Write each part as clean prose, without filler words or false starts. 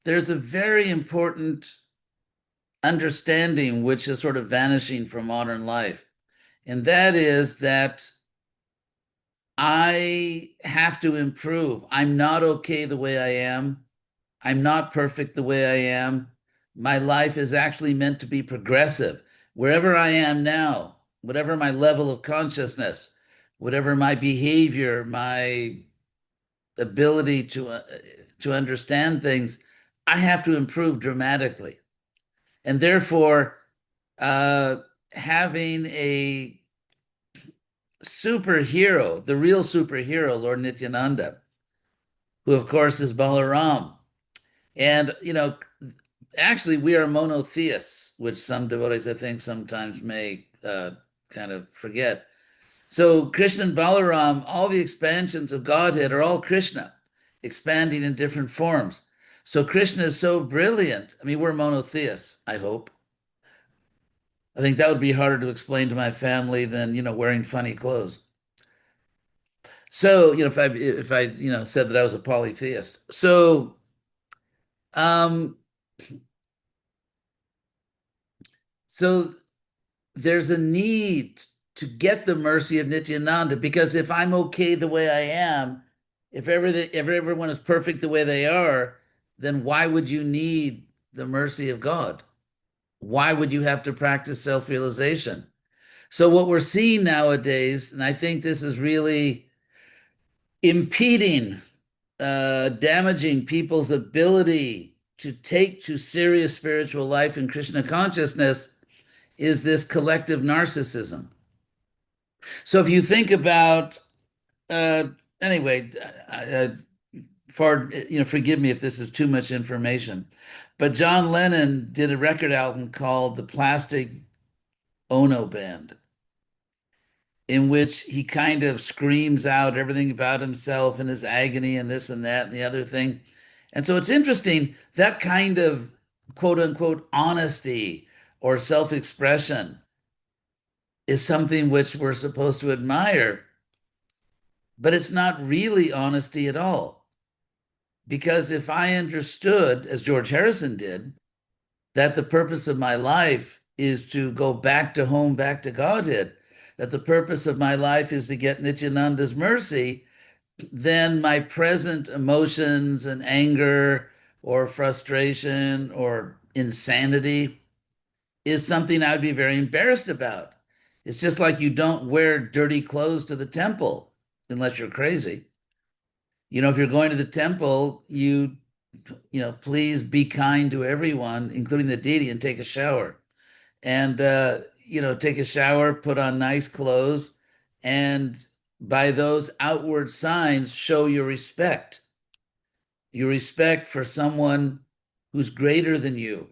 there's a very important understanding which is sort of vanishing from modern life. And that is that I have to improve. I'm not okay the way I am. I'm not perfect the way I am. My life is actually meant to be progressive. Wherever I am now, whatever my level of consciousness, whatever my behavior, my ability to understand things, I have to improve dramatically. And therefore, uh, having a superhero, the real superhero, Lord Nityananda, who of course is Balaram. And, actually, we are monotheists, which some devotees, I think, sometimes may kind of forget. So, Krishna and Balaram, all the expansions of Godhead are all Krishna, expanding in different forms. So, Krishna is so brilliant. I mean, we're monotheists, I hope. I think that would be harder to explain to my family than, wearing funny clothes. So, if I said that I was a polytheist. So, um, so there's a need to get the mercy of Nityananda because if I'm okay the way I am, if everyone is perfect the way they are, then why would you need the mercy of God? Why would you have to practice self-realization? So what we're seeing nowadays, and I think this is really impeding, damaging people's ability to take to serious spiritual life in Krishna consciousness, is this collective narcissism. So if you think about, uh, anyway, forgive me if this is too much information, but John Lennon did a record album called The Plastic Ono Band, in which he kind of screams out everything about himself and his agony and this and that and the other thing. And so it's interesting that kind of quote unquote honesty or self-expression is something which we're supposed to admire, but it's not really honesty at all. Because if I understood, as George Harrison did, that the purpose of my life is to go back to home, back to Godhead, that the purpose of my life is to get Nityananda's mercy, then my present emotions and anger or frustration or insanity is something I would be very embarrassed about. It's just like you don't wear dirty clothes to the temple unless you're crazy. If you're going to the temple, please be kind to everyone, including the deity, and take a shower. And, take a shower, put on nice clothes, and by those outward signs, show your respect for someone who's greater than you,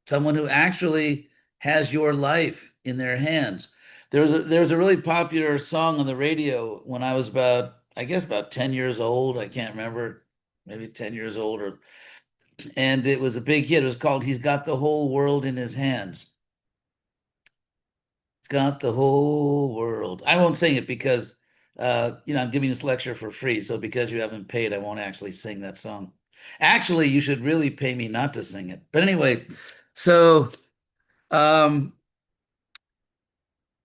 someone who actually has your life in their hands. There was a really popular song on the radio when I was I guess about 10 years old. I can't remember, maybe 10 years old, and it was a big hit. It was called He's Got the Whole World in His Hands. He's got the whole world. I won't sing it because I'm giving this lecture for free. So because you haven't paid, I won't actually sing that song. Actually, you should really pay me not to sing it. But anyway, so um,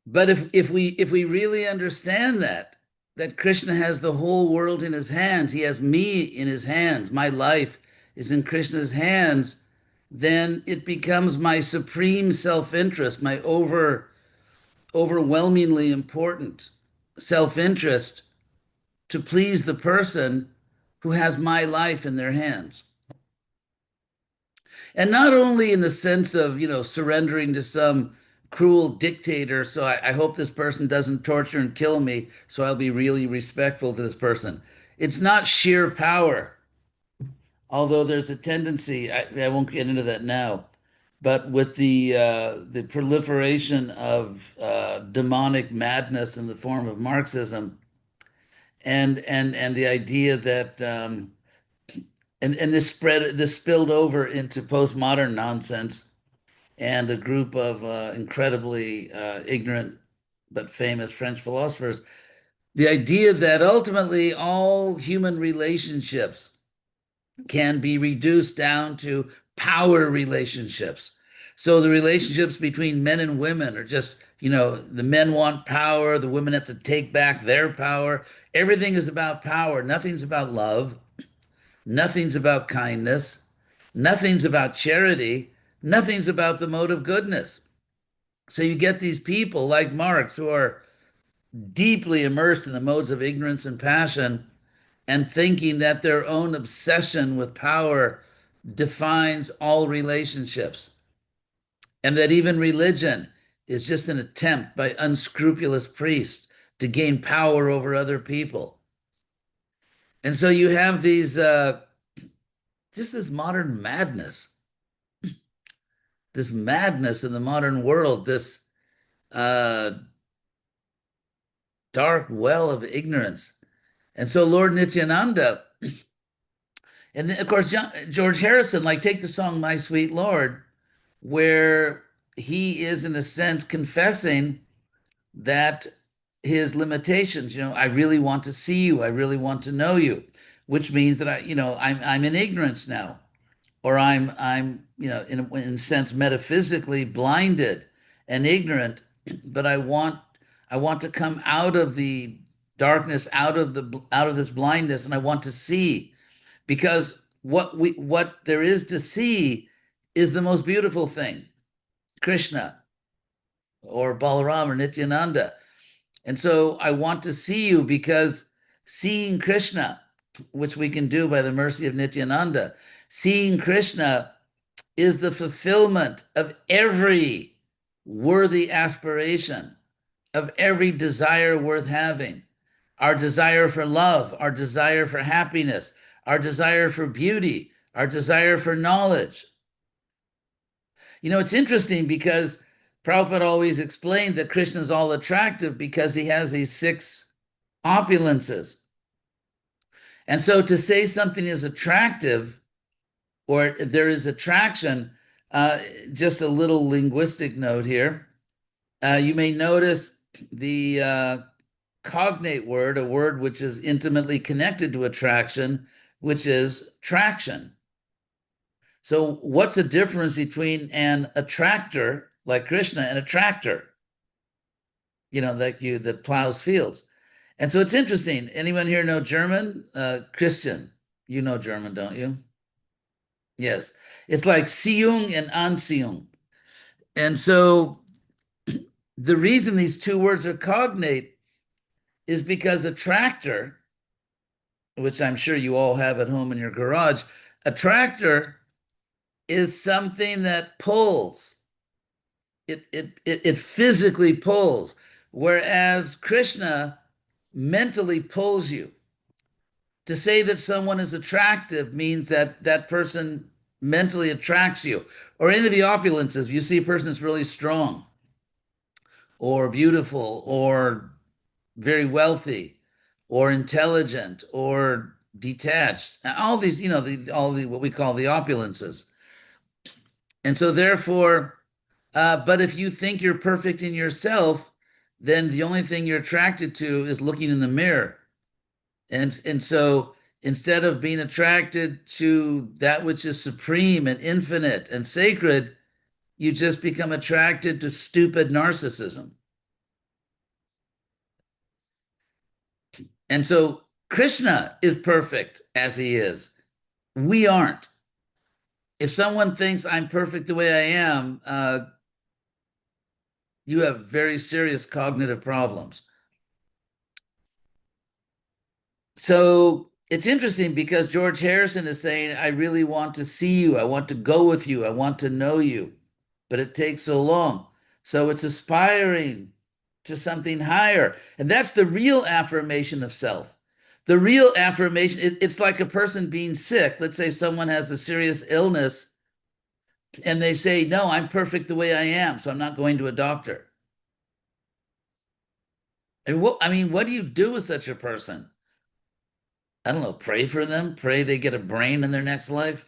but if we really understand that Krishna has the whole world in his hands, he has me in his hands, my life is in Krishna's hands, then it becomes my supreme self-interest, my overwhelmingly important self-interest to please the person who has my life in their hands. And not only in the sense of, surrendering to some cruel dictator. So I hope this person doesn't torture and kill me. So I'll be really respectful to this person. It's not sheer power, although there's a tendency, I won't get into that now, but with the proliferation of demonic madness in the form of Marxism, and the idea that and this spilled over into postmodern nonsense and a group of incredibly ignorant but famous French philosophers. The idea that ultimately all human relationships can be reduced down to power relationships. So the relationships between men and women are just, the men want power, the women have to take back their power. Everything is about power. Nothing's about love. Nothing's about kindness. Nothing's about charity. Nothing's about the mode of goodness. So you get these people like Marx who are deeply immersed in the modes of ignorance and passion and thinking that their own obsession with power defines all relationships, and that even religion is just an attempt by unscrupulous priests to gain power over other people. And so you have just this modern madness, this madness in the modern world, this uh, dark well of ignorance. And so Lord Nityananda, and then, of course, George Harrison, like take the song My Sweet Lord, where he is, in a sense, confessing that his limitations, I really want to see you, I really want to know you, which means that I'm in ignorance now, or I'm in a sense metaphysically blinded and ignorant, but I want to come out of the darkness, out of this blindness, and I want to see, because what there is to see is the most beautiful thing, Krishna or Balaram or Nityananda. And so I want to see you because seeing Krishna, which we can do by the mercy of Nityananda, seeing Krishna is the fulfillment of every worthy aspiration, of every desire worth having. Our desire for love, our desire for happiness, our desire for beauty, our desire for knowledge. It's interesting because Prabhupada always explained that Krishna is all attractive because he has these six opulences. And so to say something is attractive or there is attraction, uh, just a little linguistic note here. You may notice the cognate word, a word which is intimately connected to attraction, which is traction. So what's the difference between an attractor like Krishna and a tractor, that plows fields? And so it's interesting. Anyone here know German? Christian, you know German, don't you? Yes. It's like Ziehung and Anziehung. And so the reason these two words are cognate is because a tractor, which I'm sure you all have at home in your garage, a tractor is something that pulls. It physically pulls, whereas Krishna mentally pulls you. To say that someone is attractive means that that person mentally attracts you. Or into the opulences, you see a person that's really strong or beautiful or very wealthy or intelligent or detached. All these, all the what we call the opulences. And so therefore, but if you think you're perfect in yourself, then the only thing you're attracted to is looking in the mirror. And so instead of being attracted to that which is supreme and infinite and sacred, you just become attracted to stupid narcissism. And so Krishna is perfect as he is. We aren't. If someone thinks I'm perfect the way I am, you have very serious cognitive problems. So it's interesting because George Harrison is saying, I really want to see you. I want to go with you. I want to know you. But it takes so long. So it's aspiring to something higher. And that's the real affirmation of self. The real affirmation, it's like a person being sick. Let's say someone has a serious illness and they say, no, I'm perfect the way I am, so I'm not going to a doctor. I mean, what do you do with such a person? I don't know, pray for them, pray they get a brain in their next life.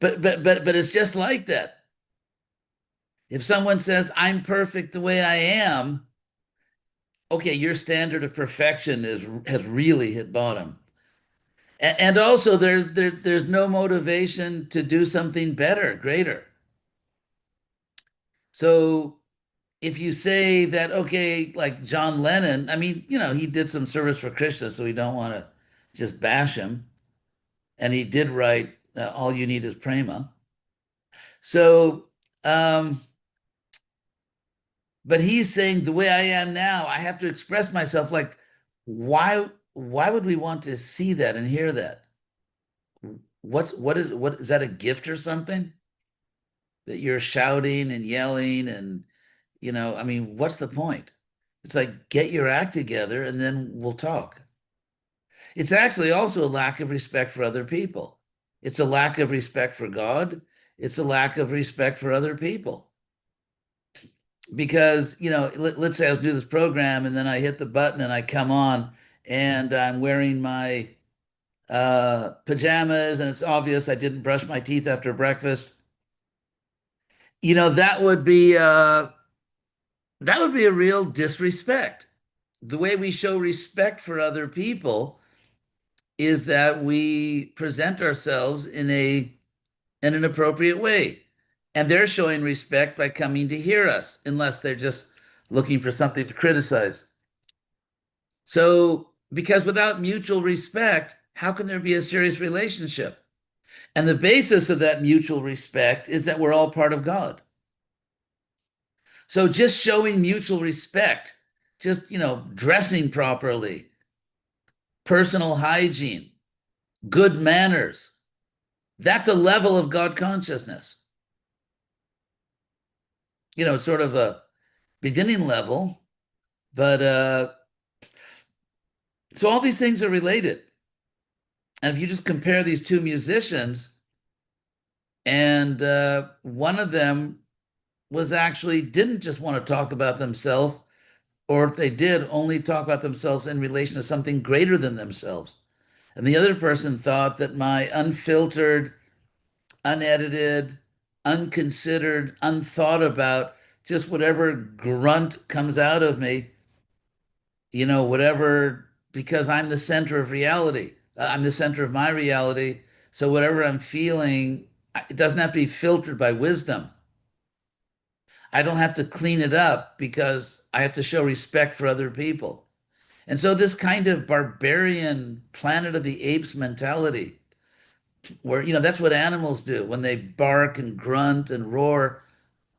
But it's just like that. If someone says, I'm perfect the way I am, okay, your standard of perfection has really hit bottom. And also there's no motivation to do something better, greater. So if you say that, okay, like John Lennon, I mean, he did some service for Krishna, so we don't want to just bash him. And he did write All You Need Is Prema. So, but he's saying the way I am now, I have to express myself like, why would we want to see that and hear that? What is that a gift or something that you're shouting and yelling and I mean, what's the point? It's like get your act together and then we'll talk. It's actually also a lack of respect for other people. It's a lack of respect for God. It's a lack of respect for other people. Because, let's say I was doing this program and then I hit the button and I come on and I'm wearing my pajamas and it's obvious I didn't brush my teeth after breakfast. That would be a real disrespect. The way we show respect for other people is that we present ourselves in an appropriate way. And they're showing respect by coming to hear us, unless they're just looking for something to criticize. So, because without mutual respect, how can there be a serious relationship? And the basis of that mutual respect is that we're all part of God. So just showing mutual respect, just, dressing properly, personal hygiene, good manners, that's a level of God consciousness. It's sort of a beginning level, but so all these things are related. And if you just compare these two musicians, and one of them was actually didn't just want to talk about themselves, or if they did, only talk about themselves in relation to something greater than themselves. And the other person thought that my unfiltered, unedited, unconsidered, unthought about, just whatever grunt comes out of me, whatever, because I'm the center of reality. I'm the center of my reality. So whatever I'm feeling, it doesn't have to be filtered by wisdom. I don't have to clean it up because I have to show respect for other people. And so this kind of barbarian Planet of the Apes mentality, where, that's what animals do when they bark and grunt and roar.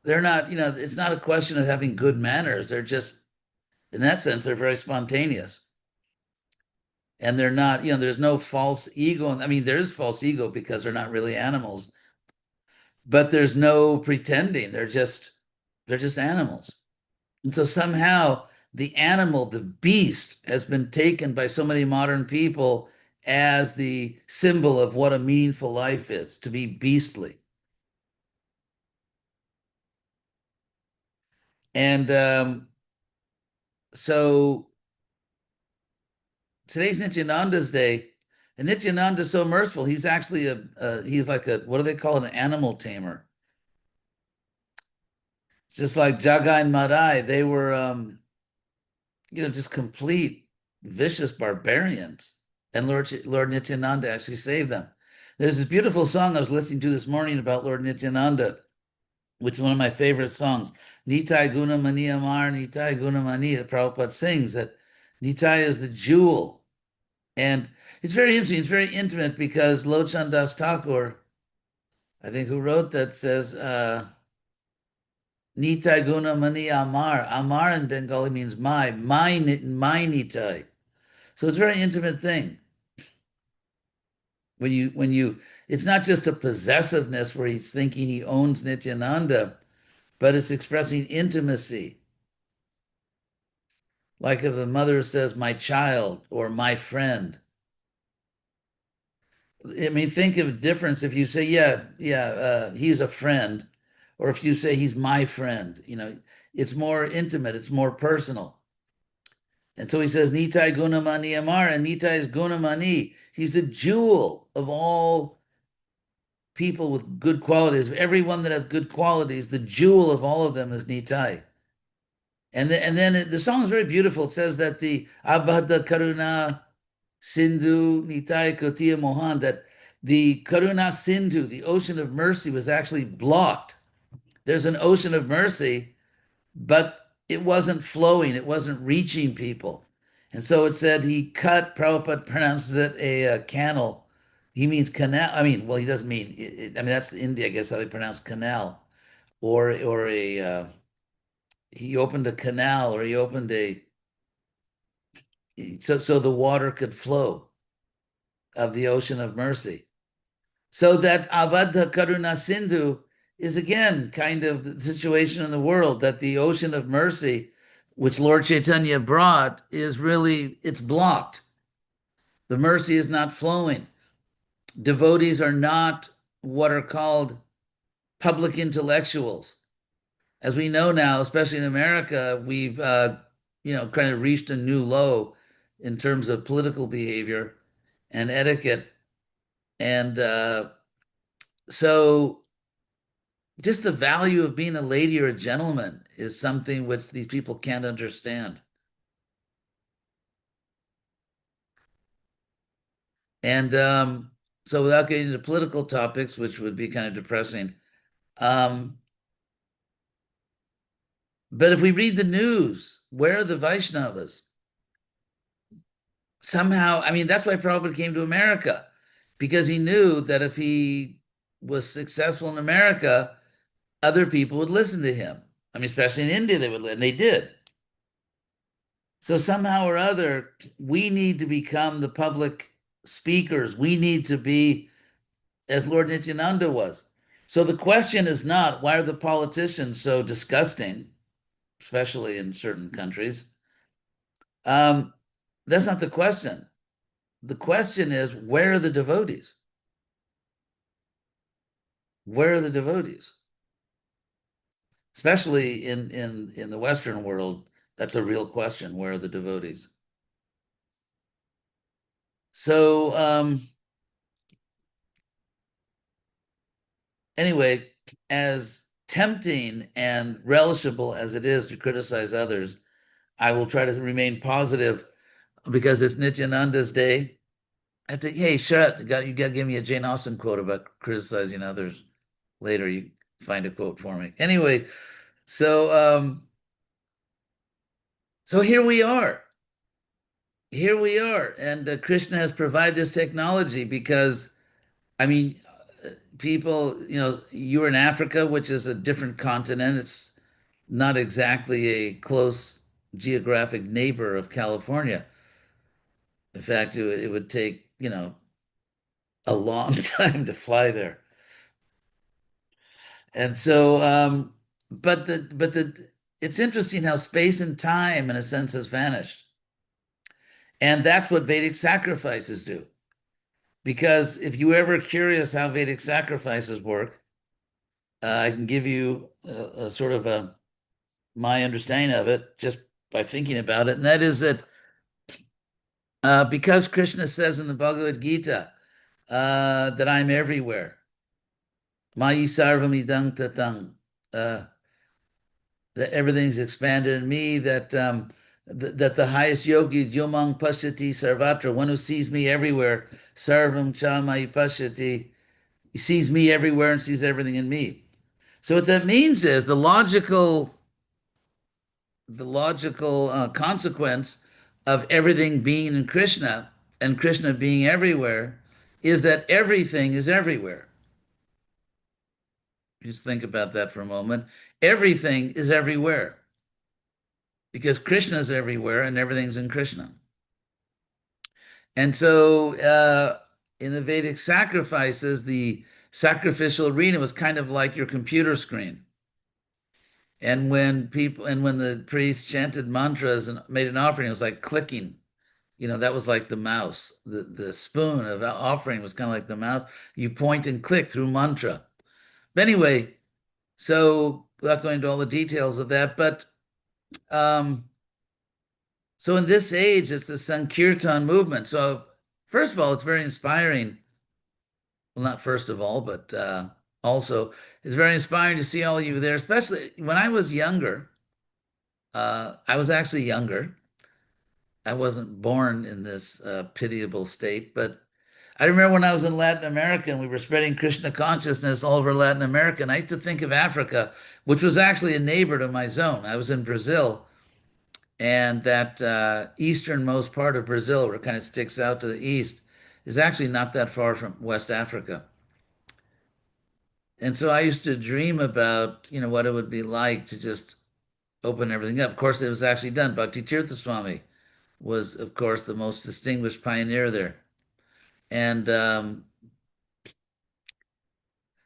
They're not, it's not a question of having good manners. They're just, in that sense, they're very spontaneous. And they're not, there's no false ego. I mean, there is false ego because they're not really animals, but there's no pretending. They're just animals. And so somehow the animal, the beast, has been taken by so many modern people as the symbol of what a meaningful life is, to be beastly. And so today's Nityananda's day, and Nityananda's so merciful. He's actually he's like a, what do they call it, an animal tamer. Just like Jagai and Madai, they were, just complete vicious barbarians. And Lord Nityananda actually saved them. There's this beautiful song I was listening to this morning about Lord Nityananda, which is one of my favorite songs. Nitai Guna Mani Amar, Nitai Guna Mani, that Prabhupada sings that Nitai is the jewel. And it's very interesting, it's very intimate because Lochan Das Thakur, I think, who wrote that, says, Nitai Guna Mani Amar. Amar in Bengali means my Nitai. So it's a very intimate thing. When you it's not just a possessiveness where he's thinking he owns Nityananda, but it's expressing intimacy. Like if the mother says my child or my friend. I mean, think of the difference if you say, he's a friend, or if you say he's my friend, it's more intimate, it's more personal. And so he says, Nitai Gunamani Amar, and Nitai is Gunamani. He's the jewel of all people with good qualities. Everyone that has good qualities, the jewel of all of them is Nitai. And then the song is very beautiful. It says that the Abhada Karuna Sindhu Nitai Kotia Mohan, that the Karuna Sindhu, the ocean of mercy, was actually blocked. There's an ocean of mercy, but it wasn't flowing, it wasn't reaching people. And so it said he cut, Prabhupada pronounces it a canal. He means canal. I mean, well, he doesn't mean, I mean, that's India, I guess, how they pronounce canal. Or he opened a canal, or he opened so the water could flow of the ocean of mercy. So that Avadha Karuna Sindhu is again kind of the situation in the world that the ocean of mercy, which Lord Chaitanya brought, is really, it's blocked. The mercy is not flowing. Devotees are not what are called public intellectuals. As we know now, especially in America, we've kind of reached a new low in terms of political behavior and etiquette. And so just the value of being a lady or a gentleman is something which these people can't understand. And so without getting into political topics, which would be kind of depressing, um, but if we read the news, where are the Vaishnavas? Somehow, I mean, that's why Prabhupada came to America, because he knew that if he was successful in America, other people would listen to him. I mean, especially in India, they would, and they did. So somehow or other, we need to become the public speakers. We need to be as Lord Nityananda was. So the question is not why are the politicians so disgusting, especially in certain countries. Um, that's not the question. The question is where are the devotees? Where are the devotees? Especially in the Western world, that's a real question. Where are the devotees? So anyway, as tempting and relishable as it is to criticize others, I will try to remain positive because it's Nityananda's day. I have to, hey, shut, you got to give me a Jane Austen quote about criticizing others later. You find a quote for me. Anyway, so so here we are. Here we are. And Krishna has provided this technology because, I mean, people, you're in Africa, which is a different continent. It's not exactly a close geographic neighbor of California. In fact, it would take, a long time to fly there. And so, it's interesting how space and time, in a sense, has vanished. And that's what Vedic sacrifices do. Because if you ever curious how Vedic sacrifices work, I can give you a sort of my understanding of it just by thinking about it. And that is that because Krishna says in the Bhagavad Gita that I'm everywhere, Mayi sarvam idang tatang, uh, that everything's expanded in me, that the highest yogi is yomang pashyati sarvatra, one who sees me everywhere, sarvam cha mayi pashyati, he sees me everywhere and sees everything in me. So what that means is the logical consequence of everything being in Krishna and Krishna being everywhere is that everything is everywhere. Just think about that for a moment. Everything is everywhere because Krishna is everywhere and everything's in Krishna. And so in the Vedic sacrifices, the sacrificial arena was kind of like your computer screen. And when the priests chanted mantras and made an offering, it was like clicking. That was like the mouse. The spoon of offering was kind of like the mouse. You point and click through mantra. But anyway, so without going into all the details of that, but um, so in this age, it's the Sankirtan movement. So first of all, it's very inspiring. Well, not first of all, but also it's very inspiring to see all of you there, especially when I was younger. I was actually younger. I wasn't born in this pitiable state, but I remember when I was in Latin America and we were spreading Krishna consciousness all over Latin America, and I used to think of Africa, which was actually a neighbor to my zone. I was in Brazil, and that easternmost part of Brazil, where it kind of sticks out to the east, is actually not that far from West Africa. And so I used to dream about, what it would be like to just open everything up. Of course, it was actually done. Bhakti Tirtha Swami was, of course, the most distinguished pioneer there. And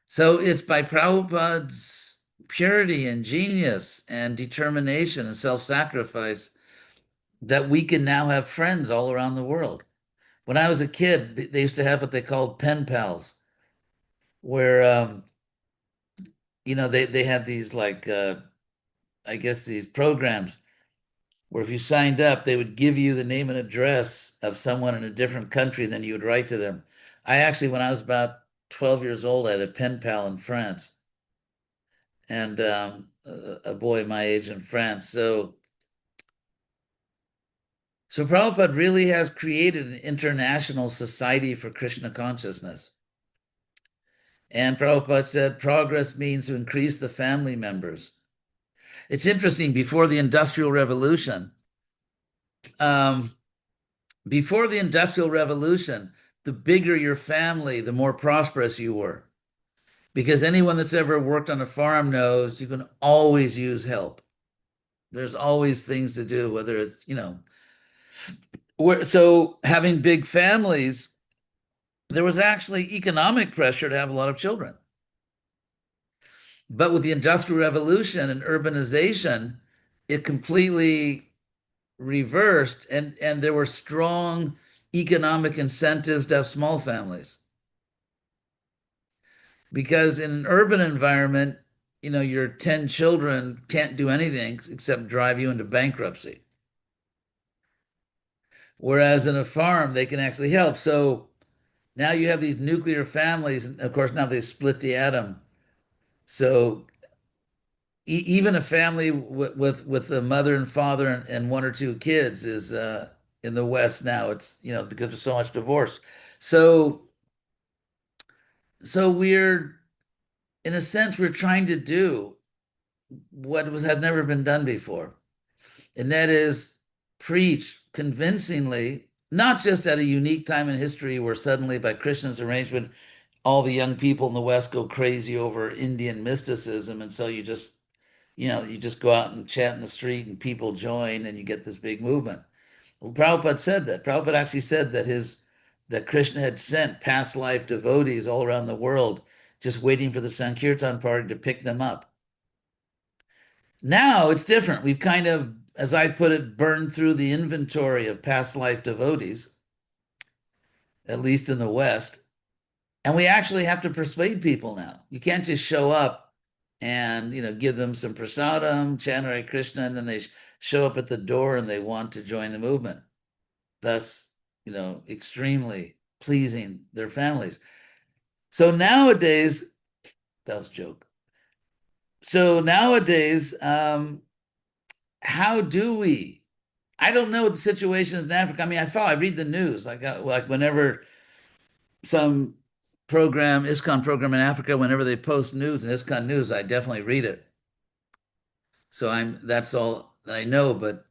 so it's by Prabhupada's purity and genius and determination and self-sacrifice that we can now have friends all around the world. When I was a kid, they used to have what they called pen pals, where they had these like I guess these programs where if you signed up, they would give you the name and address of someone in a different country than you would write to them. I actually, when I was about 12 years old, I had a pen pal in France and a boy my age in France. So Prabhupada really has created an international society for Krishna consciousness. And Prabhupada said progress means to increase the family members. It's interesting, um, before the Industrial Revolution, the bigger your family, the more prosperous you were. Because anyone that's ever worked on a farm knows you can always use help. There's always things to do, whether it's, so having big families, there was actually economic pressure to have a lot of children. But with the Industrial Revolution and urbanization, it completely reversed, and there were strong economic incentives to have small families. Because in an urban environment, your 10 children can't do anything except drive you into bankruptcy. Whereas in a farm, they can actually help. So now you have these nuclear families, and of course, now they split the atom. So even a family with a mother and father and one or two kids is in the West now. It's because there's so much divorce. So we're in a sense we're trying to do what had never been done before, and that is preach convincingly, not just at a unique time in history where suddenly by Krishna's arrangement all the young people in the West go crazy over Indian mysticism, and so you just go out and chant in the street and people join and you get this big movement. Well, Prabhupada said that. Prabhupada actually said that Krishna had sent past life devotees all around the world just waiting for the Sankirtan party to pick them up. Now it's different. We've kind of, as I put it, burned through the inventory of past life devotees, at least in the West. And we actually have to persuade people now. You can't just show up and give them some prasadam, chant Hare Krishna, and then they show up at the door and they want to join the movement, thus extremely pleasing their families. So nowadays, that was a joke. So nowadays, how do we? I don't know what the situation is in Africa. I mean, I read the news like whenever some program, ISKCON program in Africa, whenever they post news in ISKCON news, I definitely read it. So that's all that I know. But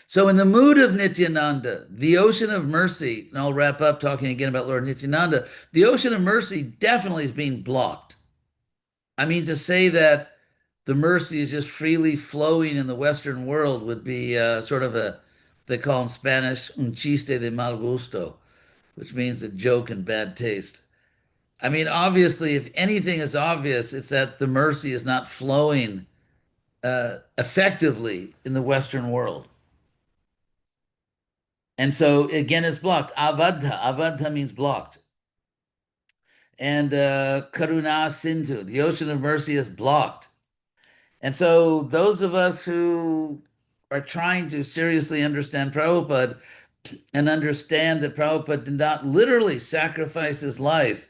so in the mood of Nityananda, the ocean of mercy, and I'll wrap up talking again about Lord Nityananda, the ocean of mercy definitely is being blocked. I mean, to say that the mercy is just freely flowing in the Western world would be sort of they call in Spanish, un chiste de mal gusto, which means a joke in bad taste. I mean, obviously, if anything is obvious, it's that the mercy is not flowing effectively in the Western world. And so, again, it's blocked. Avadha. Avadha means blocked. And Karuna Sindhu, the ocean of mercy is blocked. And so, those of us who are trying to seriously understand Prabhupada and understand that Prabhupada did not literally sacrifice his life.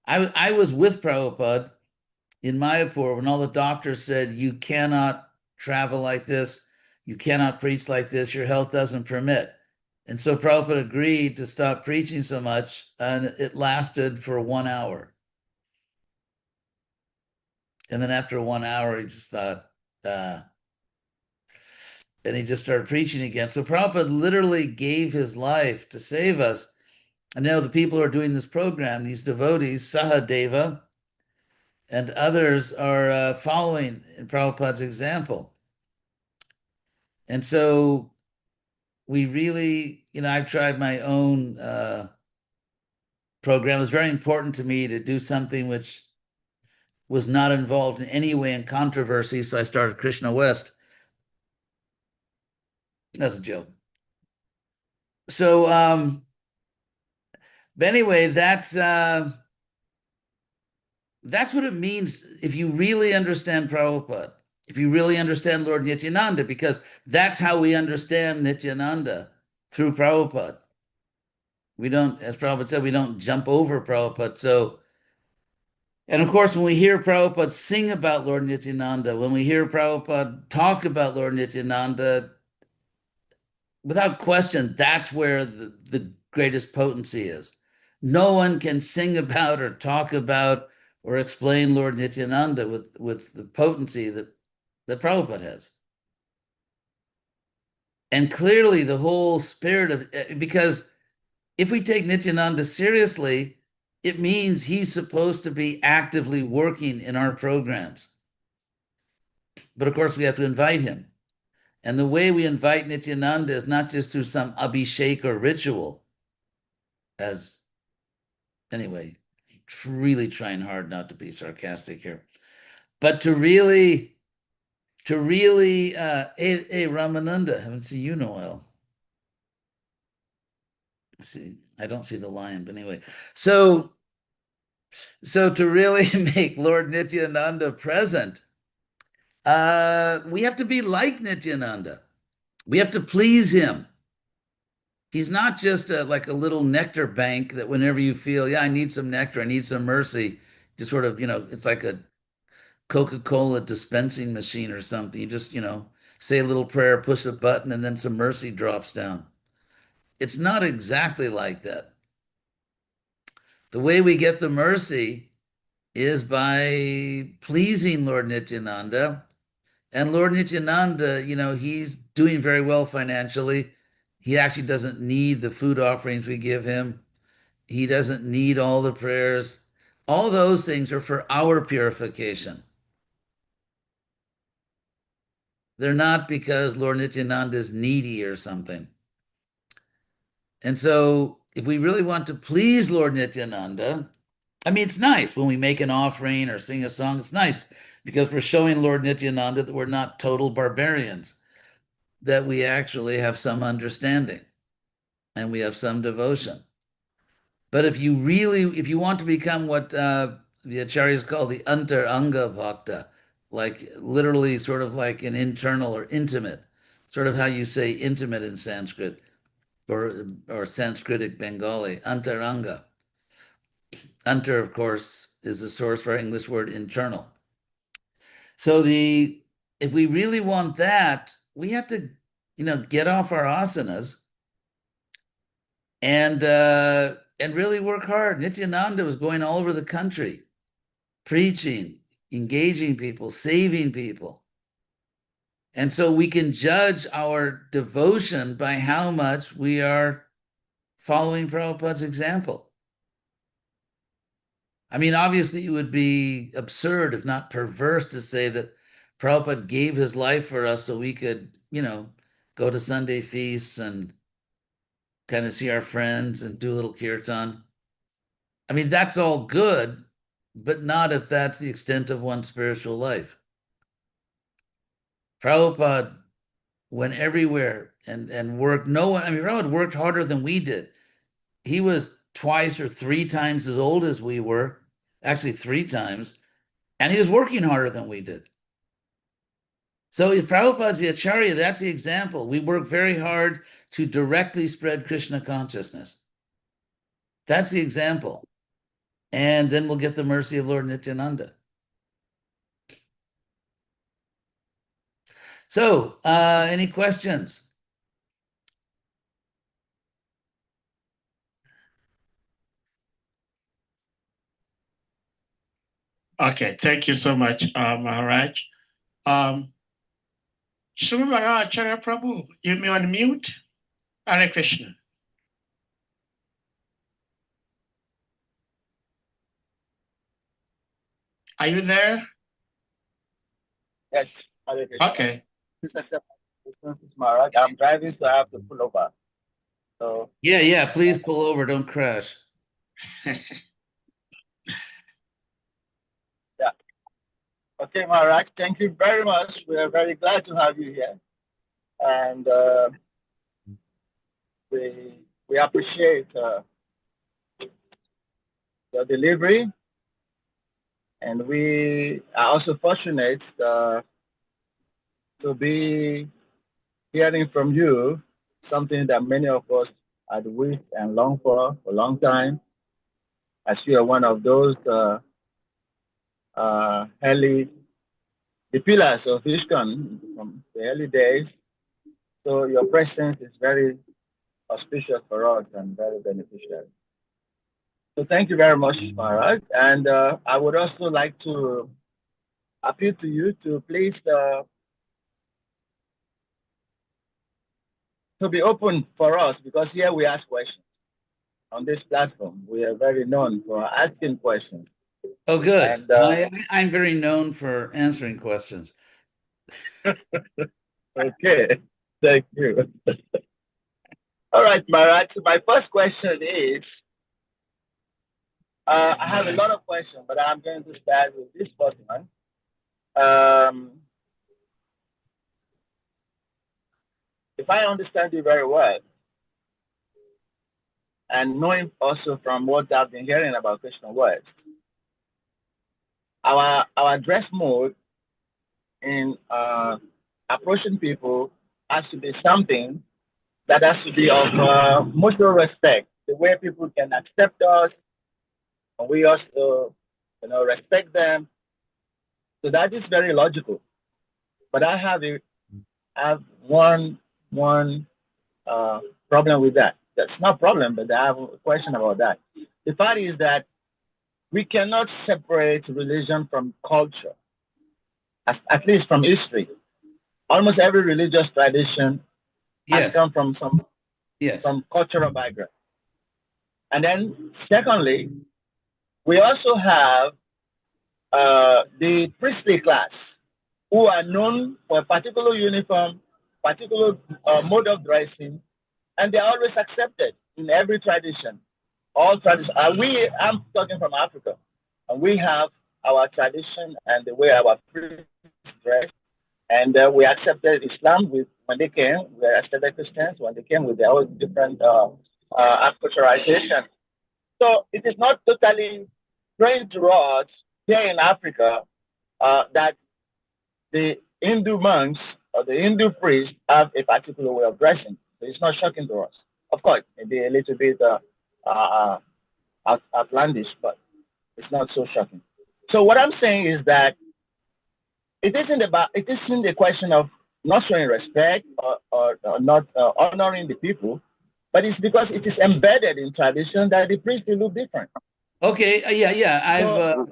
I was with Prabhupada in Mayapur when all the doctors said, you cannot travel like this. You cannot preach like this. Your health doesn't permit. And so Prabhupada agreed to stop preaching so much, and it lasted for 1 hour. And then after 1 hour, he just thought, and he just started preaching again. So Prabhupada literally gave his life to save us. And now the people who are doing this program, these devotees, Sahadeva, and others are following in Prabhupada's example. And so we really, I've tried my own program. It was very important to me to do something which was not involved in any way in controversy. So I started Krishna West. That's a joke. So, but anyway, that's what it means if you really understand Prabhupada, if you really understand Lord Nityananda, because that's how we understand Nityananda, through Prabhupada. We don't, as Prabhupada said, we don't jump over Prabhupada. So, and of course, when we hear Prabhupada sing about Lord Nityananda, when we hear Prabhupada talk about Lord Nityananda, without question, that's where the greatest potency is. No one can sing about or talk about or explain Lord Nityananda with the potency that Prabhupada has. And clearly the whole spirit of, because if we take Nityananda seriously, it means he's supposed to be actively working in our programs. But of course, we have to invite him. And the way we invite Nityananda is not just through some abhishek or ritual, as anyway, really trying hard not to be sarcastic here, but to really, hey, Ramananda, haven't seen you in a while. See, I don't see the lion, but anyway, so to really make Lord Nityananda present, we have to be like Nityananda. We have to please him. He's not just like a little nectar bank that whenever you feel, yeah, I need some nectar, I need some mercy, just sort of, it's like a Coca-Cola dispensing machine or something. You just, say a little prayer, push a button, and then some mercy drops down. It's not exactly like that. The way we get the mercy is by pleasing Lord Nityananda. And Lord Nityananda, he's doing very well financially. He actually doesn't need the food offerings we give him. He doesn't need all the prayers. All those things are for our purification. They're not because Lord Nityananda is needy or something. And so, if we really want to please Lord Nityananda, I mean, it's nice when we make an offering or sing a song. It's nice because we're showing Lord Nityananda that we're not total barbarians, that we actually have some understanding and we have some devotion. But if you want to become what the acharyas call the antaranga bhakta, like literally sort of like an internal or intimate, sort of how you say intimate in Sanskrit or Sanskritic Bengali, antaranga. Antar, of course, is the source for our English word internal. So if we really want that, we have to, get off our asanas and really work hard. Nityananda was going all over the country, preaching, engaging people, saving people. And so we can judge our devotion by how much we are following Prabhupada's example. I mean, obviously, it would be absurd, if not perverse, to say that Prabhupada gave his life for us so we could, go to Sunday feasts and kind of see our friends and do a little kirtan. I mean, that's all good, but not if that's the extent of one's spiritual life. Prabhupada went everywhere and worked. No one, I mean, Prabhupada worked harder than we did. He was twice or three times as old as we were, actually three times, and he was working harder than we did. So if Prabhupada's the Acharya, that's the example. We work very hard to directly spread Krishna consciousness. That's the example. And then we'll get the mercy of Lord Nityananda. So, any questions? Okay, thank you so much, Maharaj. Um, Shri Maharaj Acharya Prabhu, you may unmute. Hare Krishna. Are you there? Yes, Hare Krishna. Okay. Please accept my questions, Maharaj. I'm driving, so I have to pull over. So, Yeah, yeah, please pull over, don't crash. yeah. Okay, Maharaj, thank you very much. We are very glad to have you here. And we appreciate your delivery. And we are also fortunate to be hearing from you something that many of us had wished and longed for a long time, as you are one of those early the pillars of ISKCON from the early days. So your presence is very auspicious for us and very beneficial. So thank you very much, Maharaj. And I would also like to appeal to you to please to be open for us, because here we ask questions on this platform. We are very known for asking questions. Oh, good. And I'm very known for answering questions. okay, thank you. All right, Maharaj. So my first question is, I have a lot of questions, but I'm going to start with this first one. Um, if I understand you very well, and knowing also from what I've been hearing about Christian words, our dress mode in approaching people has to be something that has to be of mutual respect. The way people can accept us, and we also, respect them. So that is very logical. But I have one uh, problem with that. That's not problem, but I have a question about that. The fact is that we cannot separate religion from culture, at least from history. Almost every religious tradition has Yes, come from yes, some cultural background. And then, secondly, we also have the priestly class who are known for a particular uniform, particular mode of dressing, and they're always accepted in every tradition. All tradition. I'm talking from Africa, and we have our tradition and the way our priests dress. And we accepted Islam when they came. We accepted Christians when they came with their own different acculturation. So it is not totally strange to us here in Africa that the Hindu monks or the Hindu priests have a particular way of dressing. So it's not shocking to us. Of course, maybe a little bit uh, outlandish, but it's not so shocking. So what I'm saying is that it isn't a question of not showing respect or not honoring the people, but it's because it is embedded in tradition that the priests will look different. okay, yeah, yeah. I've So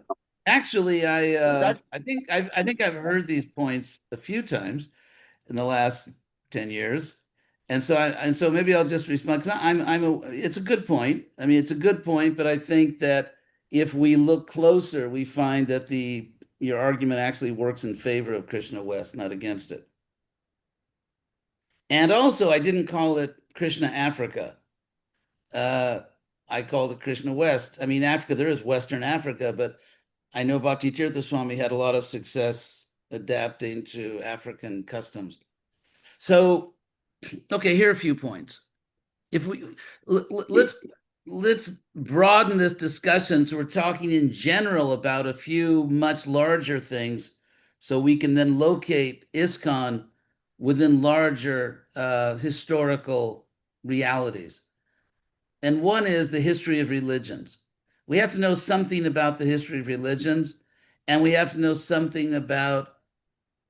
actually, that I think I've heard these points a few times in the last 10 years, and so maybe I'll just respond because it's a good point. I mean, it's a good point, but I think that if we look closer, we find that the your argument actually works in favor of Krishna West, not against it. And also, I didn't call it Krishna Africa. Uh, I called it Krishna West. I mean, Africa, there is Western Africa, but I know Bhakti Tirtha Swami had a lot of success adapting to African customs. So, okay, here are a few points. If we let's let's broaden this discussion so we're talking in general about a few much larger things, so we can then locate ISKCON within larger historical realities. And one is the history of religions. We have to know something about the history of religions, and we have to know something about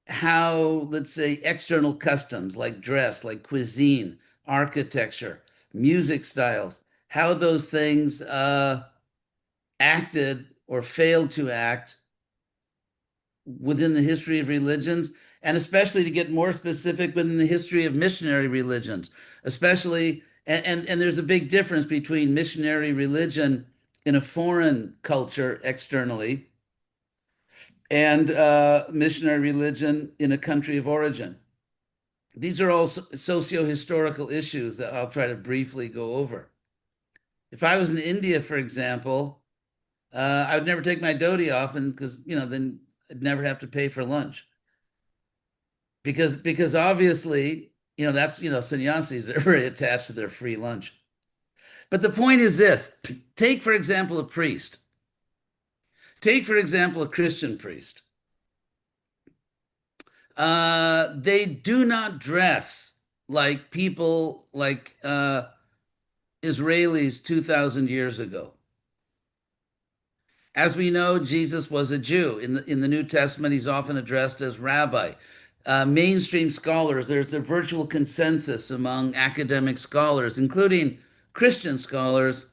how, let's say, external customs like dress, like cuisine, architecture, music styles, how those things acted or failed to act within the history of religions, and especially to get more specific within the history of missionary religions, especially, and there's a big difference between missionary religion in a foreign culture externally and missionary religion in a country of origin. These are all socio-historical issues that I'll try to briefly go over. If I was in India, for example, I would never take my dhoti off, and because then I'd never have to pay for lunch. Because obviously, that's sannyasis are very attached to their free lunch. But the point is this: take, for example, a priest. Take, for example, a Christian priest. They do not dress like people like Israelis 2,000 years ago. As we know, Jesus was a Jew. In the New Testament, he's often addressed as rabbi. Mainstream scholars, there's a virtual consensus among academic scholars, including Christian scholars,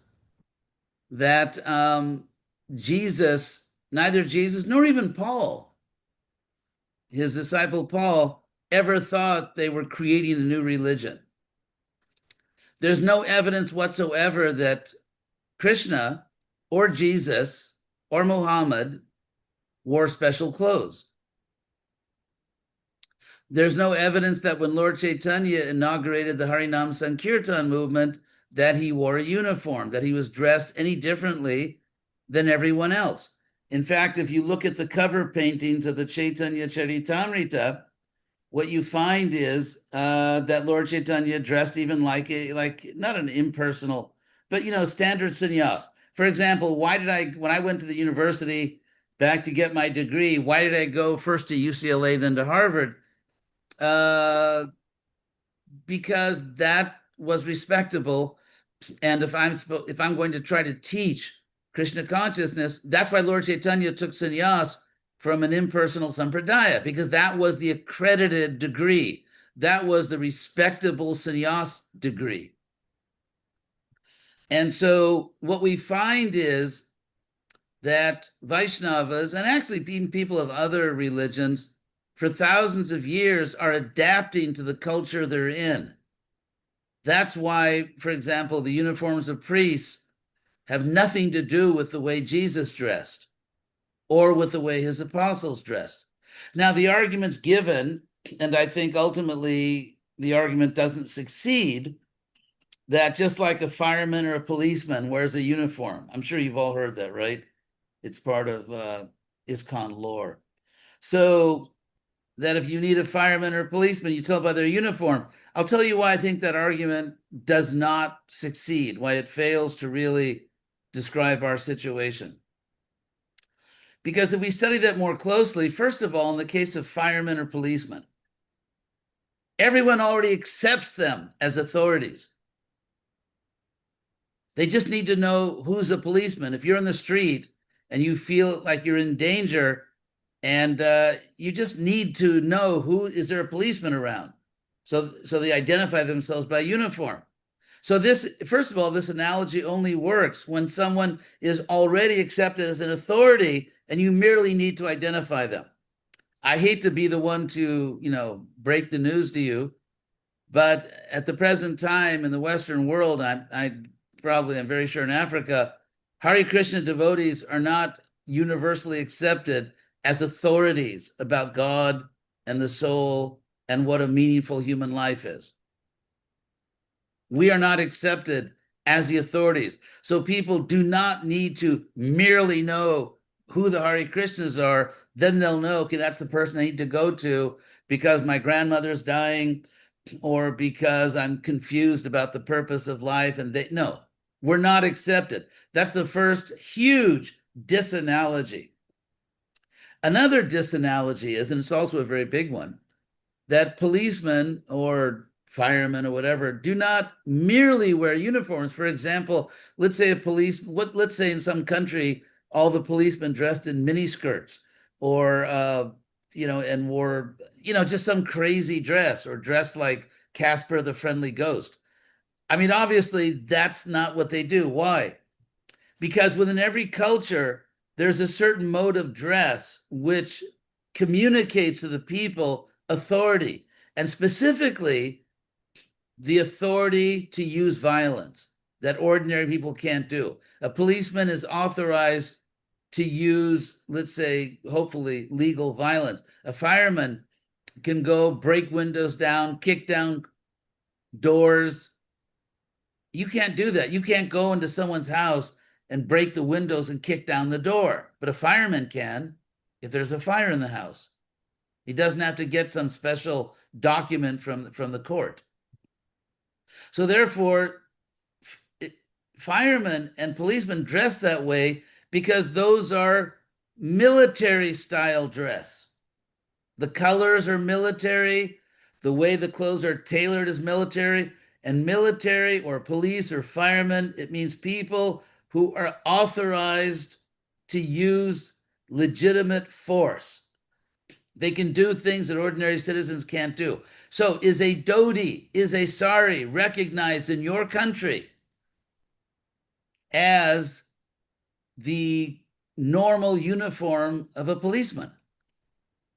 that neither Jesus nor even Paul, his disciple Paul, ever thought they were creating a new religion. There's no evidence whatsoever that Krishna or Jesus or Muhammad wore special clothes. There's no evidence that when Lord Chaitanya inaugurated the Harinam Sankirtan movement, that he wore a uniform, that he was dressed any differently than everyone else. In fact, if you look at the cover paintings of the Chaitanya Charitamrita, what you find is that Lord Chaitanya dressed even like not an impersonal, but standard sannyas. For example, when I went to the university back to get my degree, why did I go first to UCLA, then to Harvard? Because that was respectable, and if I'm going to try to teach Krishna consciousness, that's why Lord Chaitanya took sannyas from an impersonal sampradaya, because that was the accredited degree. That was the respectable sannyas degree. And so what we find is that Vaishnavas, and actually even people of other religions, for thousands of years are adapting to the culture they're in. That's why, for example, the uniforms of priests have nothing to do with the way Jesus dressed or with the way his apostles dressed. Now, the argument's given, and I think ultimately the argument doesn't succeed, that just like a fireman or a policeman wears a uniform. I'm sure you've all heard that, right? It's part of ISKCON lore. So that if you need a fireman or a policeman, you tell by their uniform. I'll tell you why I think that argument does not succeed, why it fails to really describe our situation. Because if we study that more closely, first of all, in the case of firemen or policemen, everyone already accepts them as authorities. They just need to know who's a policeman. If you're in the street and you feel like you're in danger, and you just need to know is there a policeman around. So they identify themselves by uniform. So first of all, this analogy only works when someone is already accepted as an authority and you merely need to identify them. I hate to be the one to, break the news to you, but at the present time in the Western world, I'm very sure in Africa, Hare Krishna devotees are not universally accepted as authorities about God and the soul and what a meaningful human life is. We are not accepted as the authorities. So people do not need to merely know who the Hare Krishnas are. Then they'll know, okay, that's the person I need to go to because my grandmother's dying or because I'm confused about the purpose of life. And no, we're not accepted. That's the first huge disanalogy. Another disanalogy is, and it's also a very big one, that policemen or firemen or whatever do not merely wear uniforms. For example, let's say in some country, all the policemen dressed in miniskirts or and wore, just some crazy dress or dressed like Casper the Friendly Ghost. I mean, obviously, that's not what they do. Why? Because within every culture, there's a certain mode of dress which communicates to the people authority, and specifically the authority to use violence that ordinary people can't do. A policeman is authorized to use, let's say, hopefully legal violence. A fireman can go break windows down, kick down doors. You can't do that. You can't go into someone's house and break the windows and kick down the door. But a fireman can if there's a fire in the house. He doesn't have to get some special document from the court. So therefore, firemen and policemen dress that way because those are military style dress. The colors are military. The way the clothes are tailored is military. And military or police or firemen, it means people who are authorized to use legitimate force. They can do things that ordinary citizens can't do. So is a dhoti, is a sari recognized in your country as the normal uniform of a policeman?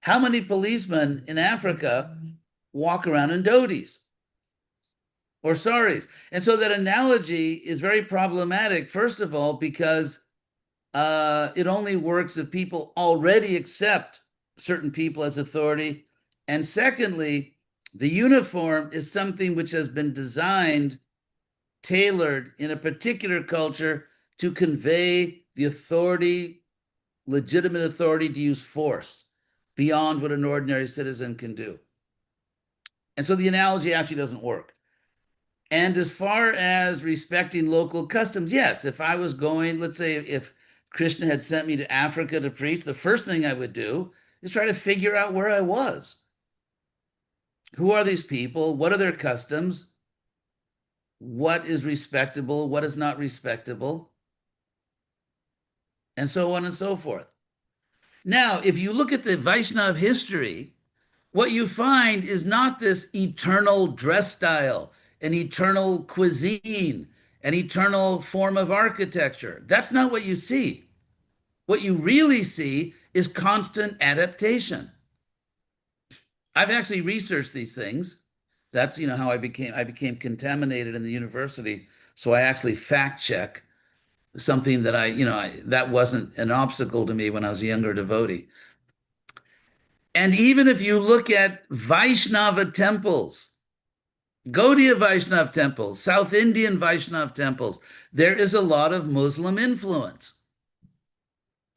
How many policemen in Africa walk around in dhotis or saris? And so that analogy is very problematic, first of all, because it only works if people already accept certain people as authority. And secondly, the uniform is something which has been designed, tailored in a particular culture to convey the authority, legitimate authority to use force beyond what an ordinary citizen can do. And so the analogy actually doesn't work. And as far as respecting local customs, yes, if I was going, let's say if Krishna had sent me to Africa to preach, the first thing I would do is try to figure out where I was. Who are these people? What are their customs? What is respectable? What is not respectable? And so on and so forth. Now, if you look at the Vaishnav history, what you find is not this eternal dress style, an eternal cuisine, an eternal form of architecture. That's not what you see. What you really see is constant adaptation. I've actually researched these things. That's how I became contaminated in the university. So I actually fact check something that that wasn't an obstacle to me when I was a younger devotee. And even if you look at Vaishnava temples, Gaudiya Vaishnav temples, South Indian Vaishnav temples, there is a lot of Muslim influence.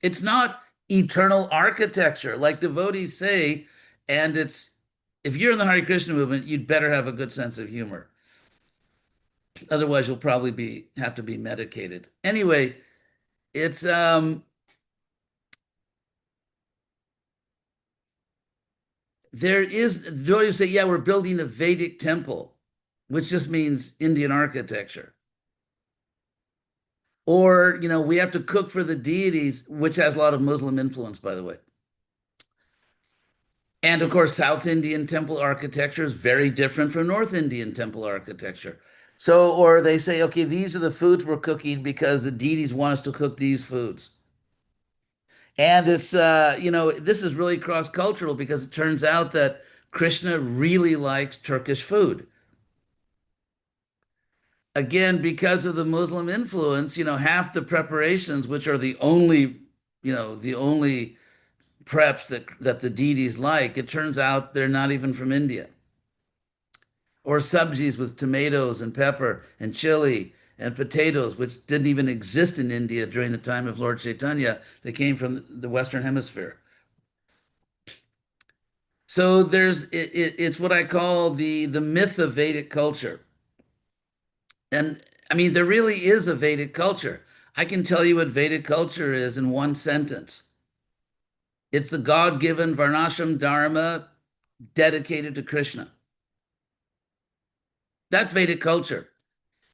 It's not eternal architecture like devotees say, and if you're in the Hare Krishna movement, you'd better have a good sense of humor. Otherwise, you'll probably have to be medicated. Anyway, it's there is devotees say, yeah, we're building a Vedic temple, which just means Indian architecture. Or, we have to cook for the deities, which has a lot of Muslim influence, by the way. And of course, South Indian temple architecture is very different from North Indian temple architecture. So, or they say, okay, these are the foods we're cooking because the deities want us to cook these foods. And it's, this is really cross-cultural because it turns out that Krishna really likes Turkish food. Again, because of the Muslim influence, half the preparations, which are the only preps that the deities like, it turns out they're not even from India. Or subjis with tomatoes and pepper and chili and potatoes, which didn't even exist in India during the time of Lord Chaitanya. They came from the Western Hemisphere. So it's what I call the myth of Vedic culture. And I mean, there really is a Vedic culture. I can tell you what Vedic culture is in one sentence. It's the God-given Varnashram Dharma dedicated to Krishna. That's Vedic culture.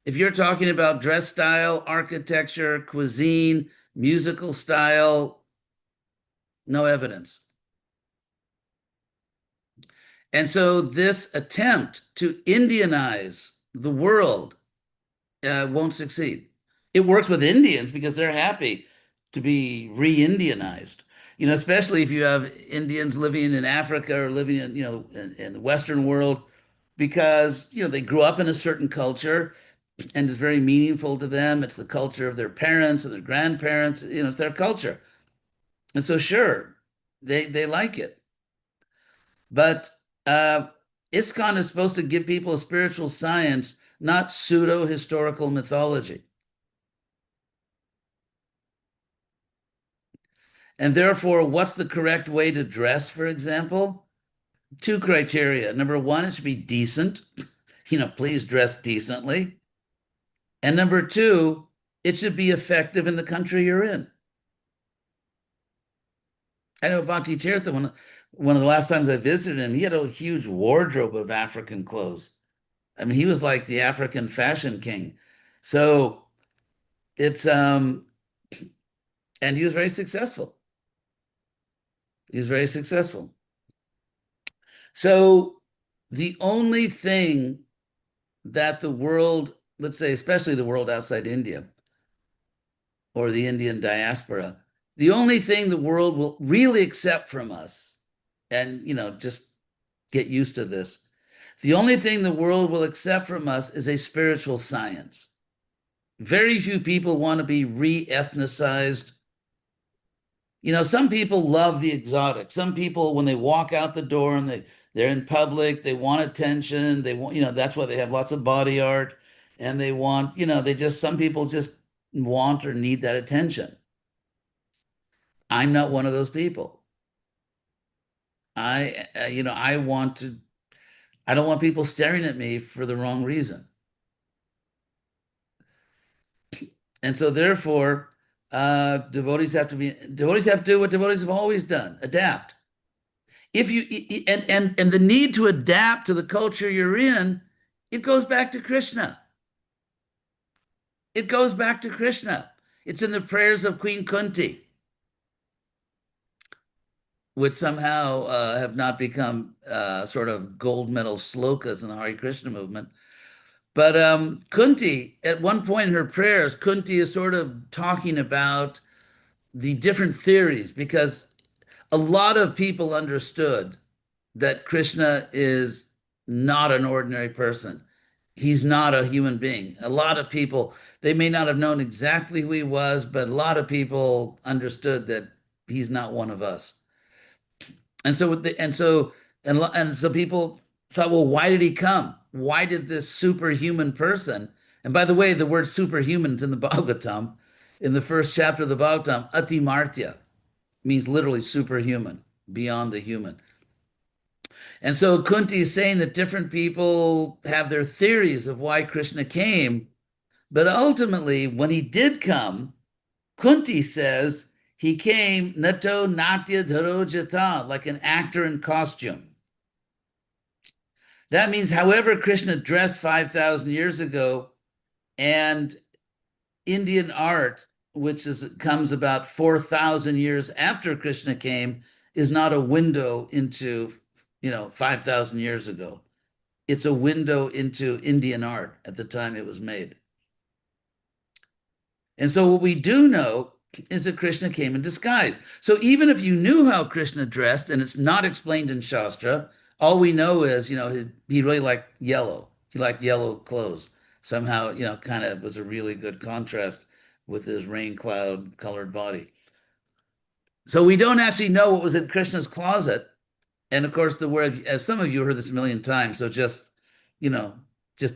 If you're talking about dress style, architecture, cuisine, musical style, no evidence. And so this attempt to Indianize the world won't succeed. It works with Indians because they're happy to be re-Indianized. Especially if you have Indians living in Africa or living in the Western world, because they grew up in a certain culture and it's very meaningful to them. It's the culture of their parents and their grandparents. It's their culture, and so sure, they like it. But uh, ISKCON is supposed to give people a spiritual science, not pseudo historical mythology. And therefore, what's the correct way to dress, for example? Two criteria. Number one, it should be decent. Please dress decently. And number two, it should be effective in the country you're in. I know Bhakti Tirtha, one of the last times I visited him, he had a huge wardrobe of African clothes. I mean, he was like the African fashion king. So and he was very successful. He was very successful. So the only thing that the world, let's say, especially the world outside India or the Indian diaspora, the only thing the world will really accept from us, and, just get used to this, the only thing the world will accept from us is a spiritual science. Very few people want to be re-ethnicized. Some people love the exotic. Some people, when they walk out the door and they're in public, they want attention. They want, that's why they have lots of body art. And they want, some people just want or need that attention. I'm not one of those people. I I don't want people staring at me for the wrong reason. And so therefore, devotees have to do what devotees have always done, adapt. If you and the need to adapt to the culture you're in, it goes back to Krishna. It goes back to Krishna. It's in the prayers of Queen Kunti, which somehow have not become sort of gold medal slokas in the Hare Krishna movement. But Kunti, at one point in her prayers, Kunti is sort of talking about the different theories, because a lot of people understood that Krishna is not an ordinary person. He's not a human being. A lot of people, they may not have known exactly who he was, but a lot of people understood that he's not one of us. And so, and so people thought, well, why did he come? Why did this superhuman person? And by the way, the word superhuman is in the Bhagavatam, in the first chapter of the Bhagavatam, Atimartya means literally superhuman, beyond the human. And so Kunti is saying that different people have their theories of why Krishna came, but ultimately, when he did come, Kunti says he came nato natya dharojata, like an actor in costume. That means, however Krishna dressed 5,000 years ago, and Indian art, comes about 4,000 years after Krishna came, is not a window into 5,000 years ago. It's a window into Indian art at the time it was made. And so what we do know is that Krishna came in disguise. So even if you knew how Krishna dressed, and it's not explained in Shastra, all we know is, he really liked yellow. He liked yellow clothes. Somehow, kind of was a really good contrast with his rain cloud colored body. So we don't actually know what was in Krishna's closet. And of course, the word, as some of you heard this a million times, so just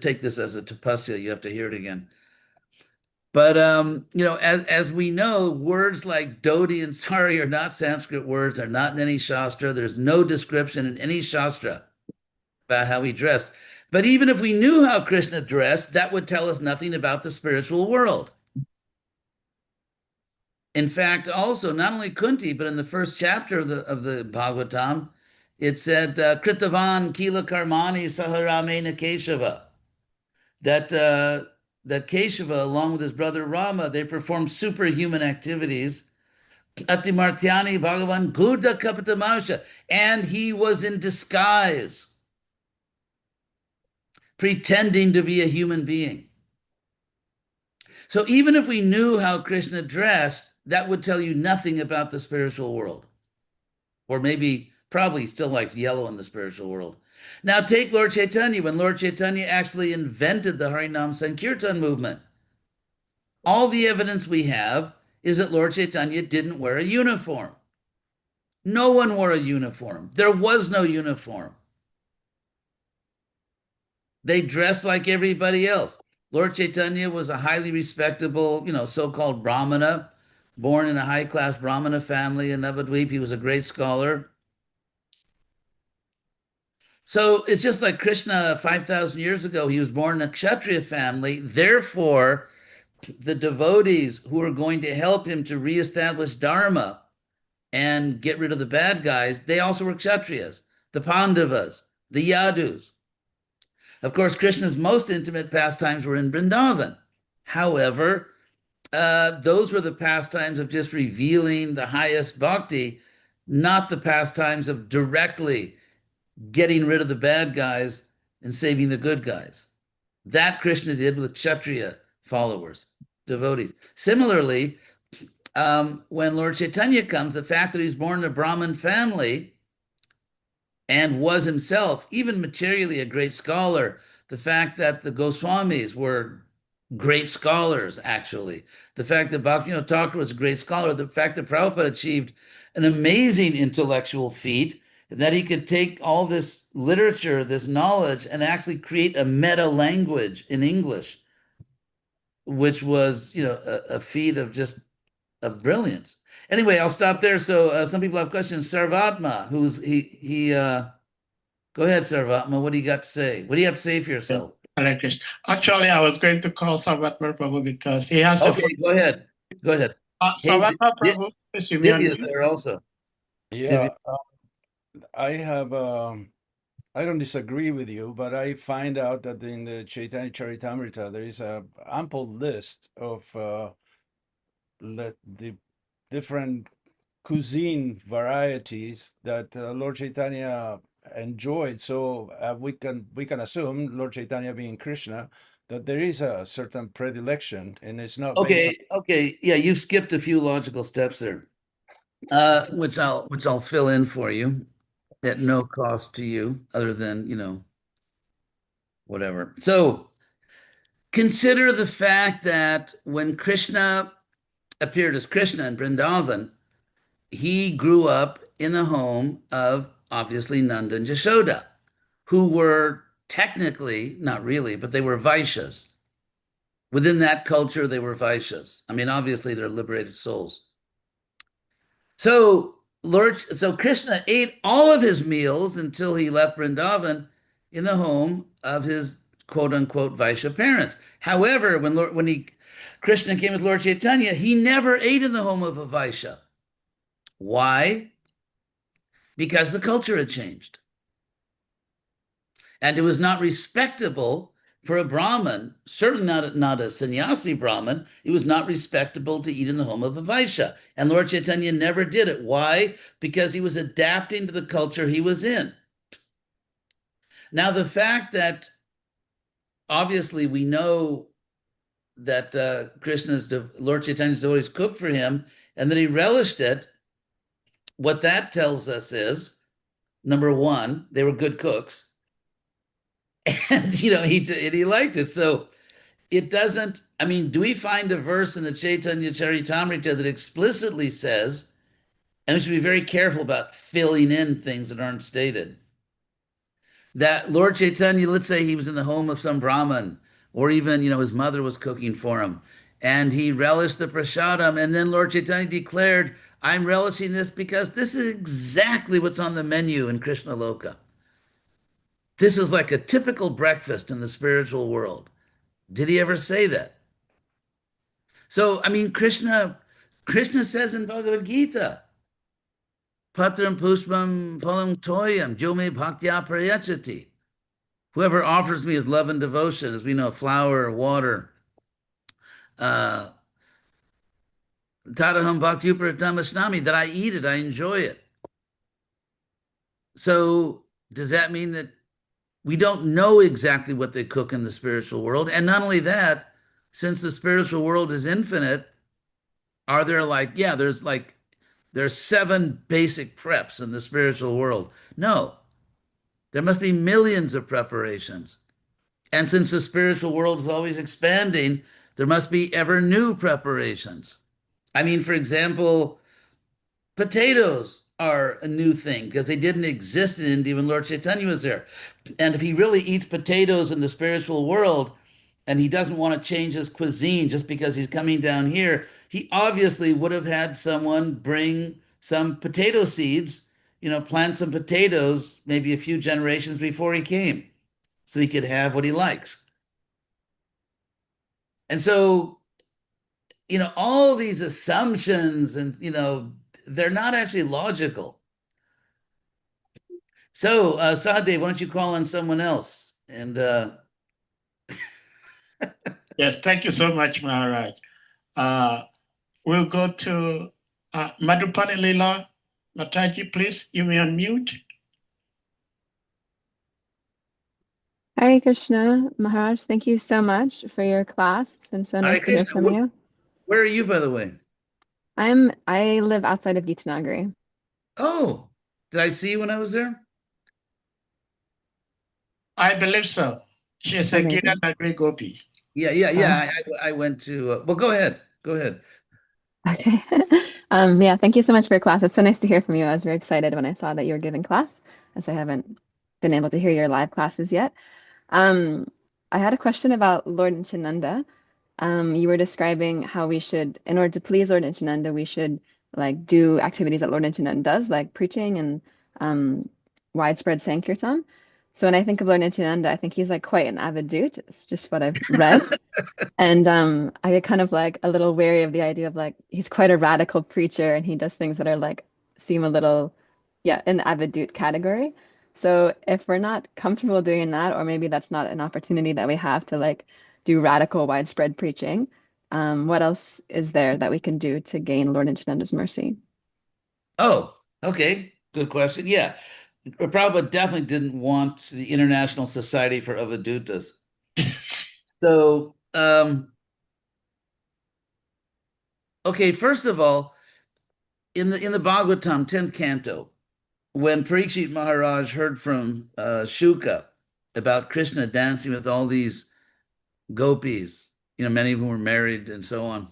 take this as a tapasya. You have to hear it again. But as we know, words like Dodi and Sari are not Sanskrit words. They're not in any Shastra. There's no description in any Shastra about how he dressed. But even if we knew how Krishna dressed, that would tell us nothing about the spiritual world. In fact, also, not only Kunti, but in the first chapter of the Bhagavatam, it said, Kritavan Kila Karmani Saharamena Keshava. That Keshava, along with his brother Rama, they performed superhuman activities Atimartyani Bhagavan Guda Kapita Manusha. And he was in disguise, pretending to be a human being. So even if we knew how Krishna dressed, that would tell you nothing about the spiritual world. Or maybe, probably still likes yellow in the spiritual world. Now take Lord Chaitanya, when Lord Chaitanya actually invented the Harinam Sankirtan movement. All the evidence we have is that Lord Chaitanya didn't wear a uniform. No one wore a uniform. There was no uniform. They dressed like everybody else. Lord Chaitanya was a highly respectable, so-called Brahmana, born in a high-class Brahmana family in Navadvip. He was a great scholar. So it's just like Krishna 5,000 years ago. He was born in a Kshatriya family. Therefore, the devotees who are going to help him to reestablish Dharma and get rid of the bad guys, they also were Kshatriyas, the Pandavas, the Yadus. Of course, Krishna's most intimate pastimes were in Vrindavan. However, those were the pastimes of just revealing the highest bhakti, not the pastimes of directly getting rid of the bad guys and saving the good guys. That Krishna did with Kshatriya followers, devotees. Similarly, when Lord Chaitanya comes, the fact that he's born in a Brahmin family and was himself, even materially, a great scholar, the fact that the Goswamis were great scholars, actually, the fact that Bhaktivinoda Thakur was a great scholar, the fact that Prabhupada achieved an amazing intellectual feat, that he could take all this literature, this knowledge, and actually create a meta language in English, which was, a feat of just of brilliance. Anyway, I'll stop there. So some people have questions. Sarvatma, who's he? Go ahead, Sarvatma. What do you got to say? What do you have to say for yourself? Hare Krishna. Actually, I was going to call Sarvatma Prabhu because he has Okay, go ahead. Go ahead. Hey, Sarvatma Prabhu, please you may Divya is unmute. there also. Yeah, I have. I don't disagree with you, but I find out that in the Chaitanya Charitamrita there is a ample list of the different cuisine varieties that Lord Chaitanya enjoyed. So we can assume Lord Chaitanya being Krishna that there is a certain predilection, and it's not based on. Okay. Yeah, you've skipped a few logical steps there, which I'll fill in for you at no cost to you, other than, whatever. So consider the fact that when Krishna appeared as Krishna in Vrindavan, he grew up in the home of obviously Nanda and Jashoda, who were technically, not really, but they were Vaishyas. Within that culture, they were Vaishyas. I mean, obviously, they're liberated souls. So Krishna ate all of his meals until he left Vrindavan in the home of his quote unquote Vaishya parents. However, when Krishna came with Lord Chaitanya, he never ate in the home of a Vaishya. Why? Because the culture had changed. And it was not respectable for a Brahmin, certainly not a sannyasi Brahmin, it was not respectable to eat in the home of a Vaishya. And Lord Chaitanya never did it. Why? Because he was adapting to the culture he was in. Now, the fact that obviously we know that Lord Chaitanya's devotees cooked for him and that he relished it, what that tells us is, number one, they were good cooks. And he liked it. So it doesn't, I mean, do we find a verse in the Chaitanya Charitamrita that explicitly says, and we should be very careful about filling in things that aren't stated, that Lord Chaitanya, let's say he was in the home of some Brahmin, or even, his mother was cooking for him, and he relished the prasadam, and then Lord Chaitanya declared, I'm relishing this because this is exactly what's on the menu in Krishna Loka. This is like a typical breakfast in the spiritual world. Did he ever say that? So, I mean, Krishna says in Bhagavad Gita, Patram Pushpam Phalam Toyam Jome Bhaktya Prayachati. Whoever offers me with love and devotion, as we know, flour, water, Tadaham Bhakti Upratamastami, that I eat it, I enjoy it. So does that mean that we don't know exactly what they cook in the spiritual world? And not only that, since the spiritual world is infinite, are there like, yeah, there's 7 basic preps in the spiritual world. No, there must be millions of preparations. And since the spiritual world is always expanding, there must be ever new preparations. I mean, for example, potatoes are a new thing because they didn't exist in India when Lord Chaitanya was there. And if he really eats potatoes in the spiritual world and he doesn't want to change his cuisine just because he's coming down here, he obviously would have had someone bring some potato seeds, plant some potatoes maybe a few generations before he came so he could have what he likes. And so, all these assumptions and, they're not actually logical. So, Sahadev, why don't you call on someone else? And Yes, thank you so much, Maharaj. We'll go to Madhupani Lila. Mataji, please, you may unmute. Hare Krishna, Maharaj, thank you so much for your class. It's been so Hare nice to hear Krishna, from you. where are you, by the way? I live outside of Gitanagari. Oh, did I see you when I was there? I believe so. She's a Gita Amazing. Nagari Gopi. Yeah. I went to. Well, go ahead. Go ahead. Okay. Yeah, thank you so much for your class. It's so nice to hear from you. I was very excited when I saw that you were giving class, as I haven't been able to hear your live classes yet. Um, I had a question about Lord Nityananda. You were describing how we should, in order to please Lord Nityananda, we should like do activities that Lord Nityananda does, like preaching and widespread Sankirtan. So when I think of Lord Nityananda, I think he's like quite an avid dude. It's just what I've read. And I get kind of like a little wary of the idea of like he's quite a radical preacher and he does things that are like seem a little, yeah, in the avid dude category. So if we're not comfortable doing that, or maybe that's not an opportunity that we have to like do radical widespread preaching, what else is there that we can do to gain Lord Nityananda's mercy? Oh, okay. Good question. Yeah. Prabhupada definitely didn't want the International Society for Avadutas. So, okay, first of all, in the Bhagavatam, 10th canto, when Parikshit Maharaj heard from Shuka about Krishna dancing with all these gopis, many of whom were married and so on.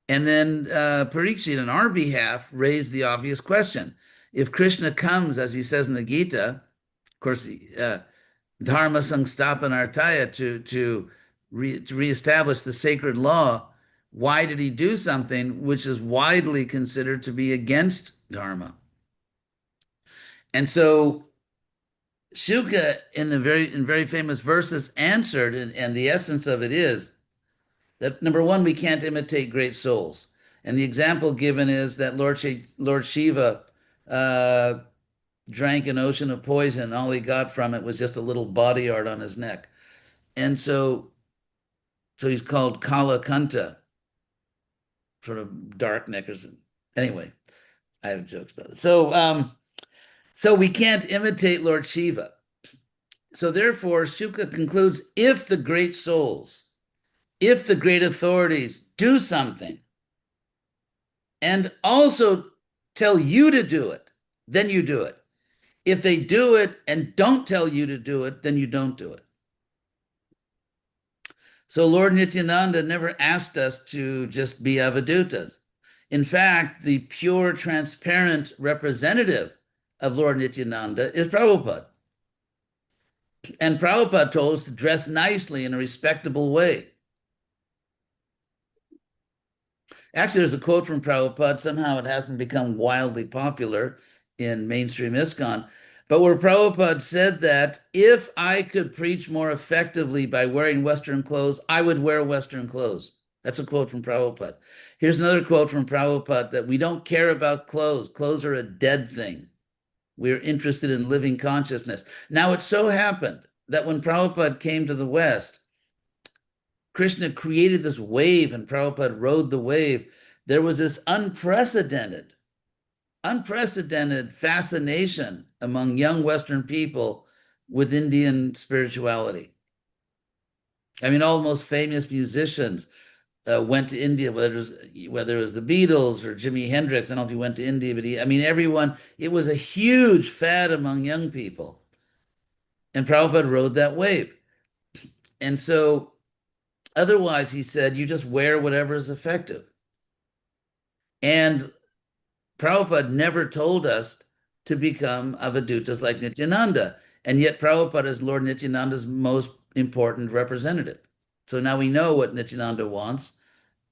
And then Parikshit, on our behalf, raised the obvious question. If Krishna comes, as he says in the Gita, of course, Dharma Sangstapanartaya, to reestablish the sacred law, why did he do something which is widely considered to be against Dharma? And so Shuka, in very famous verses, answered, and the essence of it is that number one, we can't imitate great souls. And the example given is that Lord Shiva drank an ocean of poison, and all he got from it was just a little body art on his neck. And so he's called Kala Kanta, sort of dark neck or something. Anyway, I have jokes about it. So we can't imitate Lord Shiva. So therefore, Shuka concludes, if the great souls, if the great authorities do something and also tell you to do it, then you do it. If they do it and don't tell you to do it, then you don't do it. So Lord Nityananda never asked us to just be avadutas. In fact, the pure, transparent representative of Lord Nityananda is Prabhupada. And Prabhupada told us to dress nicely in a respectable way. Actually, there's a quote from Prabhupada. Somehow it hasn't become wildly popular in mainstream ISKCON, but where Prabhupada said that if I could preach more effectively by wearing Western clothes, I would wear Western clothes. That's a quote from Prabhupada. Here's another quote from Prabhupada, that we don't care about clothes. Clothes are a dead thing. We're interested in living consciousness. Now, it so happened that when Prabhupada came to the West, Krishna created this wave, and Prabhupada rode the wave, there was this unprecedented fascination among young Western people with Indian spirituality. I mean, all the most famous musicians went to India, whether it was the Beatles or Jimi Hendrix. I don't know if he went to India, but I mean, everyone. It was a huge fad among young people, and Prabhupada rode that wave. And so, otherwise, he said, you just wear whatever is effective. And Prabhupada never told us to become avadutas like Nityananda. And yet Prabhupada is Lord Nityananda's most important representative. So now we know what Nityananda wants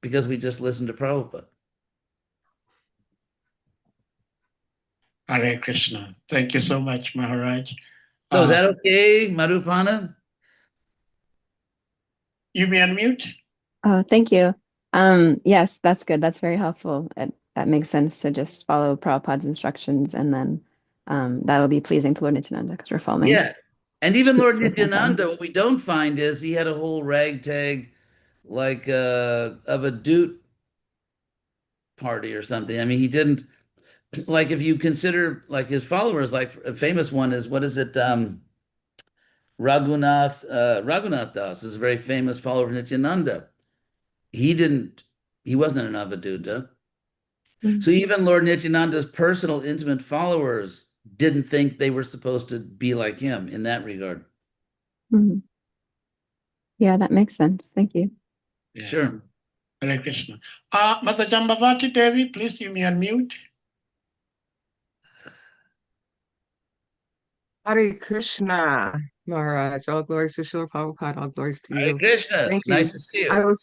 because we just listened to Prabhupada. Hare Krishna. Thank you so much, Maharaj. So is that okay, Madhupana? You may unmute. Oh, thank you. Yes, that's good. That's very helpful. That makes sense to just follow Prabhupada's instructions, and then that'll be pleasing to Lord Nityananda because we're following. Yeah. And even Lord with my pattern. Nityananda, what we don't find is he had a whole ragtag like of a doot party or something. I mean, he didn't like if you consider like his followers, like a famous one is what is it? Raghunath Das is a very famous follower of Nityananda. He didn't, he wasn't an Avaduta. Mhm. So even Lord Nityananda's personal intimate followers didn't think they were supposed to be like him in that regard. Mhm. Yeah, that makes sense. Thank you. Yeah. Sure. Hare Krishna. Mother Jambavati Devi, please, you may unmute. Hare Krishna, Maharaj. All glories to Srila Prabhupada. All glories to Hare you. Krishna. Thank you. Nice to see I you. was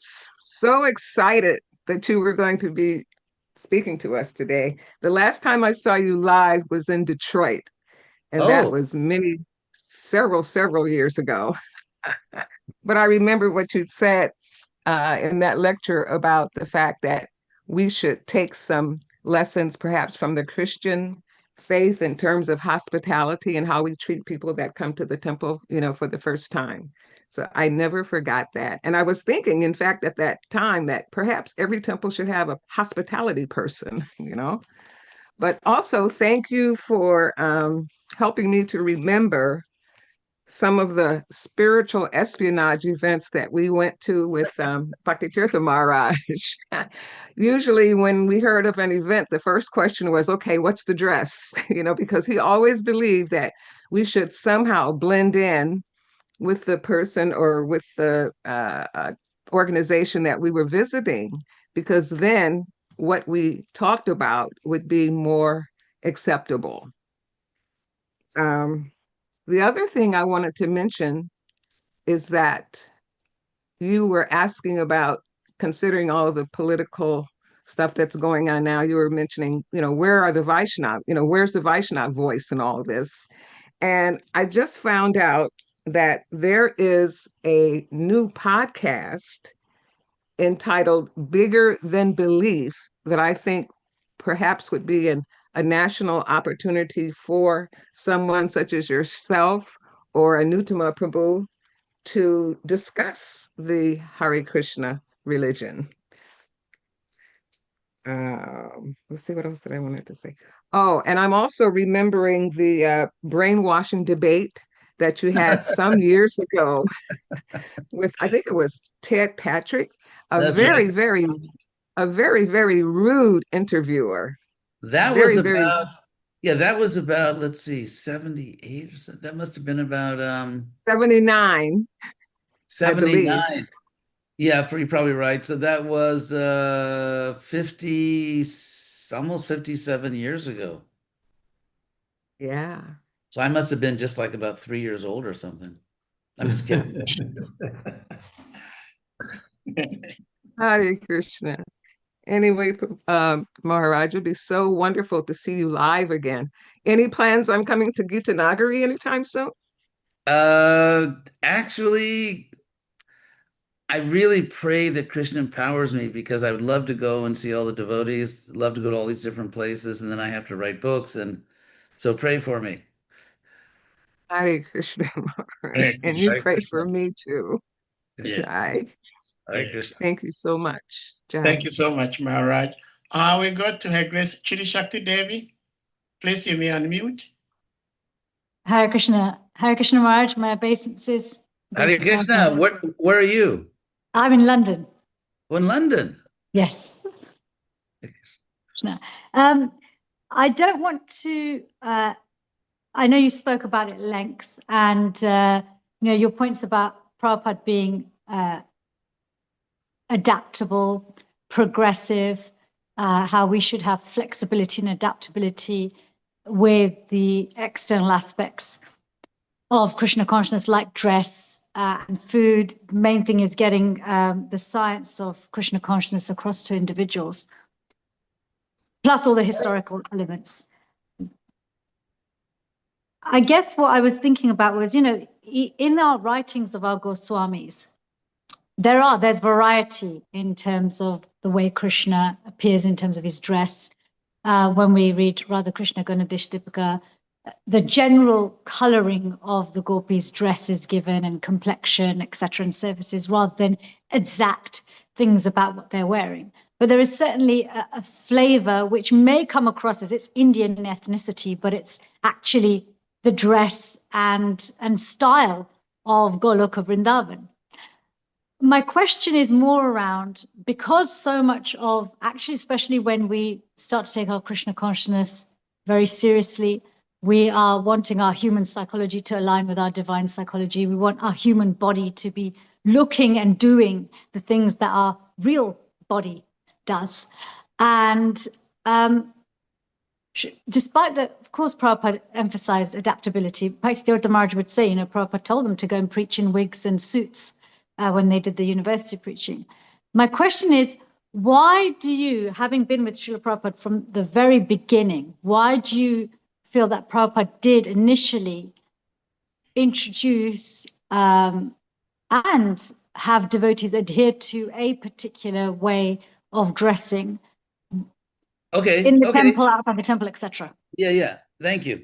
so excited that you were going to be speaking to us today. The last time I saw you live was in Detroit, and that Oh, was several years ago. But I remember what you said in that lecture about the fact that we should take some lessons perhaps from the Christian faith in terms of hospitality and how we treat people that come to the temple, for the first time. So I never forgot that. And I was thinking, in fact, at that time that perhaps every temple should have a hospitality person. But also, thank you for helping me to remember some of the spiritual espionage events that we went to with Bhakti Tirtha Maharaj. Usually, when we heard of an event, the first question was, okay, what's the dress? Because he always believed that we should somehow blend in with the person or with the organization that we were visiting, because then what we talked about would be more acceptable. The other thing I wanted to mention is that you were asking about considering all of the political stuff that's going on now. You were mentioning, where are the Vaishnav? Where's the Vaishnav voice in all of this? And I just found out that there is a new podcast entitled Bigger Than Belief that I think perhaps would be a national opportunity for someone such as yourself or Anutama Prabhu to discuss the Hare Krishna religion. Let's see, what else did I wanted to say? Oh, and I'm also remembering the brainwashing debate that you had some years ago with, I think it was Ted Patrick, a that's very, right. very, a very, very rude interviewer. That was Very, very about, yeah, that was about, let's see, 78 or something. That must have been about 79, I believe. 79. Yeah, you're probably right. So that was 50, almost 57 years ago. Yeah. So I must have been just like about 3 years old or something. I'm just kidding. Hare Krishna. Anyway, Maharaj, it'd be so wonderful to see you live again. Any plans on coming to Gita Nagari anytime soon? Actually, I really pray that Krishna empowers me because I would love to go and see all the devotees, love to go to all these different places, and then I have to write books. And so pray for me. Hare Krishna, Hare Maharaj. And you Krishna. Hare pray Krishna. for me too. Yeah. Jai. Hare Yeah. Krishna. Thank you so much. Jai. Thank you so much, Maharaj. We go to Her Grace Chiri Shakti Devi. Please, you may unmute. Hare Krishna Maharaj, my obeisances. Hare Krishna, where are you? I'm in London. Oh, in London. Yes. Krishna. I don't want to. I know you spoke about it at length, and your points about Prabhupada being adaptable, progressive, how we should have flexibility and adaptability with the external aspects of Krishna consciousness, like dress and food. The main thing is getting the science of Krishna consciousness across to individuals, plus all the historical elements. I guess what I was thinking about was, in our writings of our Goswamis, there's variety in terms of the way Krishna appears in terms of his dress. When we read Radha Krishna Ganadishtipika, the general coloring of the gopis' dress is given, and complexion, etc., and services, rather than exact things about what they're wearing. But there is certainly a flavor which may come across as it's Indian in ethnicity, but it's actually the dress and style of Goloka Vrindavan. My question is more around, because so much of, actually, especially when we start to take our Krishna consciousness very seriously, we are wanting our human psychology to align with our divine psychology. We want our human body to be looking and doing the things that our real body does. And despite that, of course, Prabhupada emphasized adaptability. Bhakti Maharaj would say, Prabhupada told them to go and preach in wigs and suits when they did the university preaching. My question is, why do you, having been with Srila Prabhupada from the very beginning, why do you feel that Prabhupada did initially introduce and have devotees adhere to a particular way of dressing in the temple, outside the temple, etc.? Yeah. Thank you.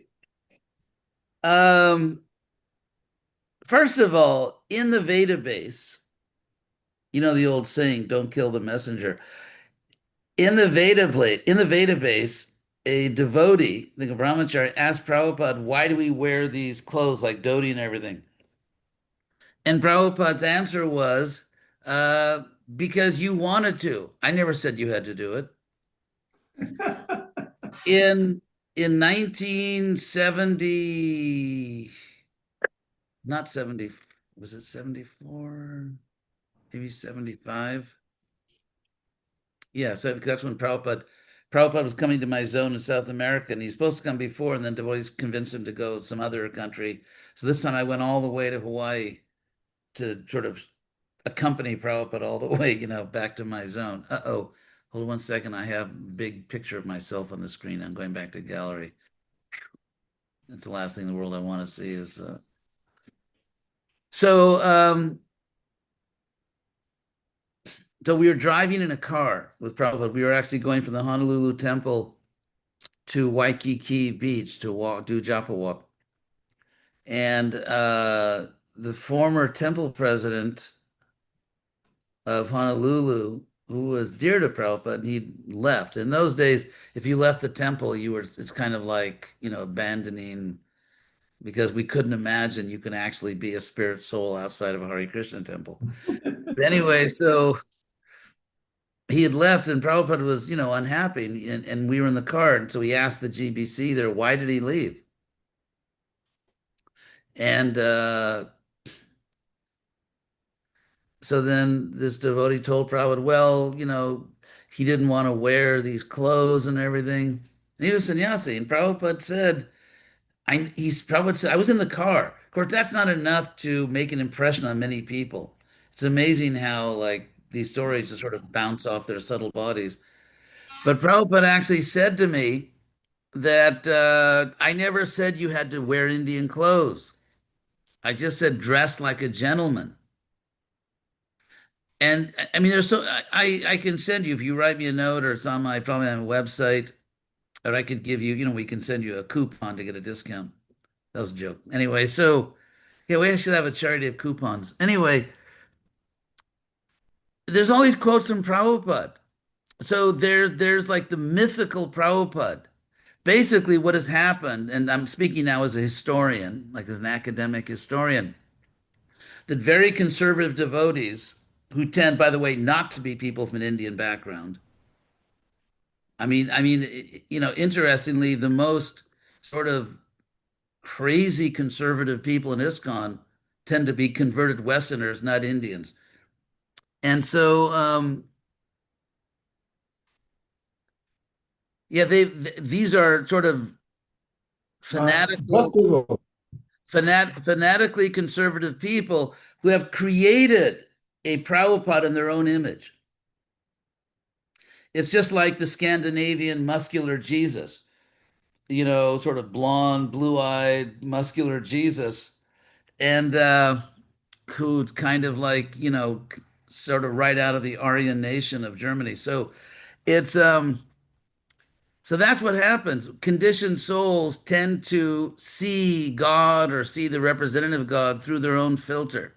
First of all, in the Veda base, the old saying, "Don't kill the messenger." In the Veda base, a devotee, the brahmachari, asked Prabhupada, "Why do we wear these clothes like dhoti and everything?" And Prabhupada's answer was, "Because you wanted to. I never said you had to do it." In 1970, not 70, was it 74? Maybe 75? Yeah, so that's when Prabhupada was coming to my zone in South America, and he's supposed to come before, and then devotees convinced him to go to some other country. So this time I went all the way to Hawaii to sort of accompany Prabhupada all the way, back to my zone. Uh-oh. Hold on one second. I have a big picture of myself on the screen. I'm going back to gallery. It's the last thing in the world I want to see is so we were driving in a car with Prabhupada. We were actually going from the Honolulu temple to Waikiki Beach to do japa walk. And the former temple president of Honolulu, who was dear to Prabhupada, and he left. In those days, if you left the temple, it's kind of like, abandoning, because we couldn't imagine you can actually be a spirit soul outside of a Hare Krishna temple. But anyway, so he had left, and Prabhupada was, unhappy, and we were in the car. And so he asked the GBC there, why did he leave? And so then this devotee told Prabhupada, well, he didn't want to wear these clothes and everything. And he was sannyasi. And Prabhupada said, Prabhupada said, I was in the car. Of course, that's not enough to make an impression on many people. It's amazing how, like, these stories just sort of bounce off their subtle bodies. But Prabhupada actually said to me that I never said you had to wear Indian clothes. I just said dress like a gentleman. And I mean, I can send you, if you write me a note, or it's on probably on my website, or I could give you, we can send you a coupon to get a discount. That was a joke. Anyway, so yeah, we should have a charity of coupons. Anyway, there's all these quotes from Prabhupada. So there's like the mythical Prabhupada. Basically, what has happened, and I'm speaking now as a historian, like as an academic historian, that very conservative devotees who tend, by the way, not to be people from an Indian background. Interestingly, the most sort of crazy conservative people in ISKCON tend to be converted Westerners, not Indians. And so, yeah, these are sort of fanatical, Basketball. fanatically conservative people who have created a Prabhupada in their own image. It's just like the Scandinavian muscular Jesus, sort of blonde, blue-eyed, muscular Jesus, and who's kind of like, sort of right out of the Aryan nation of Germany. So it's so that's what happens. Conditioned souls tend to see God or see the representative God through their own filter.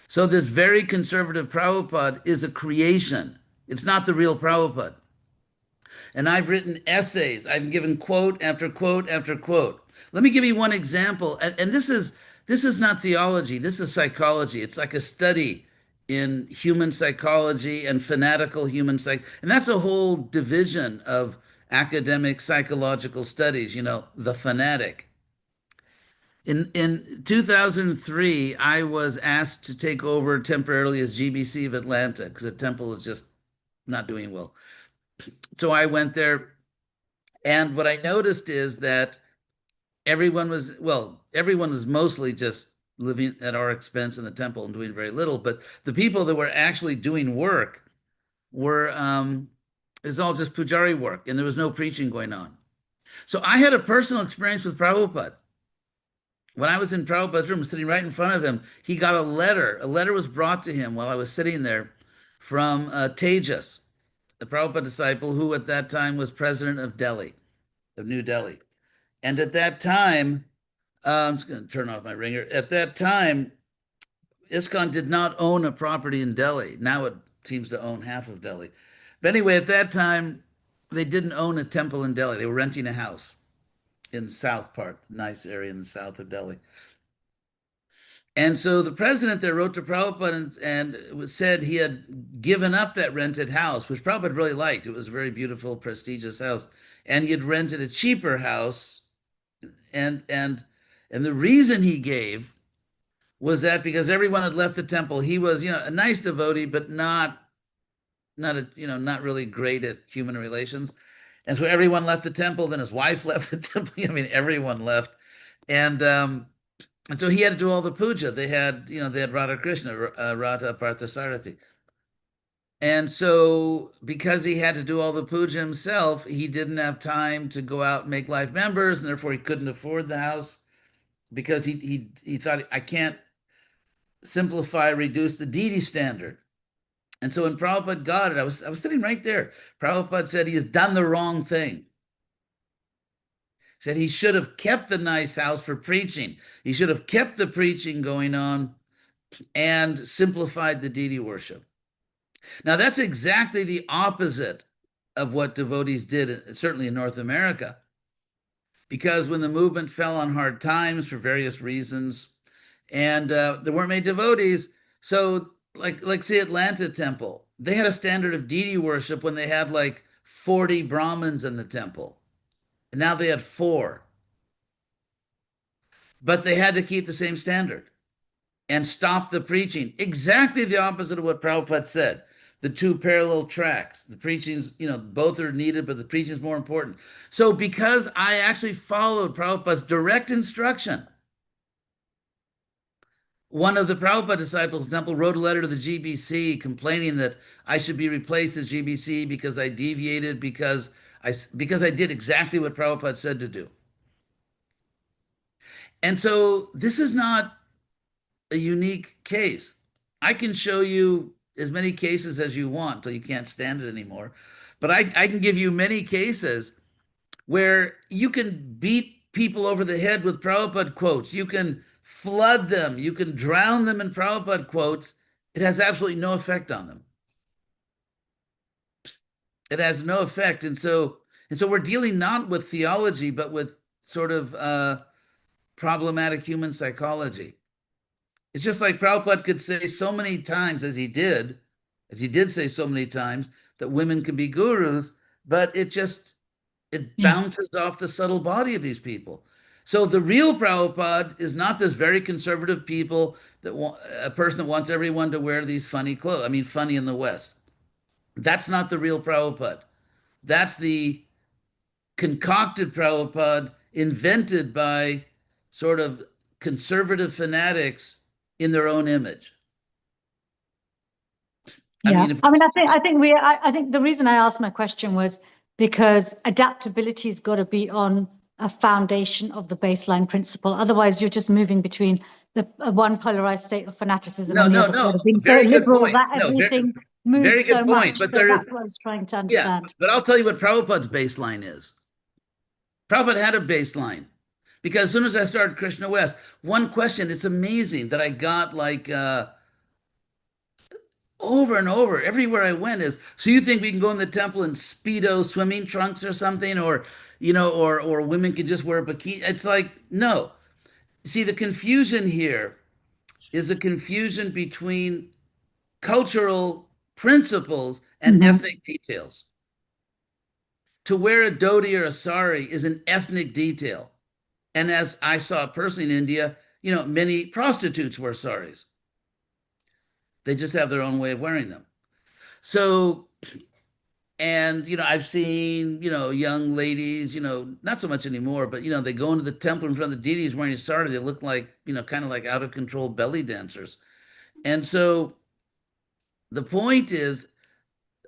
So this very conservative Prabhupada is a creation. It's not the real Prabhupada. And I've written essays. I've given quote after quote after quote. Let me give you one example. And this is not theology. This is psychology. It's like a study in human psychology and fanatical human psych. And that's a whole division of academic psychological studies, the fanatic. In 2003, I was asked to take over temporarily as GBC of Atlanta because the temple is just not doing well. So I went there, and what I noticed is that everyone was mostly just living at our expense in the temple and doing very little. But the people that were actually doing work were, it was all just pujari work, and there was no preaching going on. So I had a personal experience with Prabhupada. When I was in Prabhupada's room, sitting right in front of him, he got a letter. A letter was brought to him while I was sitting there from Tejas, the Prabhupada disciple who at that time was president of Delhi, of New Delhi. And at that time, I'm just going to turn off my ringer. At that time, ISKCON did not own a property in Delhi. Now it seems to own half of Delhi. But anyway, at that time, they didn't own a temple in Delhi. They were renting a house in the south part, nice area in the south of Delhi. And so the president there wrote to Prabhupada and said he had given up that rented house, which Prabhupada really liked. It was a very beautiful, prestigious house. And he had rented a cheaper house. And the reason he gave was that because everyone had left the temple, he was, a nice devotee, but not really great at human relations. And so everyone left the temple. Then his wife left the temple. Everyone left. And so he had to do all the puja. They had Radha Krishna, Radha Parthasarathi. And so because he had to do all the puja himself, he didn't have time to go out and make life members, and therefore he couldn't afford the house because he thought, I can't reduce the deity standard. And so when Prabhupada got it, I was sitting right there. Prabhupada said he has done the wrong thing. Said he should have kept the nice house for preaching. He should have kept the preaching going on and simplified the deity worship. Now, that's exactly the opposite of what devotees did, certainly in North America. Because when the movement fell on hard times for various reasons, and there weren't many devotees, so like say Atlanta Temple, they had a standard of deity worship when they had like 40 Brahmins in the temple. And now they had 4. But they had to keep the same standard and stop the preaching. Exactly the opposite of what Prabhupada said. The 2 parallel tracks. The preachings, both are needed, but the preaching is more important. So because I actually followed Prabhupada's direct instruction, one of the Prabhupada disciples, example, wrote a letter to the GBC complaining that I should be replaced as GBC because I deviated, because I did exactly what Prabhupada said to do. And so this is not a unique case. I can show you as many cases as you want till you can't stand it anymore. But I can give you many cases where you can beat people over the head with Prabhupada quotes. You can flood them. You can drown them in Prabhupada quotes. It has absolutely no effect on them. It has no effect. And so we're dealing not with theology, but with sort of problematic human psychology. It's just like Prabhupada could say so many times, as he did say so many times, that women can be gurus, but it Yeah. bounces off the subtle body of these people. So the real Prabhupada is not this very conservative people a person that wants everyone to wear these funny clothes. I mean, funny in the West. That's not the real Prabhupada. That's the concocted Prabhupada invented by sort of conservative fanatics in their own image. I Yeah. mean, if, I mean, I think the reason I asked my question was because adaptability's got to be on a foundation of the baseline principle. Otherwise, you're just moving between the one polarized state of fanaticism no, and the no, other side no, of being so very good liberal point. that No, everything very moves so good point. much. But So there is, that's what I was trying to yeah, understand. but I'll tell you what Prabhupada's baseline is. Prabhupada had a baseline because as soon as I started Krishna West, one question, it's amazing that I got like over and over everywhere I went is, so you think we can go in the temple in Speedo swimming trunks or something, or, or women can just wear a bikini? It's like, no. See, the confusion here is a confusion between cultural principles and Mhm. ethnic details. To wear a dhoti or a sari is an ethnic detail. And as I saw personally in India, many prostitutes wear saris. They just have their own way of wearing them. So, and I've seen, young ladies, not so much anymore, but they go into the temple in front of the deities wearing a sari. They look like, kind of like out of control belly dancers. And so the point is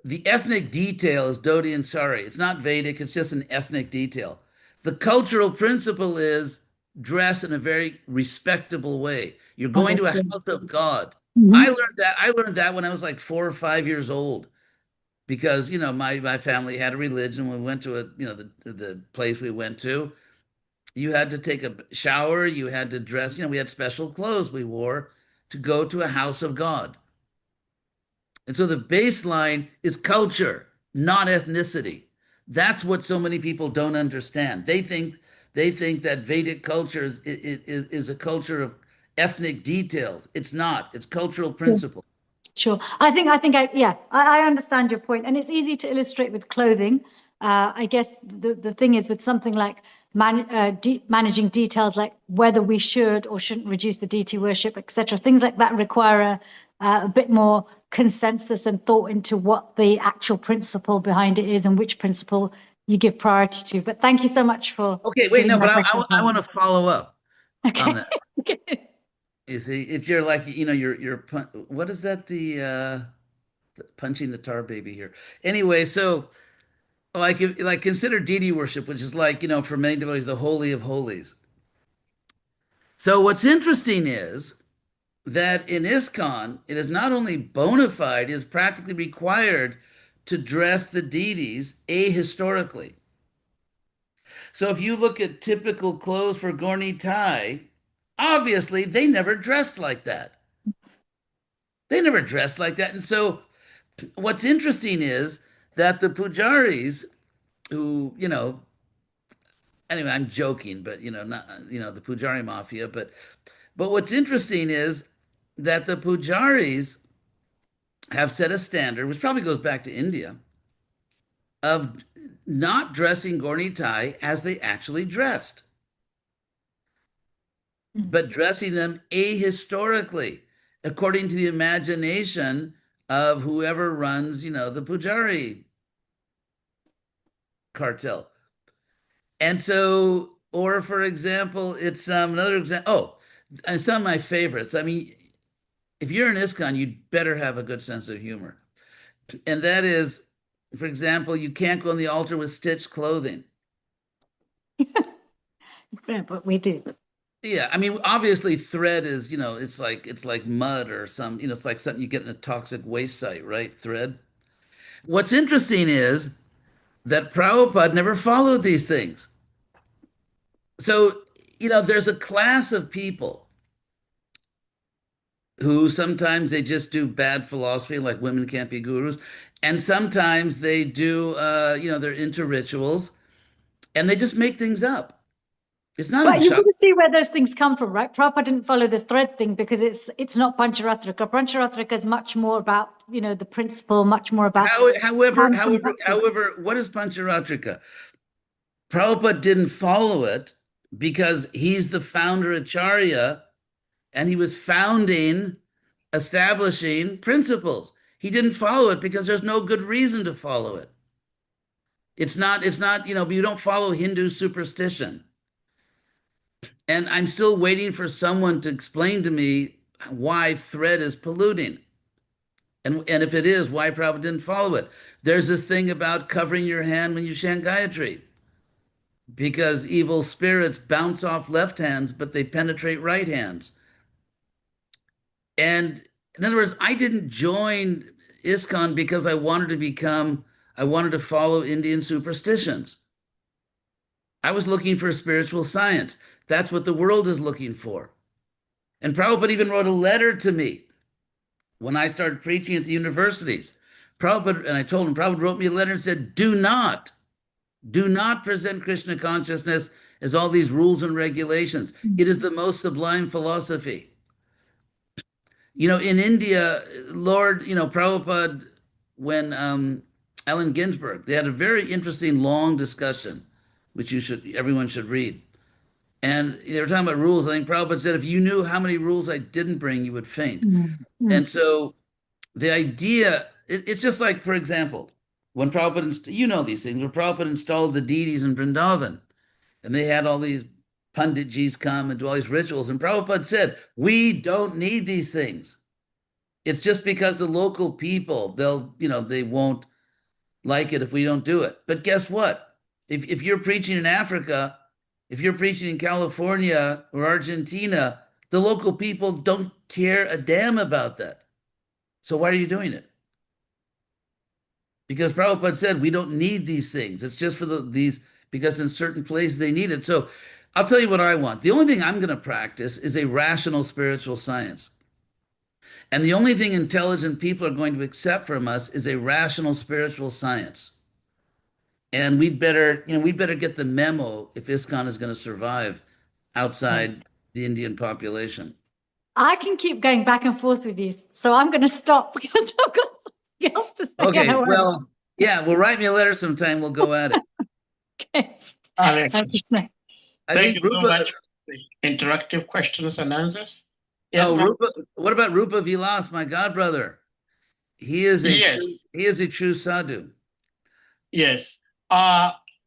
the ethnic detail is dhoti and sari. It's not Vedic, it's just an ethnic detail. The cultural principle is dress in a very respectable way. You're going to a Understood. house of God. Mhm. I learned that when I was like 4 or 5 years old because my family had a religion. When we went to the place we went to, you had to take a shower, you had to dress, we had special clothes we wore to go to a house of God. And so the baseline is culture, not ethnicity. That's what so many people don't understand. They think that Vedic culture is a culture of ethnic details. It's not. It's cultural principle. Sure. I understand your point, and it's easy to illustrate with clothing. I guess the thing is with something like managing details, like whether we should or shouldn't reduce the deity worship, etc. Things like that require a bit more consensus and thought into what the actual principle behind it is and which principle you give priority to. But thank you so much for Okay, wait, giving no, my but question I time. want to follow up on Okay. that. You see, it's your like, what is that? The punching the tar baby here. Anyway, so like consider deity worship, which is like, for many devotees, the holy of holies. So what's interesting is that in ISKCON, it is not only bona fide, it is practically required to dress the deities ahistorically. So if you look at typical clothes for Gorni Tai, obviously they never dressed like that. They never dressed like that. And so what's interesting is that the pujaris who, anyway, I'm joking, but not the Pujari mafia, but what's interesting is that the Pujaris have set a standard, which probably goes back to India, of not dressing Gorni Tai as they actually dressed, but dressing them ahistorically, according to the imagination of whoever runs, the Pujari cartel. And so, or for example, it's another example. Oh, and some of my favorites. I mean, if you're an ISKCON, you'd better have a good sense of humor. And that is, for example, you can't go on the altar with stitched clothing. Yeah, but we do. Yeah, I mean, obviously, thread is, it's like mud or some, it's like something you get in a toxic waste site, right? Thread. What's interesting is that Prabhupada never followed these things. So, there's a class of people who sometimes they just do bad philosophy, like women can't be gurus, and sometimes they do, they're into rituals and they just make things up. It's not But you've got unshocking. to see where those things come from, right? Prabhupada didn't follow the thread thing because it's not Pancharatrika. Pancharatrika is much more about, the principle, much more about However, hands from however, bhakti. however, what is Pancharatrika? Prabhupada didn't follow it because he's the founder Acharya and he was establishing principles. He didn't follow it because there's no good reason to follow it. It's not, you don't follow Hindu superstition. And I'm still waiting for someone to explain to me why thread is polluting. And if it is, why Prabhupada didn't follow it. There's this thing about covering your hand when you chant Gayatri, because evil spirits bounce off left hands, but they penetrate right hands. And in other words, I didn't join ISKCON because I wanted to follow Indian superstitions. I was looking for spiritual science. That's what the world is looking for. And Prabhupada even wrote a letter to me when I started preaching at the universities. Prabhupada, and I told him, Prabhupada wrote me a letter and said, do not present Krishna consciousness as all these rules and regulations. It is the most sublime philosophy. In India, Prabhupada, when Allen Ginsberg, they had a very interesting long discussion, which everyone should read. And they were talking about rules. I think Prabhupada said, if you knew how many rules I didn't bring, you would faint. And so the idea, it's just like, for example, when Prabhupada, these things, when Prabhupada installed the deities in Vrindavan, and they had all these Panditjis come and do all these rituals, and Prabhupada said, we don't need these things. It's just because the local people, they won't like it if we don't do it. But guess what? If you're preaching in Africa, if you're preaching in California or Argentina, the local people don't care a damn about that. So why are you doing it? Because Prabhupada said we don't need these things. It's just for these, because in certain places they need it. So I'll tell you what I want. The only thing I'm going to practice is a rational spiritual science. And the only thing intelligent people are going to accept from us is a rational spiritual science. And we'd better get the memo if ISKCON is going to survive outside the Indian population. I can keep going back and forth with you, so I'm going to stop because I've got something else to say. Okay, well, yeah, well, write me a letter sometime. We'll go at it. Okay. Alex, Thank you thank you so much for the interactive questions and answers. Yes, Rupa, what about Rupa Vilas, my godbrother? He is a true sadhu. Yes.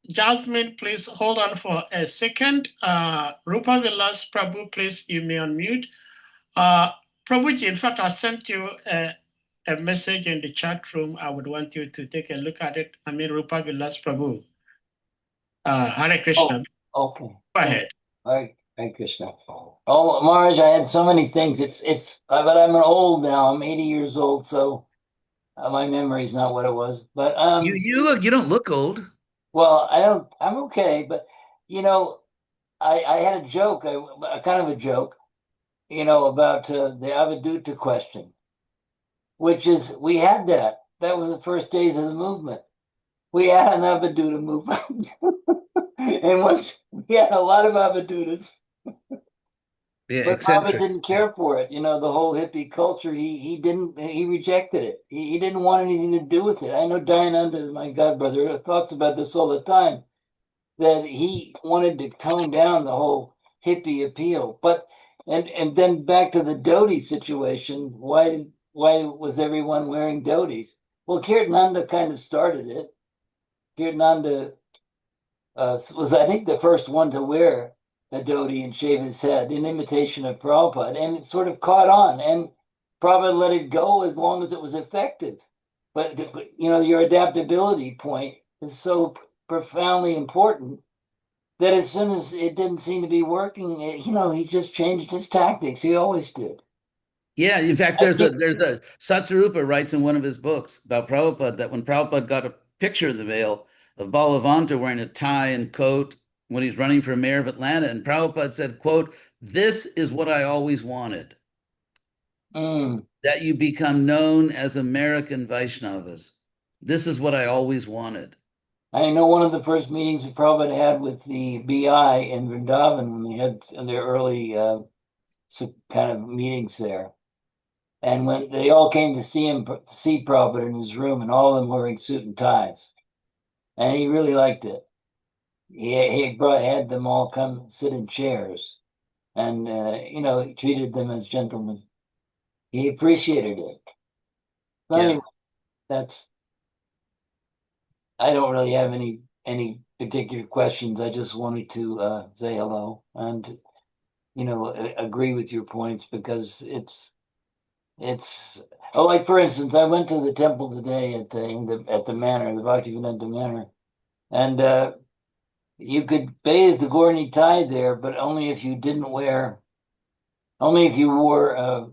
Jasmine, please hold on for a second. Rupa Vilas Prabhu, please, you may unmute. Prabhuji, in fact, I sent you a message in the chat room. I would want you to take a look at it. I mean, Rupa Vilas Prabhu. Hare Krishna. Oh, okay. Go ahead. Hare Krishna. Oh, Maharaj, I had so many things. But I'm old now. I'm 80 years old, so my memory's not what it was. But you don't look old. Well, I'm okay, but I had a joke, a kind of a joke, about the Avadhuta question, which is we had that. That was the first days of the movement. We had an Avadhuta movement. And once we had a lot of Avadhutas. Yeah, but Prabhupada didn't care for it. The whole hippie culture, he rejected it. He didn't want anything to do with it. I know Dayananda, my godbrother, talks about this all the time, that he wanted to tone down the whole hippie appeal. But and then back to the dhoti situation, why was everyone wearing dhotis? Well, Kirtananda kind of started it. Kirtananda was, I think, the first one to wear a dhoti and shave his head in imitation of Prabhupada, and it sort of caught on. And Prabhupada let it go as long as it was effective. But your adaptability point is so profoundly important that as soon as it didn't seem to be working, he just changed his tactics. He always did. Yeah, in fact, there's a Satsarupa writes in one of his books about Prabhupada that when Prabhupada got a picture in the mail of Balavanta wearing a tie and coat when he's running for mayor of Atlanta, and Prabhupada said, quote, "This is what I always wanted." that you become known as American Vaishnavas. This is what I always wanted. I know one of the first meetings that Prabhupada had with the BI in Vrindavan when they had their early kind of meetings there. And when they all came to see him, see Prabhupada in his room, and all of them wearing suit and ties. And he really liked it. He had them all come sit in chairs and, he treated them as gentlemen. He appreciated it. So Yeah. anyway, I don't really have any particular questions. I just wanted to say hello and, agree with your points because it's like for instance, I went to the temple today at the manor, the Bhaktivedanta Manor, and you could bathe the Gaura Nitai there, but only if you wore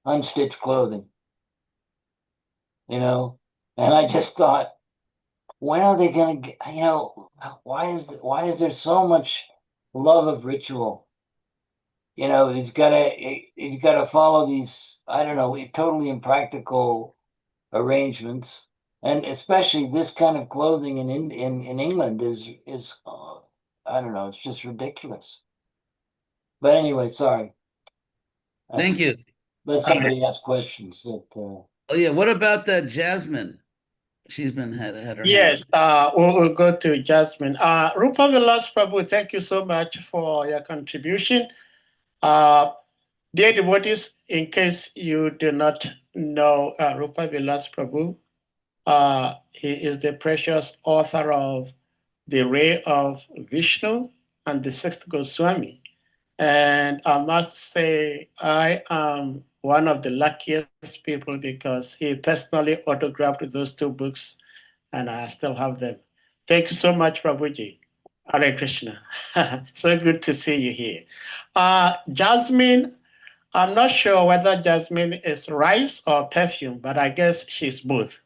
unstitched clothing, and I just thought, when are they going to get, why is there so much love of ritual? You've got to follow these, I don't know, totally impractical arrangements, and especially this kind of clothing in England is I don't know, it's just ridiculous. But anyway, sorry. Thank you. Let somebody ask questions that. Oh yeah, what about that Jasmine? She's been had her Yes, hand. we'll go to Jasmine. Rupa Vilas Prabhu, thank you so much for your contribution. Dear devotees, in case you do not know Rupa Vilas Prabhu, he is the precious author of The Ray of Vishnu and the Sixth Goswami. And I must say, I am one of the luckiest people because he personally autographed those two books and I still have them. Thank you so much, Prabhuji. Hare Krishna. So good to see you here. Jasmine, I'm not sure whether Jasmine is rice or perfume, but I guess she's both.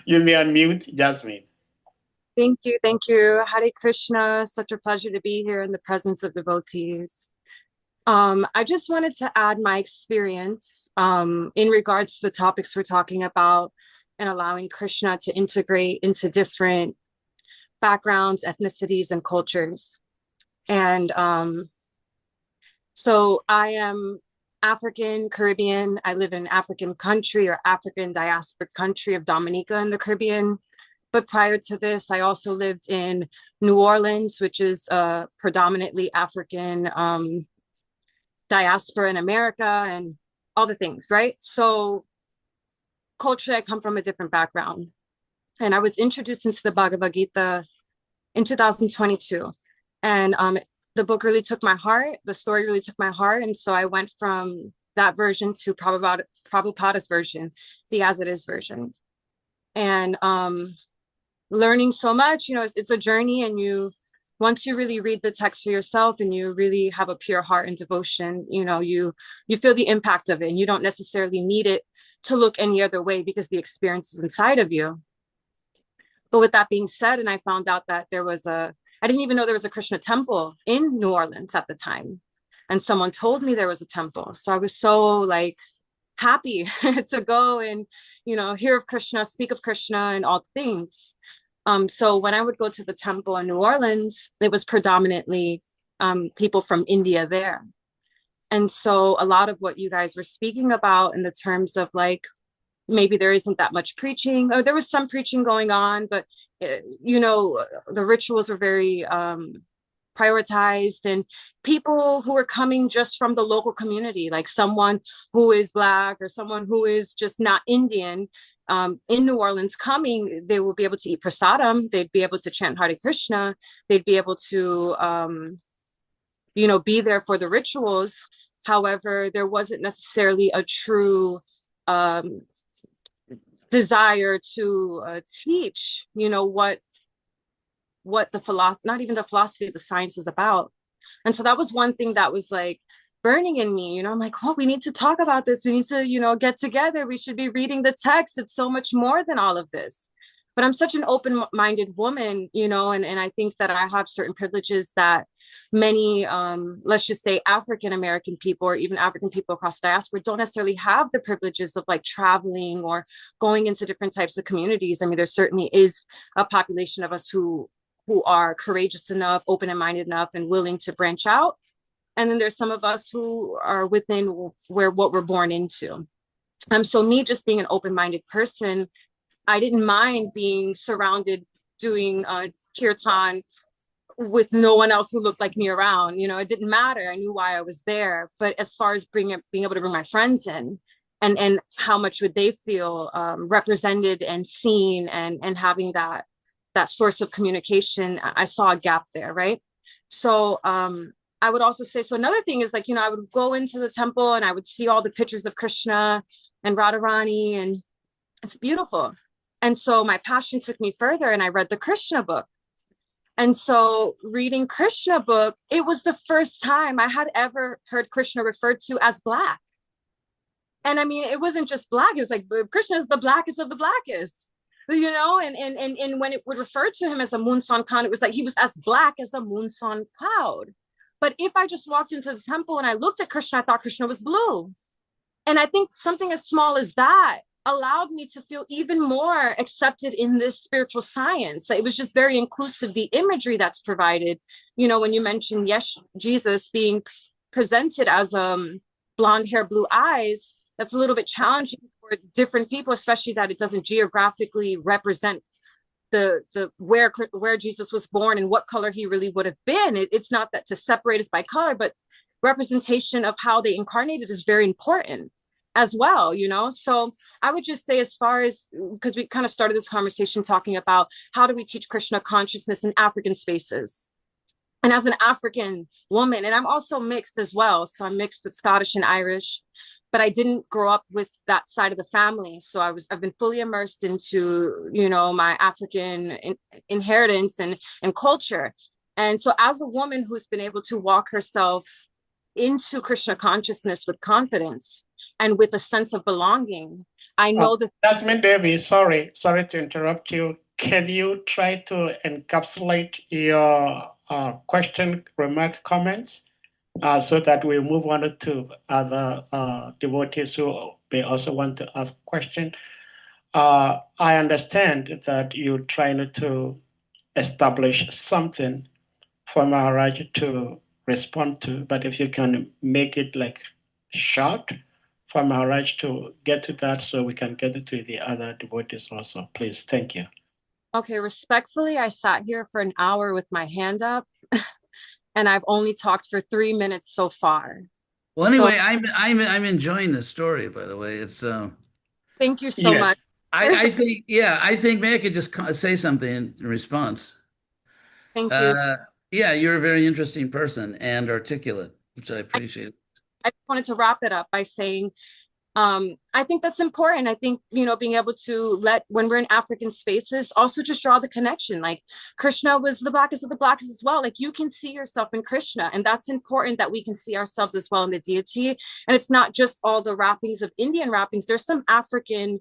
You may unmute, Jasmine. Thank you. Thank you. Hare Krishna. Such a pleasure to be here in the presence of devotees. I just wanted to add my experience in regards to the topics we're talking about and allowing Krishna to integrate into different backgrounds, ethnicities, and cultures. And so I am African, Caribbean. I live in African country or African diasporic country of Dominica in the Caribbean. But prior to this, I also lived in New Orleans, which is predominantly African diaspora in America and all the things, right? So culturally, I come from a different background. And I was introduced into the Bhagavad Gita in 2022. And the book really took my heart. The story really took my heart. And so I went from that version to Prabhupada's version, the As It Is version. And learning so much, it's a journey, and once you really read the text for yourself and you really have a pure heart and devotion, you feel the impact of it, and you don't necessarily need it to look any other way because the experience is inside of you. But with that being said, and I found out that I didn't even know there was a Krishna temple in New Orleans at the time. And someone told me there was a temple. So I was so happy to go and, hear of Krishna, speak of Krishna and all things. So when I would go to the temple in New Orleans, it was predominantly people from India there. And so a lot of what you guys were speaking about in the terms of maybe there isn't that much preaching, or there was some preaching going on, but the rituals were very prioritized, and people who were coming just from the local community, like someone who is Black or someone who is just not Indian in New Orleans coming, they will be able to eat prasadam, they'd be able to chant Hare Krishna, they'd be able to be there for the rituals. However, there wasn't necessarily a true desire to teach, what the philosophy, not even the philosophy, the science is about. And so that was one thing that was burning in me. I'm like, we need to talk about this. We need to, get together. We should be reading the text. It's so much more than all of this. But I'm such an open-minded woman, and I think that I have certain privileges that many, let's just say African American people or even African people across diaspora don't necessarily have the privileges of like traveling or going into different types of communities. I mean, there certainly is a population of us who are courageous enough, open and minded enough, and willing to branch out. And then there's some of us who are within what we're born into. So me just being an open-minded person, I didn't mind being surrounded doing kirtan with no one else who looked like me around. It didn't matter. I knew why I was there. But as far as being able to bring my friends in, and how much would they feel represented and seen, and having that source of communication, I saw a gap there, right? So I would also say, so another thing is like, I would go into the temple and I would see all the pictures of Krishna and Radharani, and it's beautiful. And so my passion took me further, and I read the Krishna book. And so reading Krishna book, it was the first time I had ever heard Krishna referred to as Black. And I mean, it wasn't just Black, it was like Krishna is the blackest of the blackest, and when it would refer to him as a moonson cloud, it was like he was as black as a moonson cloud. But if I just walked into the temple and I looked at Krishna, I thought Krishna was blue. And I think something as small as that allowed me to feel even more accepted in this spiritual science. It was just very inclusive, the imagery that's provided. When you mentioned, yes, Jesus being presented as blonde hair, blue eyes, that's a little bit challenging for different people, especially that it doesn't geographically represent the where Jesus was born and what color he really would have been. It's not that to separate us by color, but representation of how they incarnated is very important as well. So I would just say, as far as, because we kind of started this conversation talking about how do we teach Krishna consciousness in African spaces. And as an African woman, and I'm also mixed as well, so I'm mixed with Scottish and Irish, but I didn't grow up with that side of the family. So I've been fully immersed into, my African inheritance and culture. And so as a woman who's been able to walk herself into Krishna consciousness with confidence and with a sense of belonging, I know that. Jasmine Devi, sorry to interrupt you. Can you try to encapsulate your question, remark, comments, so that we move on to other devotees who may also want to ask questions? I understand that you're trying to establish something for Maharaj to respond to, but if you can make it like short for Maharaj to get to that, so we can get to the other devotees also, please. Thank you. Okay, respectfully, I sat here for an hour with my hand up, and I've only talked for 3 minutes so far. Well, anyway, I'm enjoying the story. By the way, it's thank you so much. I think maybe I could just say something in response. Thank you. Yeah, you're a very interesting person and articulate, which I appreciate. I wanted to wrap it up by saying, I think that's important. I think, being able to when we're in African spaces, also just draw the connection. Like Krishna was the blackest of the blackest as well. Like you can see yourself in Krishna, and that's important that we can see ourselves as well in the deity. And it's not just all the wrappings of Indian wrappings. There's some African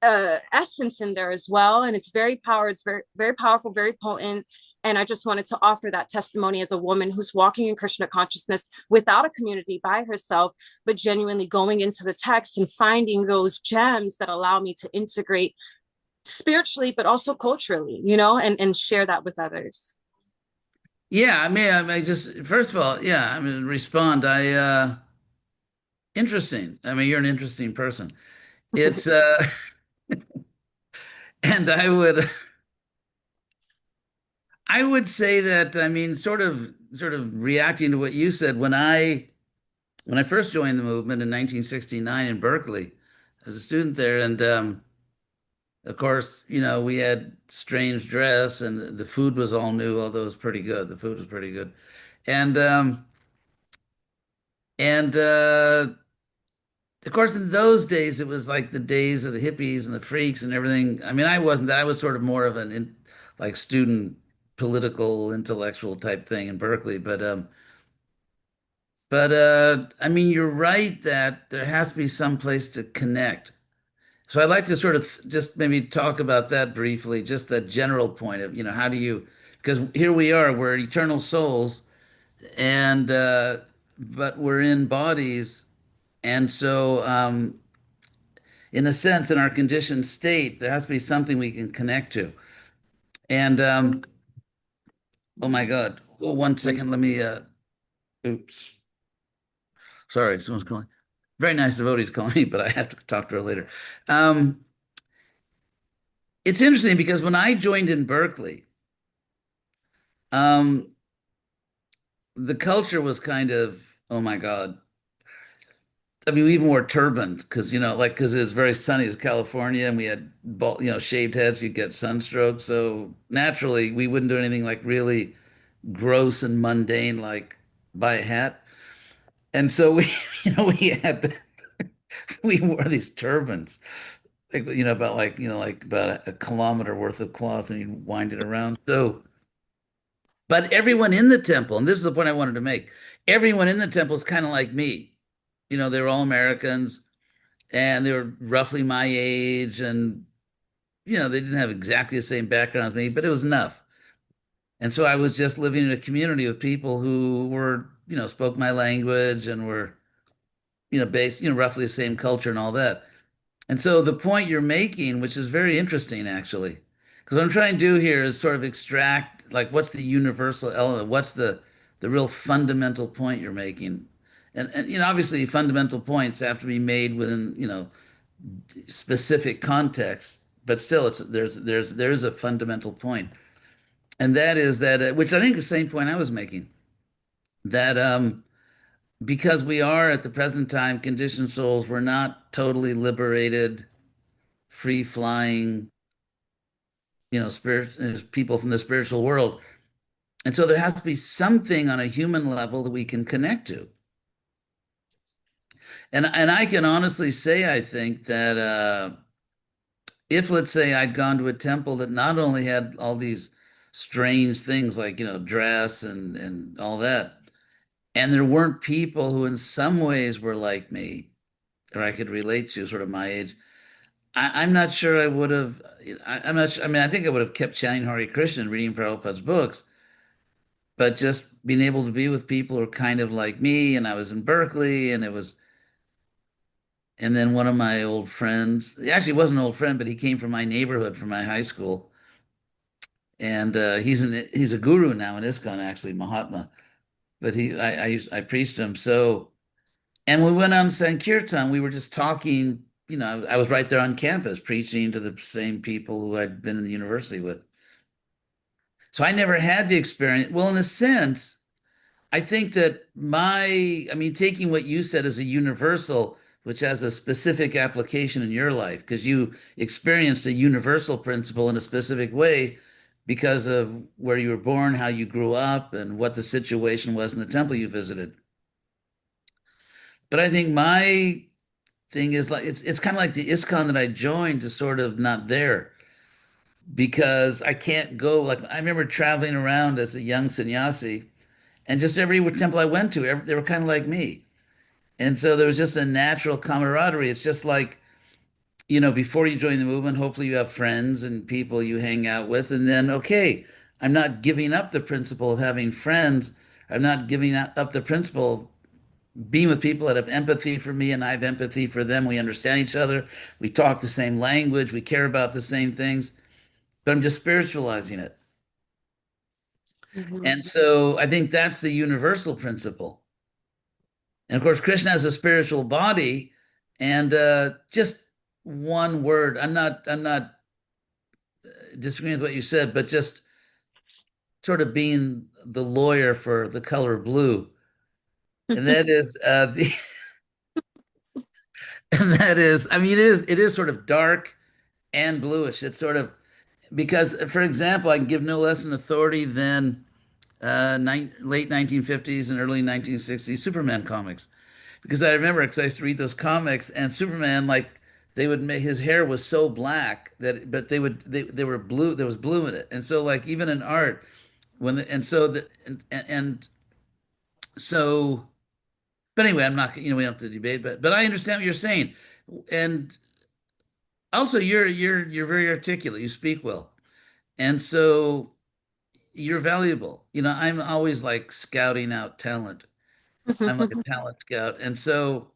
essence in there as well. And it's very powerful. It's very, very powerful, very potent. And I just wanted to offer that testimony as a woman who's walking in Krishna consciousness without a community, by herself, but genuinely going into the text and finding those gems that allow me to integrate spiritually, but also culturally, and share that with others. Yeah, I just, first of all, yeah, respond. Interesting. You're an interesting person. It's, and I would say that, sort of reacting to what you said, when I first joined the movement in 1969 in Berkeley as a student there, and of course, we had strange dress and the food was all new, although it was pretty good. The food was pretty good. And and of course, in those days, it was like the days of the hippies and the freaks and everything. I wasn't that. I was sort of more of an like student political intellectual type thing in Berkeley. But you're right that there has to be some place to connect. So I'd like to sort of just maybe talk about that briefly, just that general point of, how do you, because here we are, we're eternal souls, and but we're in bodies, and so in a sense, in our conditioned state, there has to be something we can connect to. And oh my God, oh, 1 second, let me oops, sorry, someone's calling. Very nice devotee's calling me, but I have to talk to her later. Um, it's interesting because when I joined in Berkeley, um, the culture was kind of, oh my God. I mean, we even wore turbans because, like, because it was very sunny. It was California and we had, shaved heads. You'd get sunstroke. So naturally, we wouldn't do anything like really gross and mundane, like buy a hat. And so we, we had, we wore these turbans, like, about like, like about a kilometer worth of cloth and you wind it around. So, but everyone in the temple, and this is the point I wanted to make, everyone in the temple is kind of like me. They were all Americans and they were roughly my age and, they didn't have exactly the same background as me, but it was enough. And so I was just living in a community of people who were, spoke my language and were, based, roughly the same culture and all that. And so the point you're making, which is very interesting actually, because what I'm trying to do here is sort of extract like what's the universal element, what's the real fundamental point you're making. And obviously fundamental points have to be made within, specific context, but still there's a fundamental point. And that is that which I think is the same point I was making, that because we are at the present time conditioned souls, we're not totally liberated free flying, spirit people from the spiritual world. And so there has to be something on a human level that we can connect to. And I can honestly say, I think that if, let's say, I'd gone to a temple that not only had all these strange things like, dress and all that, and there weren't people who in some ways were like me, or I could relate to, sort of my age, I'm not sure I would have. I'm not sure. I mean, I think I would have kept chanting Hare Krishna and reading Prabhupada's books, but just being able to be with people who are kind of like me. And I was in Berkeley, and it was, and then one of my old friends, he actually wasn't an old friend, but he came from my neighborhood, from my high school, and he's a guru now in ISKCON, actually, Mahatma. But I preached him so. And we went on Sankirtan. We were just talking. I was right there on campus preaching to the same people who I'd been in the university with. So I never had the experience. Well, in a sense, I think that I mean, taking what you said as a universal, which has a specific application in your life, because you experienced a universal principle in a specific way because of where you were born, how you grew up, and what the situation was in the temple you visited. But I think my thing is like it's kind of like the ISKCON that I joined is sort of not there because I can't go. Like I remember traveling around as a young sannyasi, and just every temple I went to, they were kind of like me, and so there was just a natural camaraderie. It's just like before you join the movement, hopefully you have friends and people you hang out with, and then okay, I'm not giving up the principle of having friends. I'm not giving up the principle being with people that have empathy for me and I have empathy for them. We understand each other. We talk the same language. We care about the same things, but I'm just spiritualizing it. Mhm. And so I think that's the universal principle. And of course, Krishna has a spiritual body. And just one word, I'm not disagreeing with what you said, but just sort of being the lawyer for the color blue. And that is and that is, I mean, it is sort of dark and bluish. It's sort of because, for example, I can give no less an authority than late 1950s and early 1960s Superman comics. Because I remember, because I used to read those comics, and Superman, like, they would make his hair was so black that, but they were blue. There was blue in it, and so like even in art, and so and so. But anyway, I'm not. We don't have to debate, but I understand what you're saying, and Also, you're very articulate. You speak well, and so you're valuable. I'm always like scouting out talent. I'm like a talent scout, and so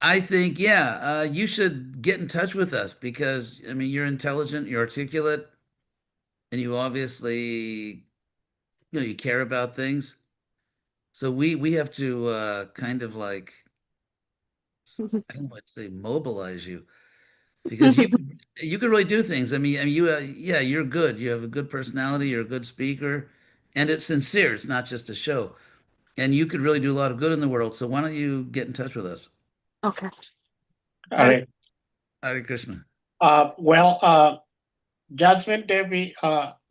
I think, yeah, you should get in touch with us because I mean you're intelligent, you're articulate, and you obviously you care about things. So we have to kind of like I don't want to say mobilize you because you could really do things. I mean you yeah, you're good. You have a good personality, you're a good speaker, and it's sincere. It's not just a show. And you could really do a lot of good in the world. So why don't you get in touch with us? Okay. All right. Hare Krishna. Well, Jasmine Devi,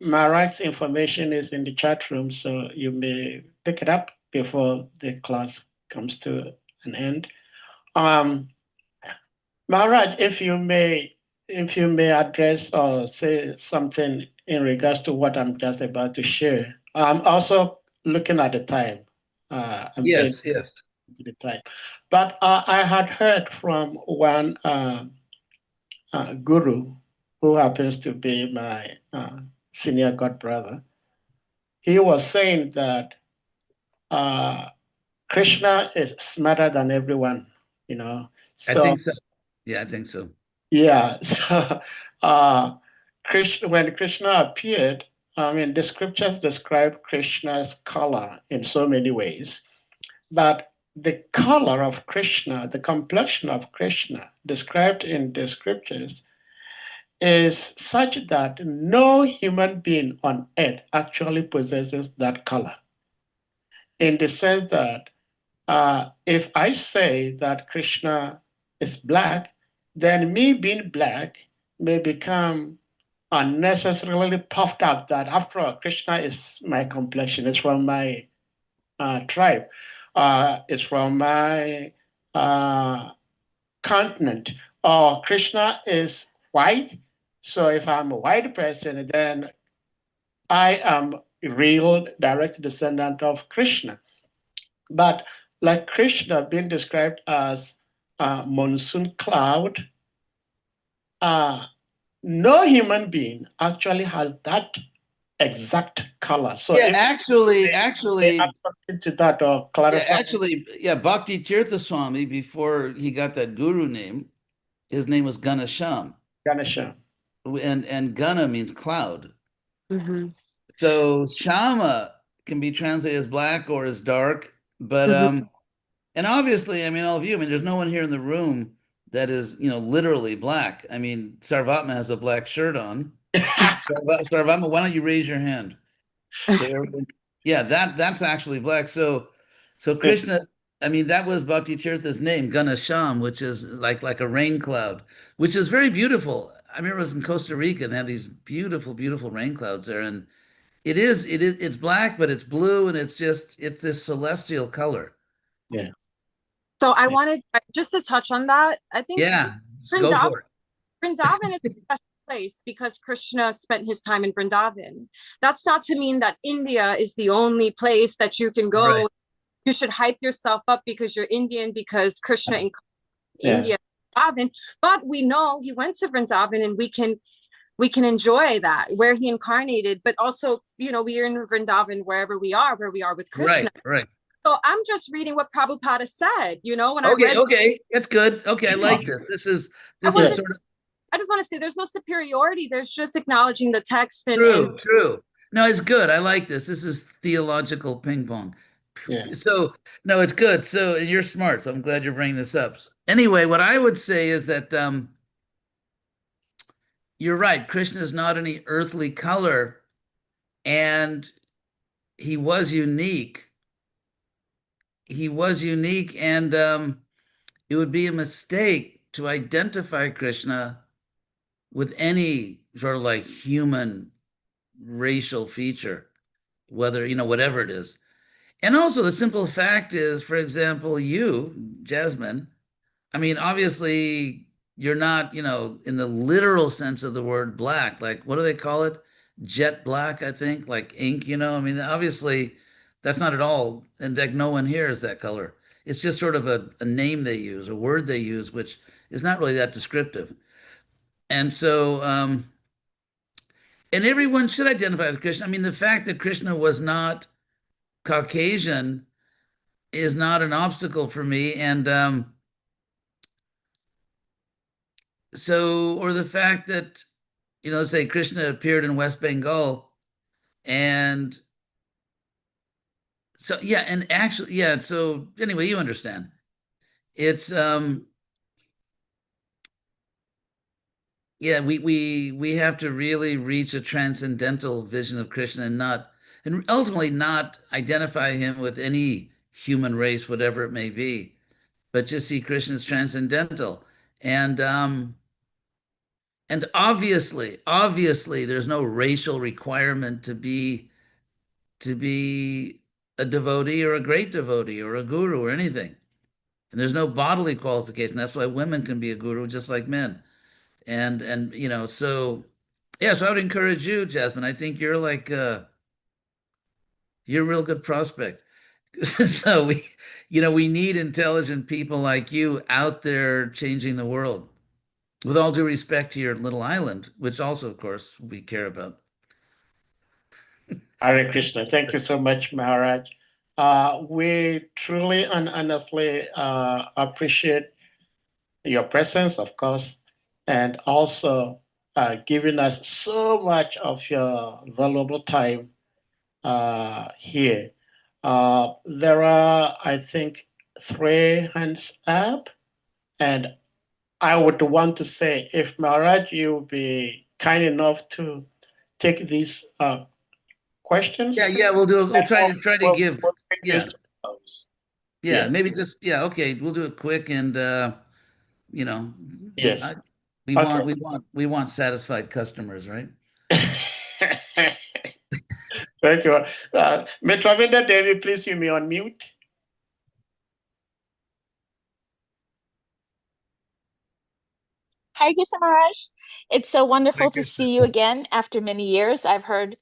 Marat's information is in the chat room, so you may pick it up before the class comes to an end. Maharaj, if you may address or say something in regards to what I'm just about to share. I'm also looking at the time. I'm paying Yes, yes. to the time. But I had heard from one guru who happens to be my senior god brother. He was saying that Krishna is smarter than everyone, you know. I So think so. Yeah, I think so. yeah, so when Krishna appeared, I mean, the scriptures describe Krishna's color in so many ways, but the color of Krishna, the complexion of Krishna described in the scriptures is such that no human being on earth actually possesses that color, in the sense that if I say that Krishna is black, then me being black may become unnecessarily puffed up that after all, Krishna is my complexion, it's from my tribe, it's from my continent, or Krishna is white. So if I'm a white person, then I am a real direct descendant of Krishna. But like Krishna being described as a monsoon cloud, uh, no human being actually has that exact color. So Yeah, if they add actually, something to that or yeah, clarify. actually, yeah, Bhakti Tirtha Swami, before he got that guru name, his name was Ganesham. Ganesha. And Gana means cloud. Mhm, So Shama can be translated as black or as dark, but mhm. and obviously, I mean, all of you, I mean, there's no one here in the room that is, literally black. I mean, Sarvatma has a black shirt on. Sarvatma, why don't you raise your hand? So yeah, that's actually black. So Krishna, I mean, that was Bhakti Tirtha's name, Ganesham, which is like a rain cloud, which is very beautiful. I remember I was in Costa Rica and they have these beautiful, beautiful rain clouds there, and it's black, but it's blue, and it's this celestial color. Yeah. So I wanted just to touch on that. I think Yeah, go Vrindavan, for it. Vrindavan is a special place because Krishna spent his time in Vrindavan. That's not to mean that India is the only place that you can Right. go. You should hype yourself up because you're Indian, because Krishna in Yeah. India, Vrindavan. But we know he went to Vrindavan, and we can enjoy that where he incarnated. But also, we are in Vrindavan wherever we are, where we are with Right, Krishna. right. So I'm just reading what Prabhupada said. When I Okay, read, okay. That's good. Okay, I like this. I This is wasn't. sort of I just want to say there's no superiority. There's just acknowledging the text and true, true. No, it's good. I like this. This is theological ping pong. Yeah. So, no, it's good. So, and you're smart. So I'm glad you're bringing this up. Anyway, what I would say is that you're right. Krishna is not any earthly color, and he was unique. He was unique, and it would be a mistake to identify Krishna with any sort of like human racial feature, whether, whatever it is. And also, the simple fact is, for example, you, Jasmine, I mean, obviously, you're not, in the literal sense of the word black. Like, what do they call it? Jet black, I think, like ink, I mean, obviously, that's not at all. And like, no one here is that color. It's just sort of a name they use, a word they use, which is not really that descriptive. And so, and everyone should identify with Krishna. I mean, the fact that Krishna was not Caucasian is not an obstacle for me. And so, or the fact that, let's say Krishna appeared in West Bengal, and so, yeah, and actually, yeah, so anyway, you understand. It's yeah, we have to really reach a transcendental vision of Krishna and ultimately not identify him with any human race, whatever it may be, but just see Krishna as transcendental. And obviously, there's no racial requirement to be a devotee or a great devotee or a guru or anything. And there's no bodily qualification. That's why women can be a guru just like men. And so yeah, so I would encourage you, Jasmine. I think you're like you're a real good prospect. So we need intelligent people like you out there changing the world. With all due respect to your little island, which also, of course, we care about. Hare Krishna. Thank you so much, Maharaj. We truly and honestly appreciate your presence, of course, and also giving us so much of your valuable time here. There are, I think, 3 hands up, and I would want to say, if Maharaj, you'll be kind enough to take these questions. Yeah, we'll do. We'll try to We'll give. bring Yeah, this to a close. yeah, maybe just yeah. Okay, we'll do it quick, and you know, Yes. I, we Okay. want we want satisfied customers, right? Thank you. Mitravinda Devi, please you may unmute. Hare Krishna Maharaj. It's so wonderful Thank to you. see you again after many years. I've heard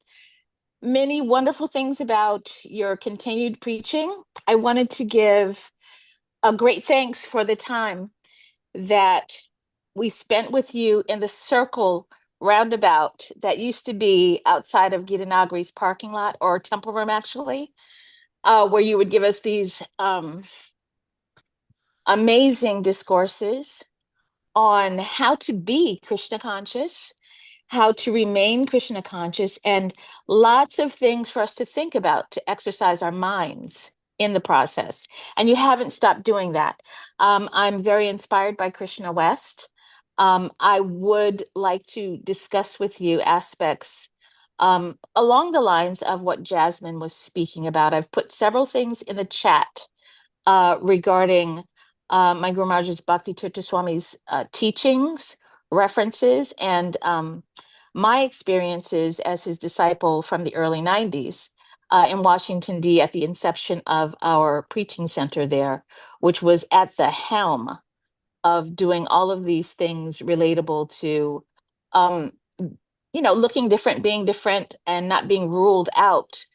many wonderful things about your continued preaching. I wanted to give a great thanks for the time that we spent with you in the circle roundabout that used to be outside of Gitanagari's parking lot or temple room, actually, where you would give us these amazing discourses on how to be Krishna conscious, how to remain Krishna conscious, and lots of things for us to think about to exercise our minds in the process. And you haven't stopped doing that. I'm very inspired by Krishna West. I would like to discuss with you aspects along the lines of what Jasmine was speaking about. I've put several things in the chat regarding my Guru Maharaj's Bhakti Tirtha Swami's teachings, references, and my experiences as his disciple from the early 90s in Washington, D. at the inception of our preaching center there, which was at the helm of doing all of these things relatable to, um, looking different, being different, and not being ruled out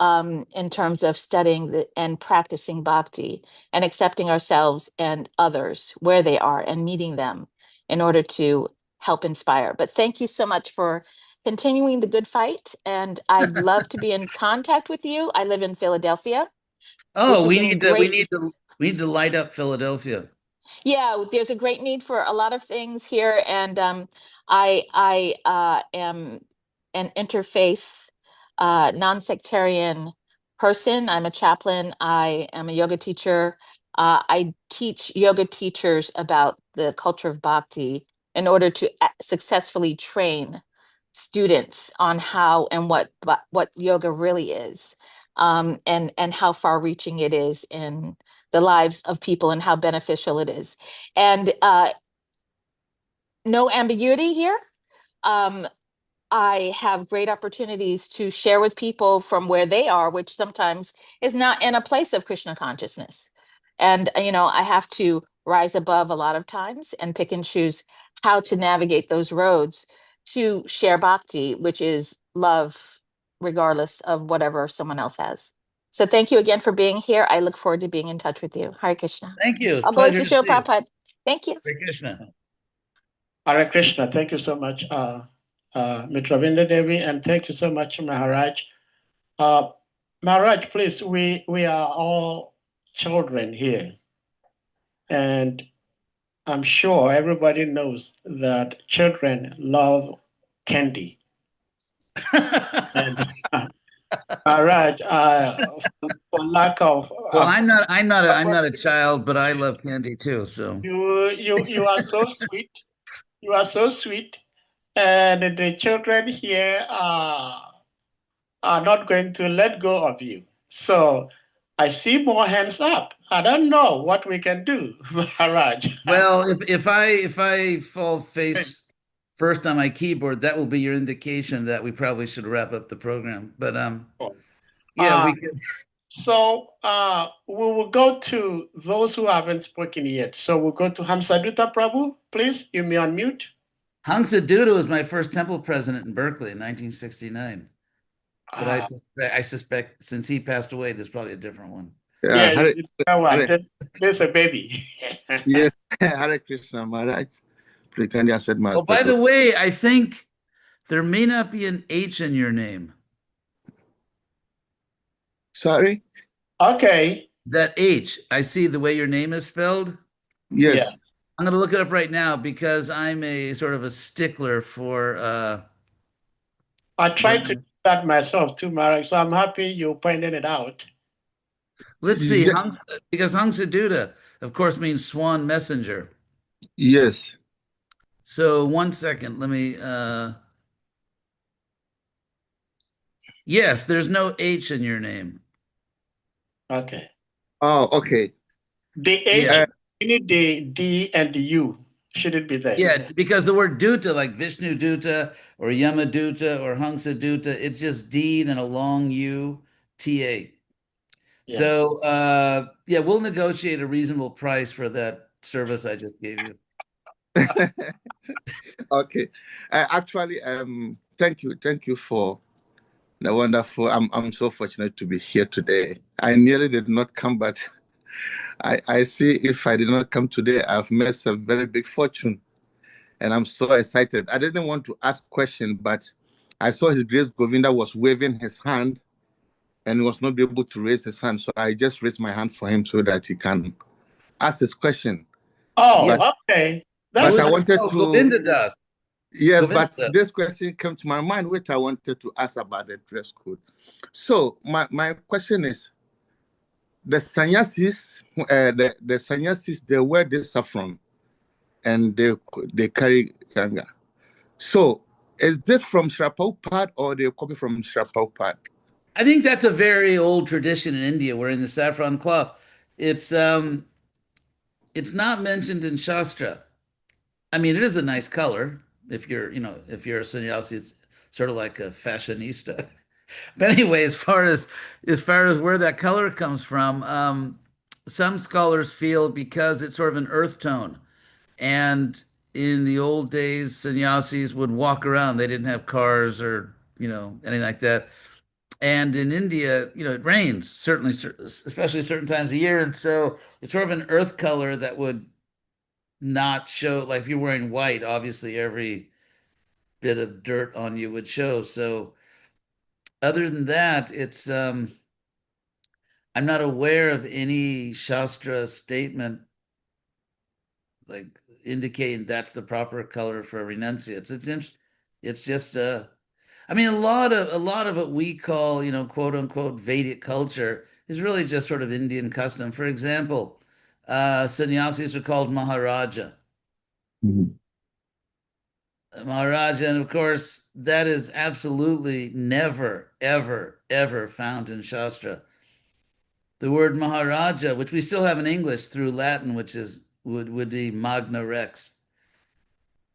in terms of studying and practicing bhakti and accepting ourselves and others where they are and meeting them in order to help inspire. But thank you so much for continuing the good fight. And I'd love to be in contact with you. I live in Philadelphia, which Oh, is we in need to great light up Philadelphia. yeah, there's a great need for a lot of things here, and I am an interfaith, non-sectarian person. I'm a chaplain. I am a yoga teacher. I teach yoga teachers about the culture of bhakti in order to successfully train students on how and what yoga really is, and how far-reaching it is in the lives of people and how beneficial it is. And no ambiguity here. Um, I have great opportunities to share with people from where they are, which sometimes is not in a place of Krishna consciousness. And, I have to rise above a lot of times and pick and choose how to navigate those roads to share bhakti, which is love, regardless of whatever someone else has. So thank you again for being here. I look forward to being in touch with you. Hare Krishna. Thank you. I'll go Pleasure to to show see you. Prabhupada. Thank you. Hare Krishna. Hare Krishna. Thank you so much, Mitravinda Devi, and thank you so much, Maharaj. Maharaj, please, we are all children here, and I'm sure everybody knows that children love candy. And Maharaj, for lack of Well, I'm not a child, but I love candy too. So you are so sweet. You are so sweet, and the children here are not going to let go of you. So I see more hands up. I don't know what we can do, Maharaj. well, if I fall face first on my keyboard, that will be your indication that we probably should wrap up the program. But yeah, Uh, we can. so we will go to those who haven't spoken yet. So we'll go to Hamsaduta Prabhu. Please, you may unmute. Hangsa Duda was my first temple president in Berkeley in 1969. But I suspect since he passed away, there's probably a different one. Yeah, Hare, it's that one. Hare, There's a baby. yes, Hare Krishna Maharaj. Pretend I said my Oh, by special. the way, I think there may not be an H in your name. Sorry? Okay. That H, I see the way your name is spelled. Yes. Yeah. I'm going to look it up right now because I'm a sort of a stickler for. I tried to do that myself too, Marek. So I'm happy you pointed it out. Let's see, Yeah. because Hangsa Duda, of course, means swan messenger. Yes. So 1 second, let me. Yes, there's no H in your name. Okay. Oh, okay. The H, Yeah. you need the D and the U. Should it be there? Yeah, because the word Duta, like Vishnu Duta or Yama Duta or Hangsa Duta, it's just D, then a long U, T-A. Yeah. So yeah, we'll negotiate a reasonable price for that service I just gave you. Okay. Actually, thank you for the wonderful. I'm so fortunate to be here today. I nearly did not come, but I see if I did not come today, I've missed a very big fortune. And I'm so excited. I didn't want to ask question, but I saw His Grace Govinda was waving his hand and he was not able to raise his hand. So I just raised my hand for him so that he can ask his question. Oh, Yeah. okay. But I wanted to. Govinda Das. Yes, Govinda but does. this question came to my mind, which I wanted to ask about the dress code. So my question is, the sannyasis, the sannyasis, they wear this saffron and they carry ganga. So is this from Sri Prabhupada or they copy from Sri Prabhupada? I think that's a very old tradition in India, wearing the saffron cloth. It's not mentioned in Shastra. I mean, it is a nice color. If you're, if you're a sannyasi, it's sort of like a fashionista. But anyway, as far as where that color comes from, some scholars feel because it's sort of an earth tone, and in the old days, sannyasis would walk around. They didn't have cars or anything like that. And in India, it rains certainly, especially certain times of year, and so it's sort of an earth color that would not show. Like if you're wearing white, obviously every bit of dirt on you would show. So other than that, it's I'm not aware of any Shastra statement like indicating that's the proper color for renunciates. It's just I mean a lot of what we call, quote unquote Vedic culture is really just sort of Indian custom. For example, sannyasis are called Maharaja. Mhm. Maharaja, and of course, that is absolutely never, ever, ever found in Shastra. The word Maharaja, which we still have in English through Latin, which would be Magna Rex.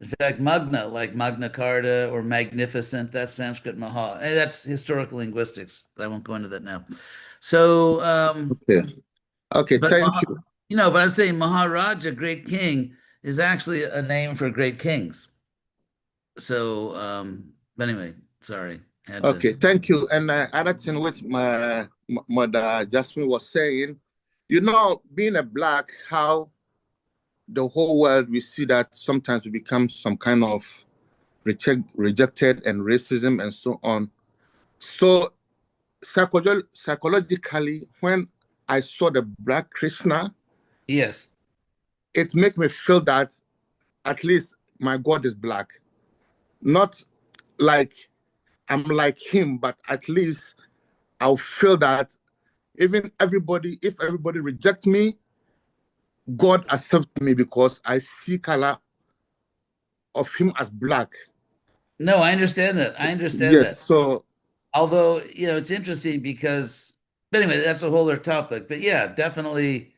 In fact, Magna, like Magna Carta or Magnificent, that's Sanskrit Maha. That's historical linguistics, but I won't go into that now. So, Okay, but thank you. but I'm saying Maharaja, great king, is actually a name for great kings. So, but anyway, sorry. Okay, thank you. And other thing which my mother Jasmine was saying, being a black, how the whole world, we see that sometimes we become some kind of rejected and racism and so on. So psychologically, when I saw the Black Krishna, Yes. it made me feel that at least my God is black. Not like I'm like him, but at least I'll feel that even if everybody reject me, God accept me because I see color of him as black. No, I understand that. I understand Yes, that. so Although, it's interesting because, but anyway, that's a whole other topic. But yeah, definitely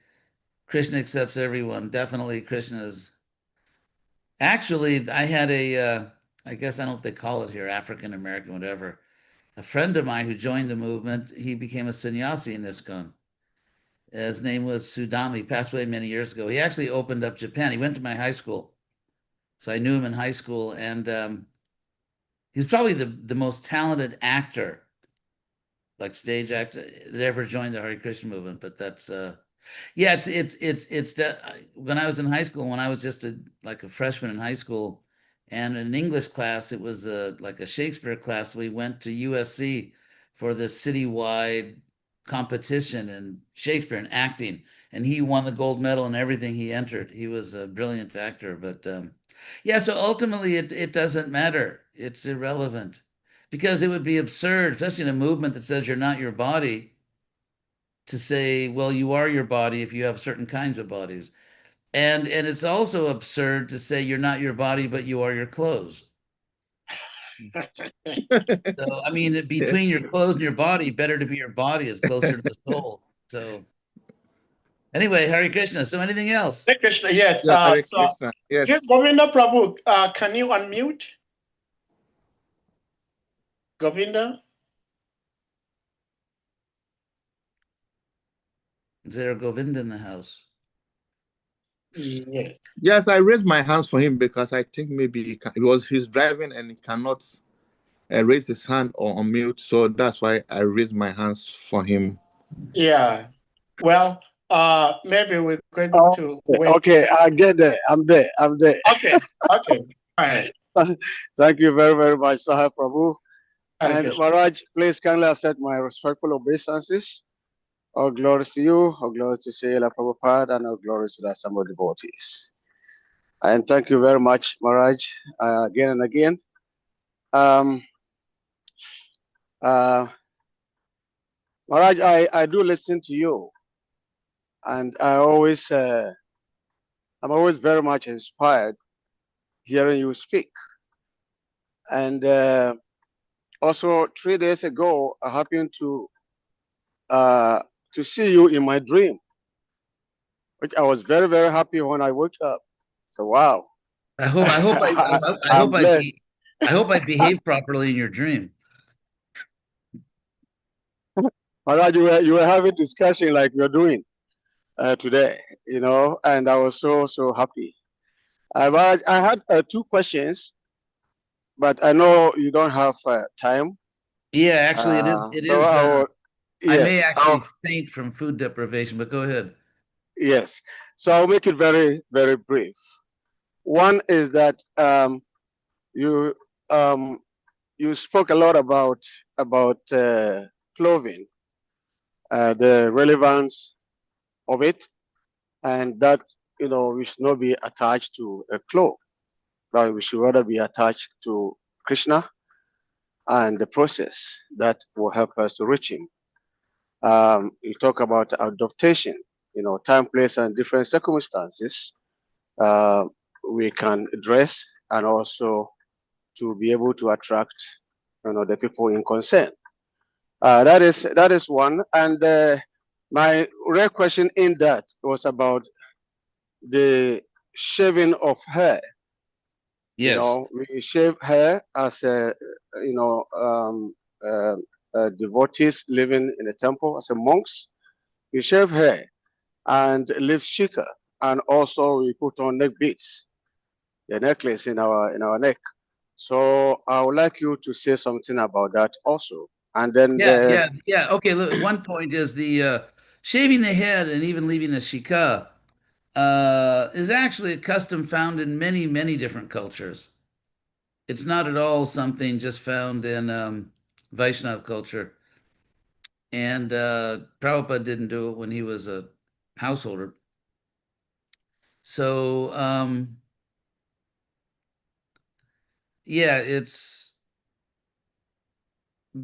Krishna accepts everyone. Definitely Krishna is. Actually, I had I guess I don't know if they call it here, African American, whatever. A friend of mine who joined the movement, he became a sannyasi in ISKCON. His name was Sudama. He passed away many years ago. He actually opened up Japan. He went to my high school. So I knew him in high school. And he's probably the most talented actor, like stage actor, that ever joined the Hare Krishna movement. But that's yeah, it's that when I was in high school, when I was just like a freshman in high school, and in an English class, it was like a Shakespeare class. We went to USC for the citywide competition in Shakespeare and acting, and he won the gold medal and everything he entered. He was a brilliant actor, but yeah. So ultimately, it doesn't matter. It's irrelevant because it would be absurd, especially in a movement that says you're not your body, to say, well, you are your body if you have certain kinds of bodies. And it's also absurd to say you're not your body, but you are your clothes. So I mean, between your clothes and your body, better to be your body is closer to the soul. So anyway, Hare Krishna. So anything else? Hare Krishna, yes. yeah, Hare So, Krishna. Yes. Govinda Prabhu, can you unmute? Govinda? Is there a Govinda in the house? Yes. Yes, I raised my hands for him because I think maybe he's driving and he cannot raise his hand or unmute. So that's why I raised my hands for him. Yeah. Well, maybe we're going to wait. Okay, I get there. I'm there. Okay. Okay. All right. Thank you very, very much, Sahab Prabhu. Hare And Krishna. Maharaj, please kindly accept my respectful obeisances. All glory to you, all glory to Srila Prabhupada, and all glory to the assembled devotees. And thank you very much, Maharaj, again and again. Um, Maharaj, I do listen to you, and I'm always very much inspired hearing you speak. And also 3 days ago, I happened to see you in my dream, which I was very, very happy when I woke up. So wow. I hope I'm blessed. I hope I behave properly in your dream. Maharaj, you were having discussion like you're doing today, and I was so happy. Maharaj, I had 2 questions, but I know you don't have time. Yeah, actually, it So is. I may yes, actually faint from food deprivation, but go ahead. yes. So I'll make it very, very brief. One is that you you spoke a lot about clothing, the relevance of it, and that we should not be attached to a cloth, but we should rather be attached to Krishna and the process that will help us to reach Him. You talk about adaptation, time, place, and different circumstances. We can dress and also to be able to attract, the people in concern. That is one. And my real question in that was about the shaving of hair. Yes. We shave hair as devotees living in a temple as a monks. We shave hair and live shika, and also we put on neck beads, the necklace in our neck. So I would like you to say something about that also. And then Yeah. Okay, look, one point is the shaving the head and even leaving the shika. is actually a custom found in many, many different cultures. It's not at all something just found in Vaishnav culture. And Prabhupada didn't do it when he was a householder. So, yeah, it's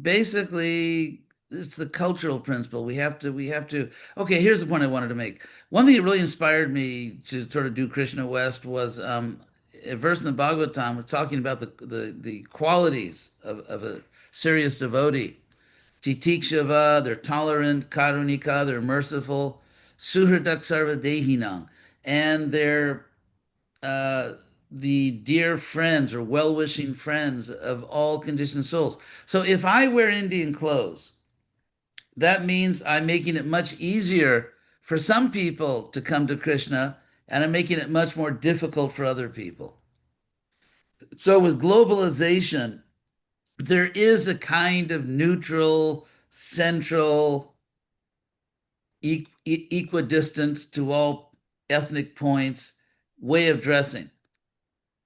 basically it's the cultural principle. We have to. Okay, here's the point I wanted to make. One thing that really inspired me to sort of do Krishna West was a verse in the Bhagavatam. We're talking about the qualities of a serious devotee. Titikshava, they're tolerant, karunika, they're merciful, suhridak sarva dehinam, and they're uh, the dear friends or well-wishing friends of all conditioned souls. So if I wear Indian clothes, that means I'm making it much easier for some people to come to Krishna, and I'm making it much more difficult for other people. So with globalization, there is a kind of neutral, central, equidistant to all ethnic points way of dressing.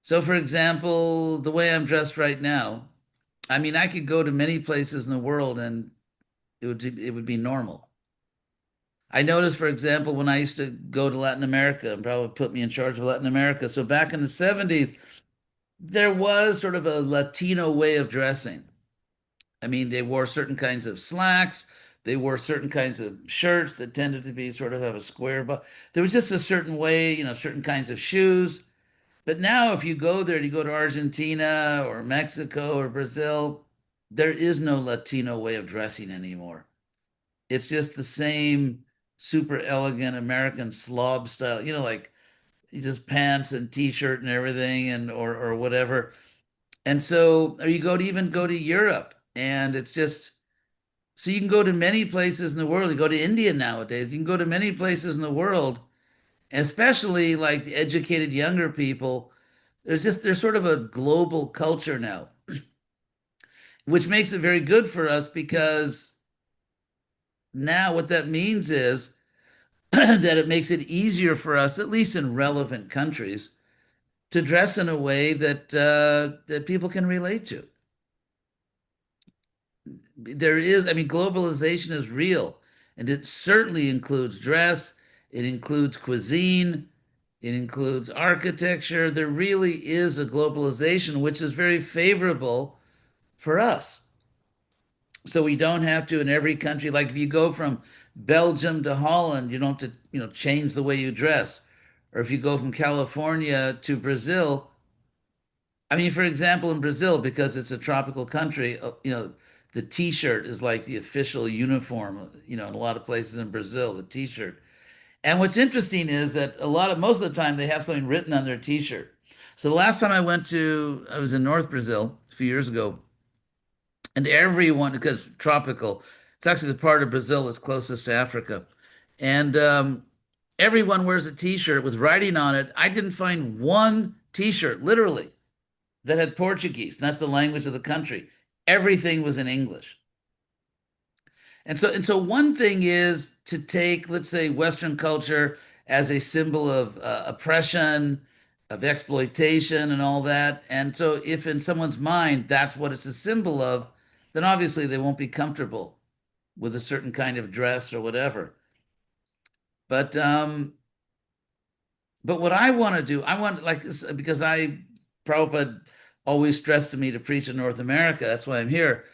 So, for example, the way I'm dressed right now, I mean, I could go to many places in the world and it would be normal. I noticed, for example, when I used to go to Latin America and probably put me in charge of Latin America. So back in the 70s, there was sort of a Latino way of dressing. I mean, they wore certain kinds of slacks. They wore certain kinds of shirts that tended to be sort of have a square, but there was just a certain way, certain kinds of shoes. But now, if you go there, you go to Argentina or Mexico or Brazil, there is no Latino way of dressing anymore. It's just the same super elegant American slob style, like just pants and t-shirt and everything and or whatever. And so, or you go to Europe and it's just so you can go to many places in the world. You go to India nowadays. You can go to many places in the world, especially like the educated younger people. There's sort of a global culture now, which makes it very good for us because now what that means is that it makes it easier for us, at least in relevant countries, to dress in a way that people can relate to. I mean, globalization is real, and it certainly includes dress, it includes cuisine, it includes architecture. There really is a globalization which is very favorable for us. So we don't have to in every country, like if you go from Belgium to Holland, you don't have to, change the way you dress. Or if you go from California to Brazil, I mean, for example, in Brazil, because it's a tropical country, the t-shirt is like the official uniform, in a lot of places in Brazil, the t-shirt. And what's interesting is that most of the time they have something written on their t-shirt. So the last time I was in North Brazil a few years ago, and everyone, because tropical, it's actually the part of Brazil that's closest to Africa. And everyone wears a t-shirt with writing on it. I didn't find one t-shirt, literally, that had Portuguese, and that's the language of the country. Everything was in English. And so one thing is to take, let's say, Western culture as a symbol of oppression, of exploitation, and all that. And so if in someone's mind that's what it's a symbol of, then obviously they won't be comfortable with a certain kind of dress or whatever. But what I want to do, I want like because Prabhupada always stressed to me to preach in North America. That's why I'm here.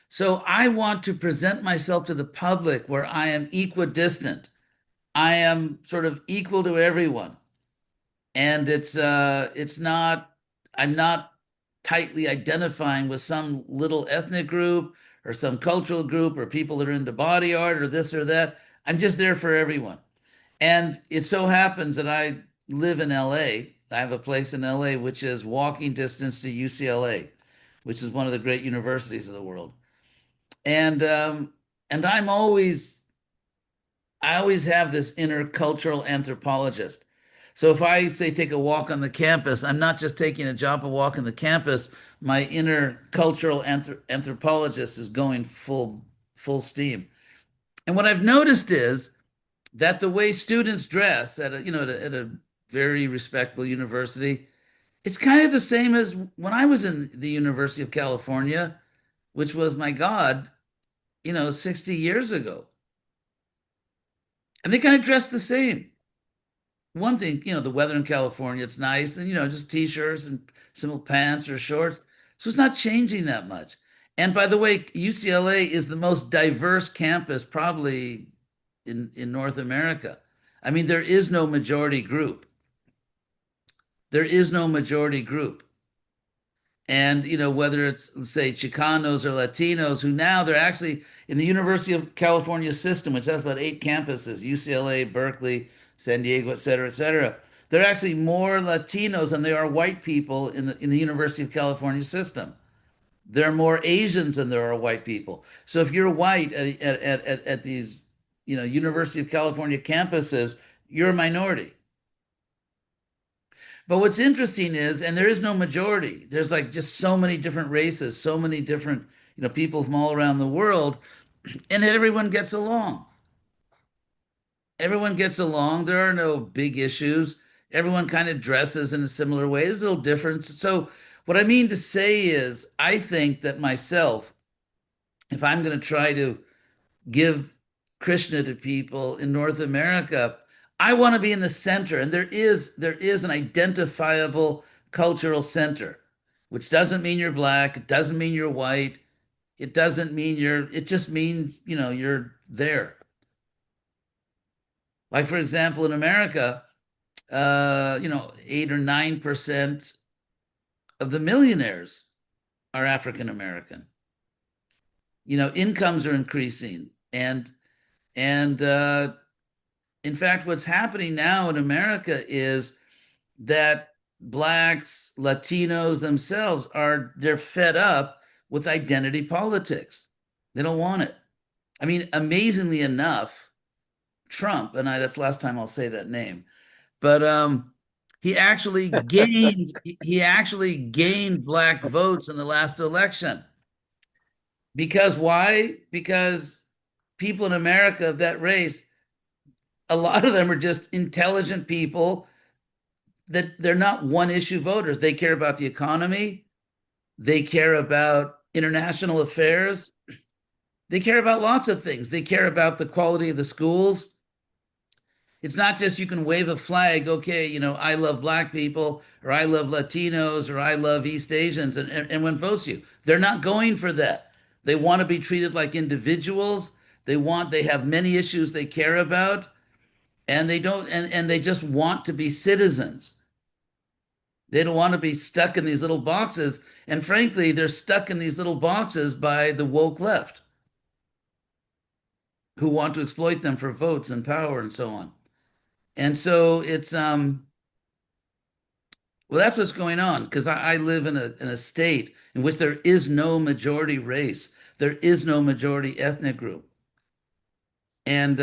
So I want to present myself to the public where I am equidistant. I am sort of equal to everyone. And it's not I'm not tightly identifying with some little ethnic group or some cultural group or people that are into body art or this or that. I'm just there for everyone. And it so happens that I live in LA. I have a place in LA which is walking distance to UCLA, which is one of the great universities of the world. And and I always have this inner cultural anthropologist. So if I say take a walk on the campus, I'm not just taking a job a walk on the campus. My inner cultural anthropologist is going full steam. And what I've noticed is that the way students dress at a very respectable university, it's kind of the same as when I was in the University of California, which was, my God, 60 years ago. And they kind of dress the same. One thing, the weather in California, it's nice, and just t-shirts and simple pants or shorts. So it's not changing that much. And by the way, UCLA is the most diverse campus probably in North America. I mean, there is no majority group. There is no majority group. And whether it's, let's say, Chicanos or Latinos, who now they're actually in the University of California system, which has about 8 campuses, UCLA, Berkeley, San Diego, et cetera, et cetera. There are actually more Latinos than there are white people in the University of California system. There are more Asians than there are white people. So if you're white at these University of California campuses, you're a minority. But what's interesting is, and there is no majority, there's like just so many different races, so many different, people from all around the world, and everyone gets along. Everyone gets along. There are no big issues. Everyone kind of dresses in a similar way. There's a little difference. So what I mean to say is, I think that myself, if I'm going to try to give Krishna to people in North America, I want to be in the center. And there is an identifiable cultural center, which doesn't mean you're black, it doesn't mean you're white, it doesn't mean it just means, you're there. Like, for example, in America, 8 or 9% of the millionaires are African American. Incomes are increasing, and in fact, what's happening now in America is that blacks, Latinos themselves they're fed up with identity politics. They don't want it. I mean, amazingly enough, Trump, and that's the last time I'll say that name, but he actually gained black votes in the last election. Because why? Because people in America of that race, a lot of them are just intelligent people, that they're not one issue voters. They care about the economy. They care about international affairs. They care about lots of things. They care about the quality of the schools. It's not just you can wave a flag, okay, I love black people, or I love Latinos, or I love East Asians, and everyone votes you. They're not going for that. They want to be treated like individuals. They have many issues they care about, and they don't, and they just want to be citizens. They don't want to be stuck in these little boxes. And frankly, they're stuck in these little boxes by the woke left, who want to exploit them for votes and power and so on. And so it's well, that's what's going on, because I live in a state in which there is no majority race, there is no majority ethnic group, and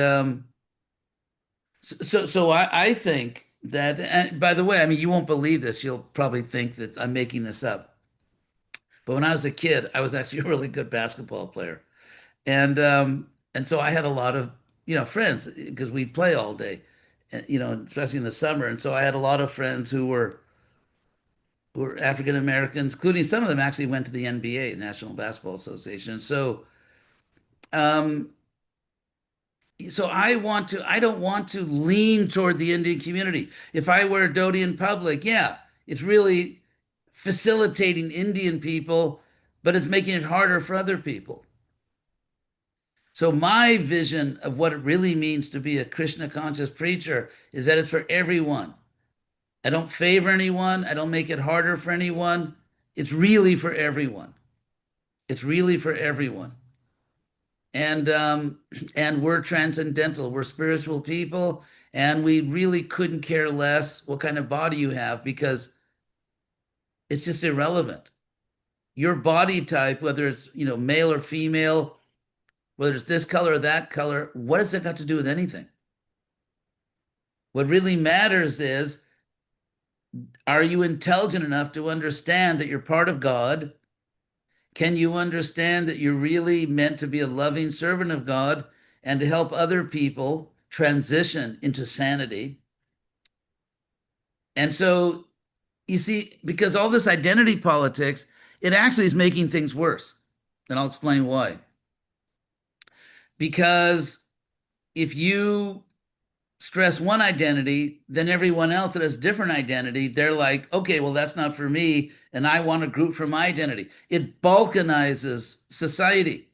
so I think that. And by the way, I mean, you won't believe this. You'll probably think that I'm making this up. But when I was a kid, I was actually a really good basketball player, and so I had a lot of friends, because we play all day, especially in the summer. And so I had a lot of friends who were African Americans, including some of them actually went to the NBA, National Basketball Association. Um, so I don't want to lean toward the Indian community. If I wear a dhoti in public, yeah, it's really facilitating Indian people, but it's making it harder for other people. So my vision of what it really means to be a Krishna conscious preacher is that it's for everyone. I don't favor anyone. I don't make it harder for anyone. It's really for everyone. It's really for everyone. And we're transcendental. We're spiritual people, and we really couldn't care less what kind of body you have, because it's just irrelevant. Your body type, whether it's male or female, whether it's this color or that color, what has that got to do with anything? What really matters is, are you intelligent enough to understand that you're part of God? Can you understand that you're really meant to be a loving servant of God and to help other people transition into sanity. And so you see, because all this identity politics, it actually is making things worse. And I'll explain why. Because if you stress one identity, then everyone else that has different identity, they're like, okay, well, that's not for me, and I want a group for my identity. It balkanizes society.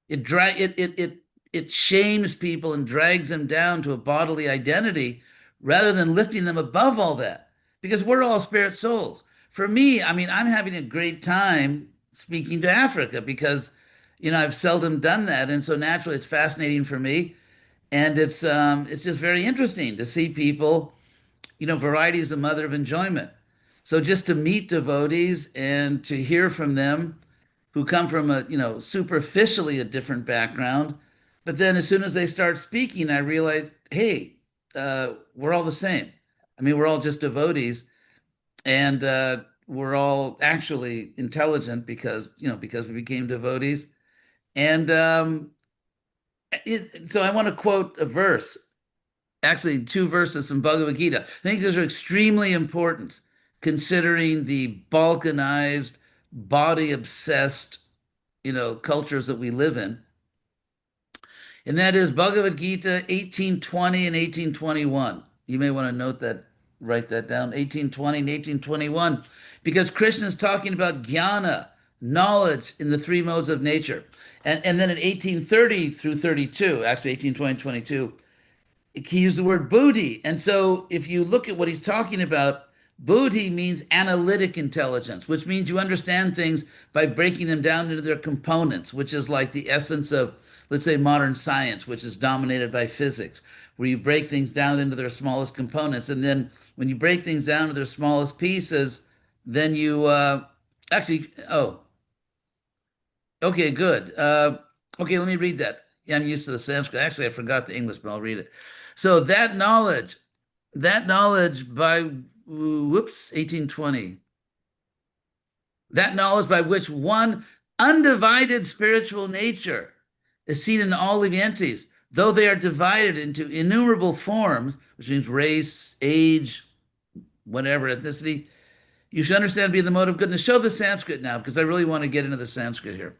It shames people and drags them down to a bodily identity rather than lifting them above all that. Because we're all spirit souls. For me, I mean, I'm having a great time speaking to Africa because, I've seldom done that, and so naturally, it's fascinating for me, and it's just very interesting to see people. Variety is the mother of enjoyment. So just to meet devotees and to hear from them who come from a, superficially a different background. But then as soon as they start speaking, I realize, hey, we're all the same. I mean, we're all just devotees, and we're all actually intelligent because we became devotees. And so I want to quote a verse, actually two verses from Bhagavad Gita. I think those are extremely important considering the balkanized, body obsessed, cultures that we live in. And that is Bhagavad Gita 1820 and 1821. You may want to note that, write that down, 1820 and 1821, because Krishna is talking about jnana, knowledge in the three modes of nature. And then in 1830 through 32, actually 1820, 22, he used the word buddhi. And so if you look at what he's talking about, buddhi means analytic intelligence, which means you understand things by breaking them down into their components, which is like the essence of, let's say, modern science, which is dominated by physics, where you break things down into their smallest components. And then when you break things down to their smallest pieces, then you okay, good. Okay, let me read that. Yeah, I'm used to the Sanskrit. Actually, I forgot the English, but I'll read it. So that knowledge by, whoops, 1820, that knowledge by which one undivided spiritual nature is seen in all living entities, though they are divided into innumerable forms, which means race, age, whatever, ethnicity, you should understand being the mode of goodness. Show the Sanskrit now, because I really want to get into the Sanskrit here.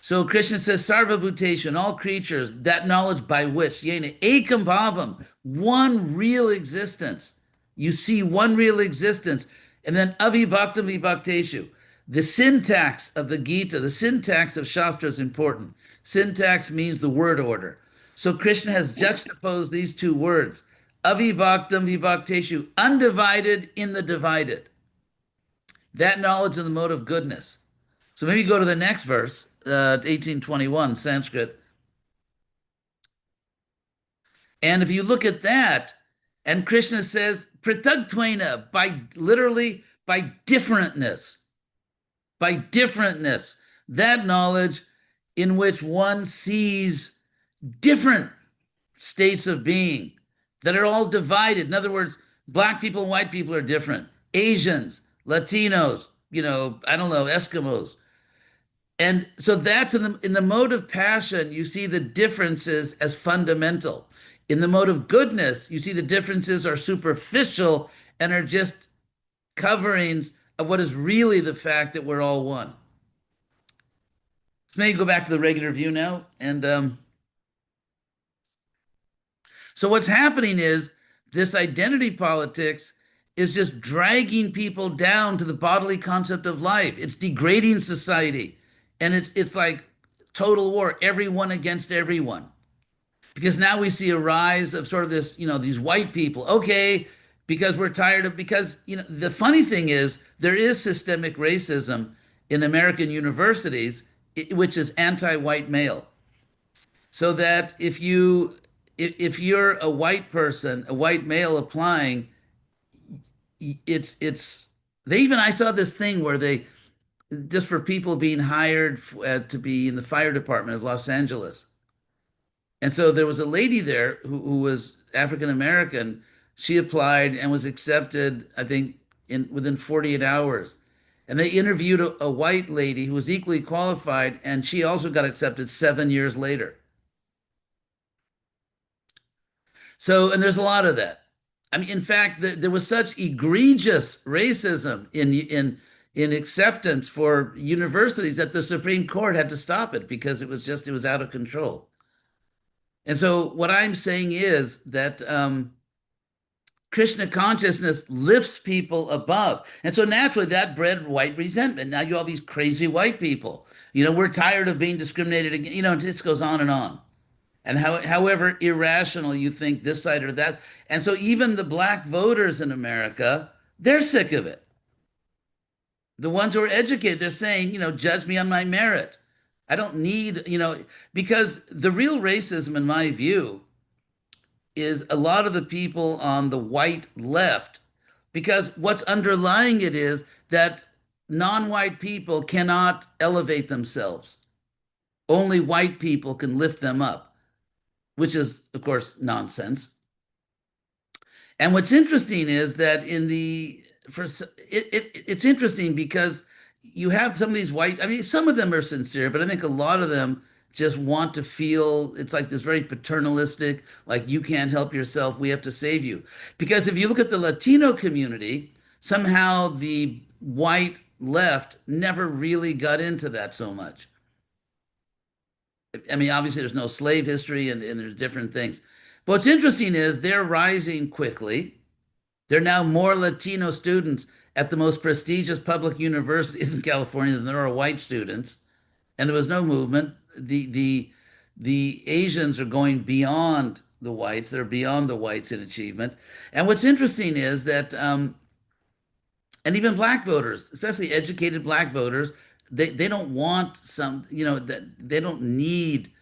So Krishna says, Sarva Bhuteshu, all creatures, that knowledge by which, yena, ekam bhavam, one real existence. You see one real existence. And then avibhaktam vibhakteshu. The syntax of the Gita, the syntax of Shastra is important. Syntax means the word order. So Krishna has juxtaposed these two words, avibhaktam vibhakteshu, undivided in the divided. That knowledge of the mode of goodness. So maybe go to the next verse, 1821, Sanskrit. And if you look at that, and Krishna says, pritagtvena, literally by differentness, that knowledge in which one sees different states of being that are all divided. In other words, black people and white people are different. Asians, Latinos, I don't know, Eskimos. And so that's in the mode of passion, you see the differences as fundamental. In the mode of goodness, you see the differences are superficial and are just coverings of what is really the fact that we're all one. So maybe go back to the regular view now. And so what's happening is this identity politics is just dragging people down to the bodily concept of life. It's degrading society. And it's like total war, everyone against everyone. Because now we see a rise of sort of this, these white people. Okay, because we're tired of, because, the funny thing is there is systemic racism in American universities, which is anti-white male. So that if you're a white person, a white male applying, I saw this thing where they, just for people being hired to be in the fire department of Los Angeles. And so there was a lady there who was African American. She applied and was accepted, I think, within 48 hours. And they interviewed a white lady who was equally qualified, and she also got accepted 7 years later. So, and there's a lot of that. I mean, in fact, there was such egregious racism in acceptance for universities that the Supreme Court had to stop it because it was out of control. And so, what I'm saying is that Krishna consciousness lifts people above, and so naturally that bred white resentment. Now you have these crazy white people. You know, we're tired of being discriminated against. You know, it just goes on and on. And however irrational you think this side or that. And so even the black voters in America, they're sick of it. The ones who are educated, they're saying, you know, judge me on my merit. I don't need, you know, because the real racism, in my view, is a lot of the people on the white left, because what's underlying it is that non-white people cannot elevate themselves. Only white people can lift them up, which is, of course, nonsense. And what's interesting is that it's interesting because you have some of these white, I mean, some of them are sincere, but I think a lot of them just want to feel it's like this very paternalistic, like you can't help yourself, we have to save you. Because if you look at the Latino community, somehow the white left never really got into that so much. I mean, obviously there's no slave history and there's different things. But what's interesting is they're rising quickly. There are now more Latino students at the most prestigious public universities in California than there are white students, and there was no movement. The Asians are going beyond the whites; they're beyond the whites in achievement. And what's interesting is that, and even black voters, especially educated black voters, they don't want some, you know, that they don't need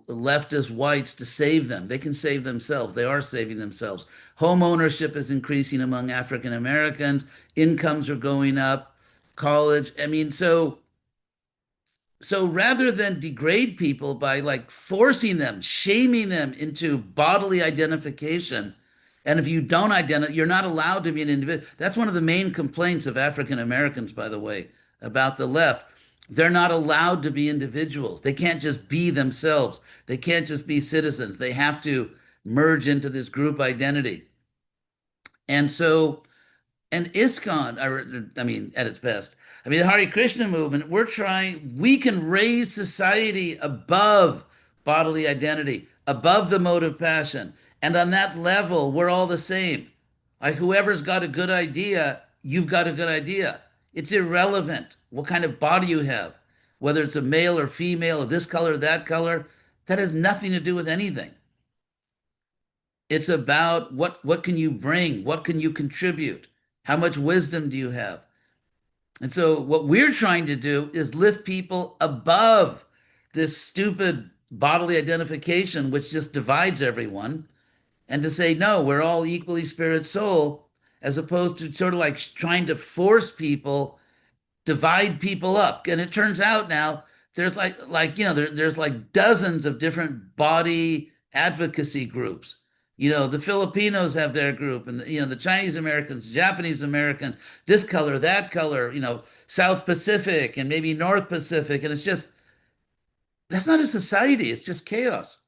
leftist whites to save them. They can save themselves. They are saving themselves. Home ownership is increasing among African Americans. Incomes are going up. College. I mean, so rather than degrade people by like forcing them, shaming them into bodily identification, and if you don't identify, you're not allowed to be an individual. That's one of the main complaints of African Americans, by the way, about the left. They're not allowed to be individuals. They can't just be themselves. They can't just be citizens. They have to merge into this group identity. And so, and ISKCON, I mean, at its best, I mean, the Hare Krishna movement, we can raise society above bodily identity, above the mode of passion. And on that level, we're all the same. Like whoever's got a good idea, you've got a good idea. It's irrelevant what kind of body you have, whether it's a male or female, or this color, that color. That has nothing to do with anything. It's about what can you bring? What can you contribute? How much wisdom do you have? And so what we're trying to do is lift people above this stupid bodily identification, which just divides everyone, and to say, no, we're all equally spirit soul, as opposed to sort of like trying to force people, divide people up. And it turns out now there's like you know, there's like dozens of different body advocacy groups. You know, the Filipinos have their group, and you know, the Chinese Americans, Japanese Americans, this color, that color, you know, South Pacific and maybe North Pacific. And it's just, that's not a society, it's just chaos.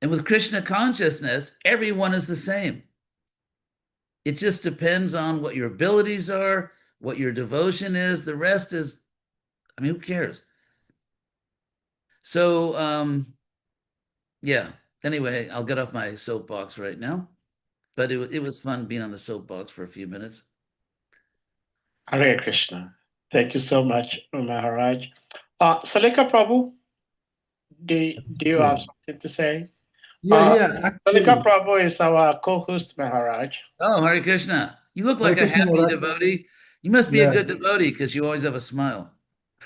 And with Krishna consciousness, everyone is the same. It just depends on what your abilities are, what your devotion is. The rest is, I mean, who cares? So, yeah. Anyway, I'll get off my soapbox right now. But it was fun being on the soapbox for a few minutes. Hare Krishna. Thank you so much, Maharaj. Salika Prabhu, do you have something to say? Yeah, Salika Prabhu is our co-host, Maharaj. Oh, Hare Krishna. You look like a happy devotee. You must be a good devotee because you always have a smile.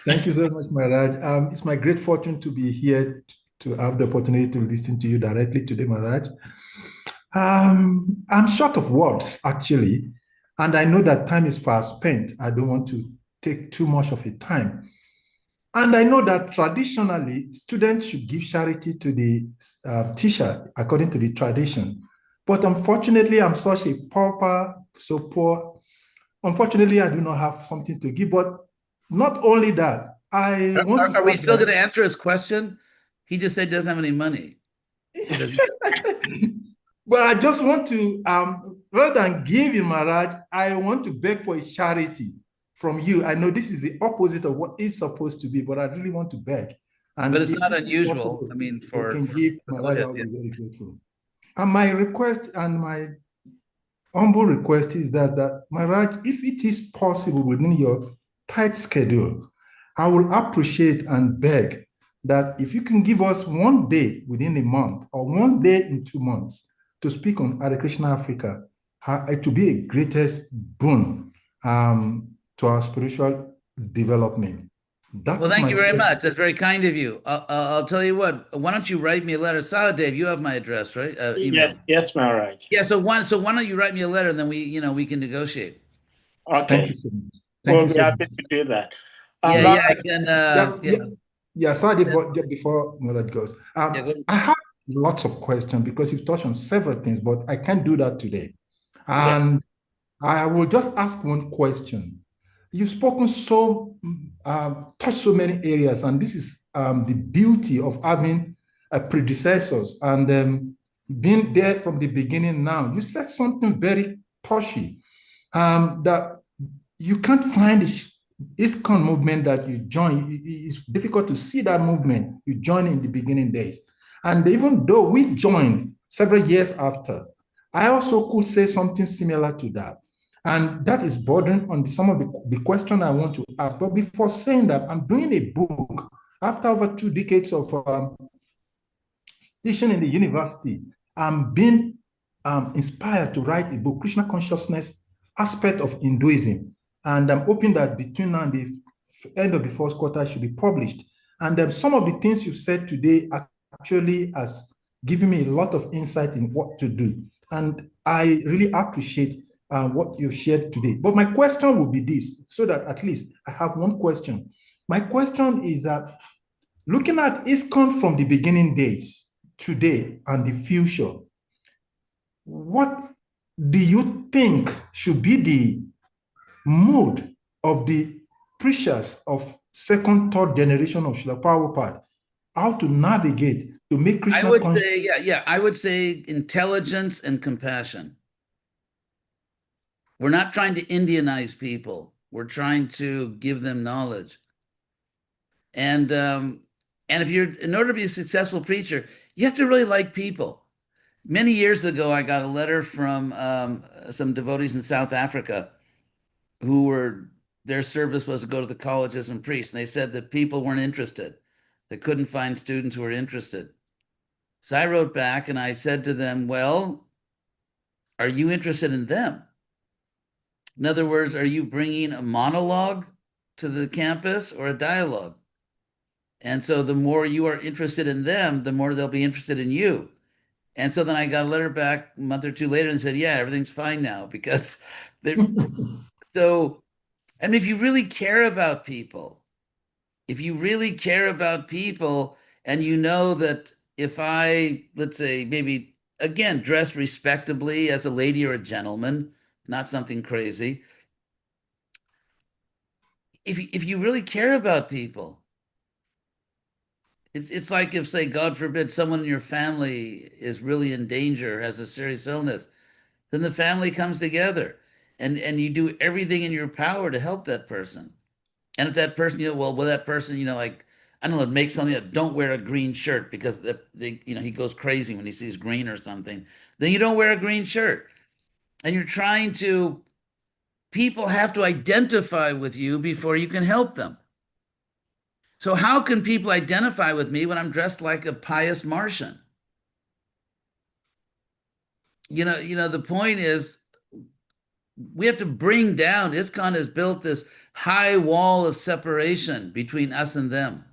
Thank you so much, Maharaj. It's my great fortune to be here to have the opportunity to listen to you directly today, Maharaj. I'm short of words, actually, and I know that time is fast spent. I don't want to take too much of your time. And I know that traditionally, students should give charity to the teacher according to the tradition. But unfortunately, I'm such a pauper, so poor. Unfortunately, I do not have something to give. But not only that, I want to. Are we still going to answer his question? He just said he doesn't have any money. But I just want to, rather than giving Maharaj, I want to beg for a charity from you. I know this is the opposite of what is supposed to be, but I really want to beg. And but it's if not it's unusual. possible, I mean, you for can give go Maharaj, ahead. I will Yeah. be very grateful. And my request and my humble request is that Maharaj, if it is possible within your tight schedule, I will appreciate and beg that if you can give us one day within a month or one day in 2 months to speak on Hare Krishna Africa, it will be a greatest boon to our spiritual development. That Well, is thank my you very first. much. That's very kind of you. I'll tell you what. Why don't you write me a letter? Dave, you have my address, right? Email. Yes, Maharaj. Yeah. So why don't you write me a letter, and then we can negotiate. Thank you Okay, so much. Thank we'll you be so happy much. to do that. Yeah, Lord, I can. Sorry, but just before Murad goes, Yeah, go I have lots of questions because you've touched on several things, but I can't do that today. Okay. And I will just ask one question. You've spoken touched so many areas, and this is the beauty of having predecessors and being there from the beginning now. You said something very touchy, that you can't find the ISKCON movement that you join. It's difficult to see that movement you joined in the beginning days. And even though we joined several years after, I also could say something similar to that. And that is bordering on some of the question I want to ask. But before saying that, I'm doing a book after over 2 decades of teaching in the university. I'm being inspired to write a book, Krishna Consciousness Aspect of Hinduism. And I'm hoping that between now and the end of the first quarter, it should be published. And some of the things you've said today actually has given me a lot of insight in what to do. And I really appreciate what you've shared today. But my question will be this, so that at least I have one question. My question is that looking at ISKCON from the beginning days, today, and the future, what do you think should be the mood of the preachers of second, third generation of Srila Prabhupada? How to navigate to make I Krishna would conscious? say, yeah. I would say intelligence and compassion. We're not trying to Indianize people. We're trying to give them knowledge. And if you're in order to be a successful preacher, you have to really like people. Many years ago, I got a letter from some devotees in South Africa who were their service was to go to the colleges and preach. And they said that people weren't interested. They couldn't find students who were interested. So I wrote back and I said to them, well, are you interested in them? In other words, are you bringing a monologue to the campus or a dialogue? And so the more you are interested in them, the more they'll be interested in you. And so then I got a letter back a month or two later and said, yeah, everything's fine now because they're so. I mean, if you really care about people, if you really care about people, and you know that if I, let's say, maybe again, dress respectably as a lady or a gentleman, not something crazy. If you really care about people, it's like if, say, God forbid, someone in your family is really in danger, has a serious illness, then the family comes together and you do everything in your power to help that person. And if that person, that person, like, I don't know, make something up, don't wear a green shirt because he goes crazy when he sees green or something, then you don't wear a green shirt. And you're trying to, people have to identify with you before you can help them. So how can people identify with me when I'm dressed like a pious Martian? The point is we have to bring down, ISKCON has built this high wall of separation between us and them.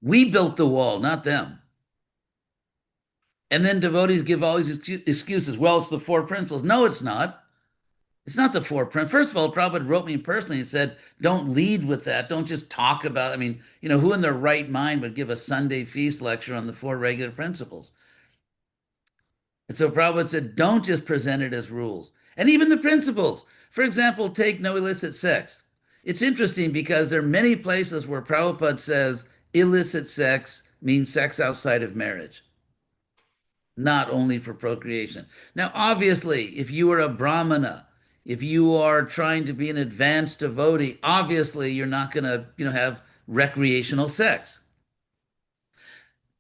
We built the wall, not them. And then devotees give all these excuses. Well, it's the four principles. No, it's not. It's not the four principles. First of all, Prabhupada wrote me personally and said, don't lead with that. Don't just talk about, I mean, who in their right mind would give a Sunday feast lecture on the four regular principles? And so Prabhupada said, don't just present it as rules. And even the principles. For example, take no illicit sex. It's interesting because there are many places where Prabhupada says illicit sex means sex outside of marriage, not only for procreation. Now, obviously, if you are a brahmana, if you are trying to be an advanced devotee, obviously you're not going to, have recreational sex.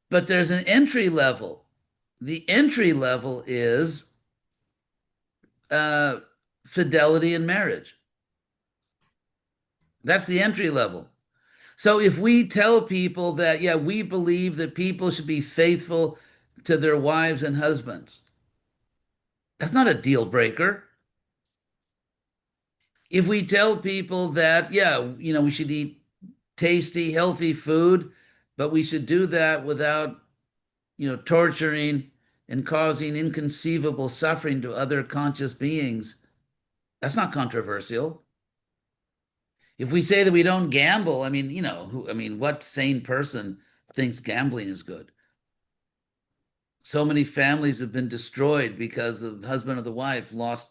But there's an entry level. The entry level is uh, fidelity in marriage. That's the entry level. So if we tell people that, yeah, we believe that people should be faithful to their wives and husbands, that's not a deal breaker. If we tell people that, yeah, we should eat tasty, healthy food, but we should do that without, torturing and causing inconceivable suffering to other conscious beings, that's not controversial. If we say that we don't gamble, I mean, what sane person thinks gambling is good? So many families have been destroyed because the husband or the wife lost,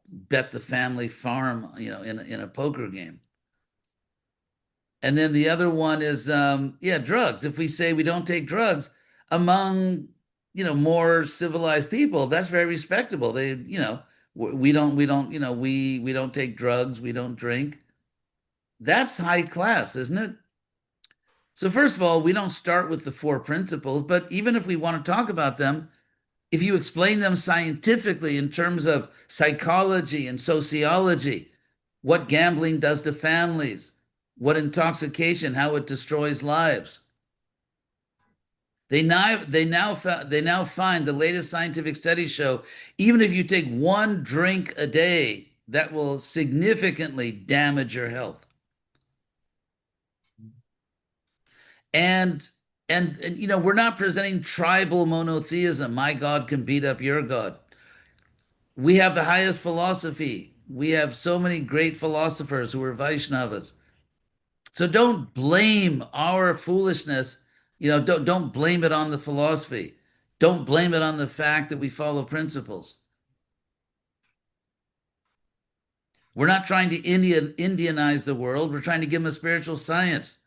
bet the family farm, in a poker game. And then the other one is, drugs. If we say we don't take drugs among, more civilized people, that's very respectable. They, we don't, we don't take drugs. We don't drink. That's high class, isn't it? So first of all, we don't start with the four principles, but even if we want to talk about them, if you explain them scientifically in terms of psychology and sociology, what gambling does to families, what intoxication, how it destroys lives. They now find, the latest scientific studies show, even if you take one drink a day, that will significantly damage your health. And we're not presenting tribal monotheism. My God can beat up your God. We have the highest philosophy. We have so many great philosophers who are Vaishnavas. So don't blame our foolishness. Don't blame it on the philosophy. Don't blame it on the fact that we follow principles. We're not trying to Indianize the world. We're trying to give them a spiritual science.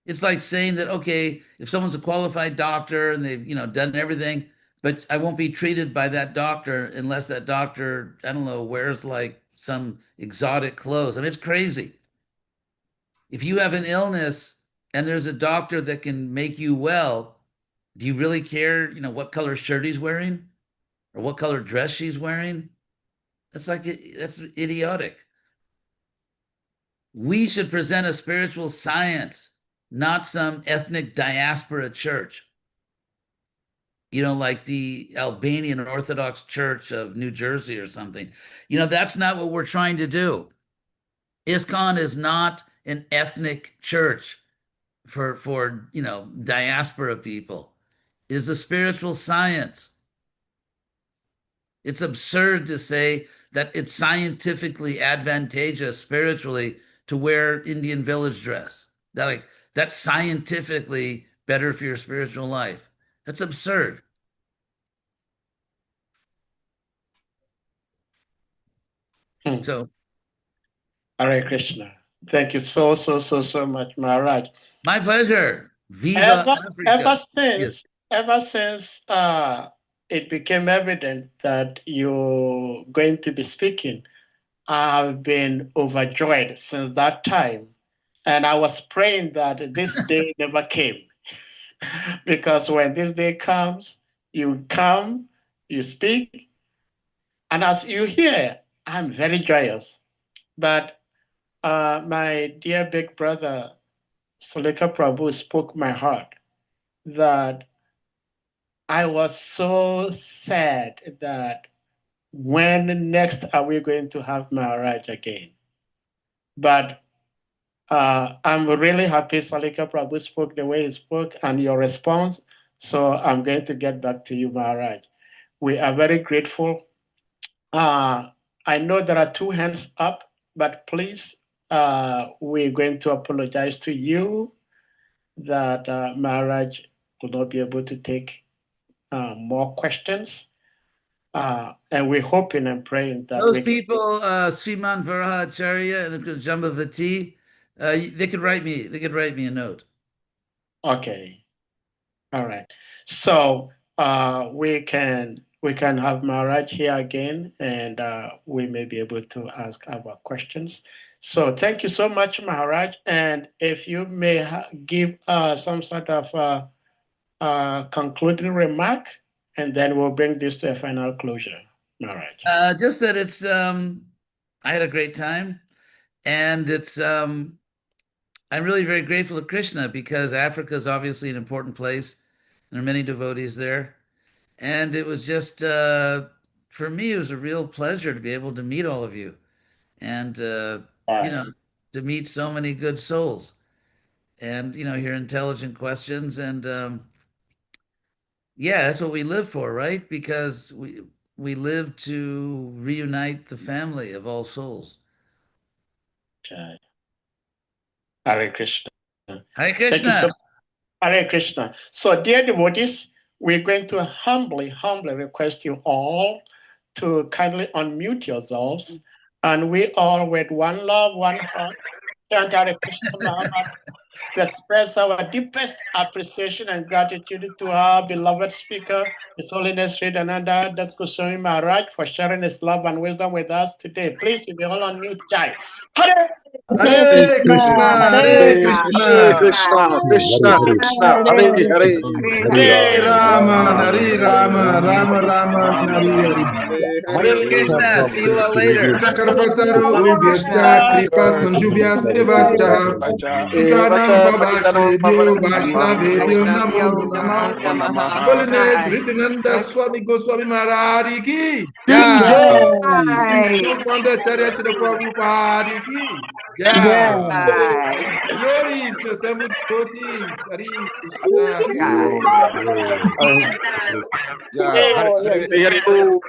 It's like saying that, okay, if someone's a qualified doctor and they've, done everything, but I won't be treated by that doctor unless that doctor, I don't know, wears like some exotic clothes. I mean, it's crazy. If you have an illness and there's a doctor that can make you well, do you really care, what color shirt he's wearing or what color dress she's wearing? That's idiotic. We should present a spiritual science, not some ethnic diaspora church. Like the Albanian Orthodox Church of New Jersey or something. That's not what we're trying to do. ISKCON is not an ethnic church for diaspora people. It is a spiritual science. It's absurd to say that it's scientifically advantageous spiritually to wear Indian village dress. That's scientifically better for your spiritual life. That's absurd. So, Hare Krishna. Thank you so much, Maharaj. My pleasure. Viva Africa. Ever since it became evident that you're going to be speaking, I've been overjoyed since that time. And I was praying that this day never came. Because when this day comes, you come, you speak, and as you hear, I'm very joyous. But my dear big brother, Salika Prabhu, spoke my heart that I was so sad that when next are we going to have Maharaj again? But I'm really happy Salika Prabhu spoke the way he spoke and your response. So I'm going to get back to you, Maharaj. We are very grateful. I know there are two hands up, but please, we're going to apologize to you that Maharaj will not be able to take more questions. And we're hoping and praying that those people, Sriman Varahacharya and Jambavati, they could write me a note. Okay. All right. So we can have Maharaj here again, and we may be able to ask our questions. So thank you so much, Maharaj. And if you may give some sort of concluding remark, and then we'll bring this to a final closure, Maharaj. Just that it's I had a great time, and it's I'm really very grateful to Krishna because Africa is obviously an important place. There are many devotees there, and it was just for me it was a real pleasure to be able to meet all of you and you know to meet so many good souls and hear intelligent questions and yeah, that's what we live for, right? Because we live to reunite the family of all souls. Okay. Hare Krishna. Hare Thank you so Krishna. much. Hare Krishna. So, dear devotees, we're going to humbly request you all to kindly unmute yourselves. And we all, with one love, one heart, chant Hare Krishna Mahamant to express our deepest appreciation and gratitude to our beloved speaker, His Holiness Nityananda Goswami Maharaj, for sharing his love and wisdom with us today. Please, if you all unmute, Jai. Hare Hare Krishna, Hare Hare Krishna, Krishna, Krishna Hare Krishna, Hare Hare, Hare Hare Rama, Rama, Hare Rama Rama, Rama Rama, Rama, Rama Hare Rama, Hare. Hare Hare Hare. Krishna. See you all later. Karpataru Hare Ubhyascha Kripa Krishna, Sanjubhyas Krishna Devascha Kripacha, Titanam Evacha Bhavashe Patitanam Dio Pavanam Vaishnavebhyo Namo Vaishnavyo Namaha. Namo Namo Namaha. Namaha. Holiness Hi. Nityananda Swami Goswami Maharaj ki Ki Jai. Hi. Co-founder Charya Srila Prabhupada ki Jai. Hi. Glories to assembled devotees. Hare Krishna. Hi. Hare Yeah, Hare Hare Hare.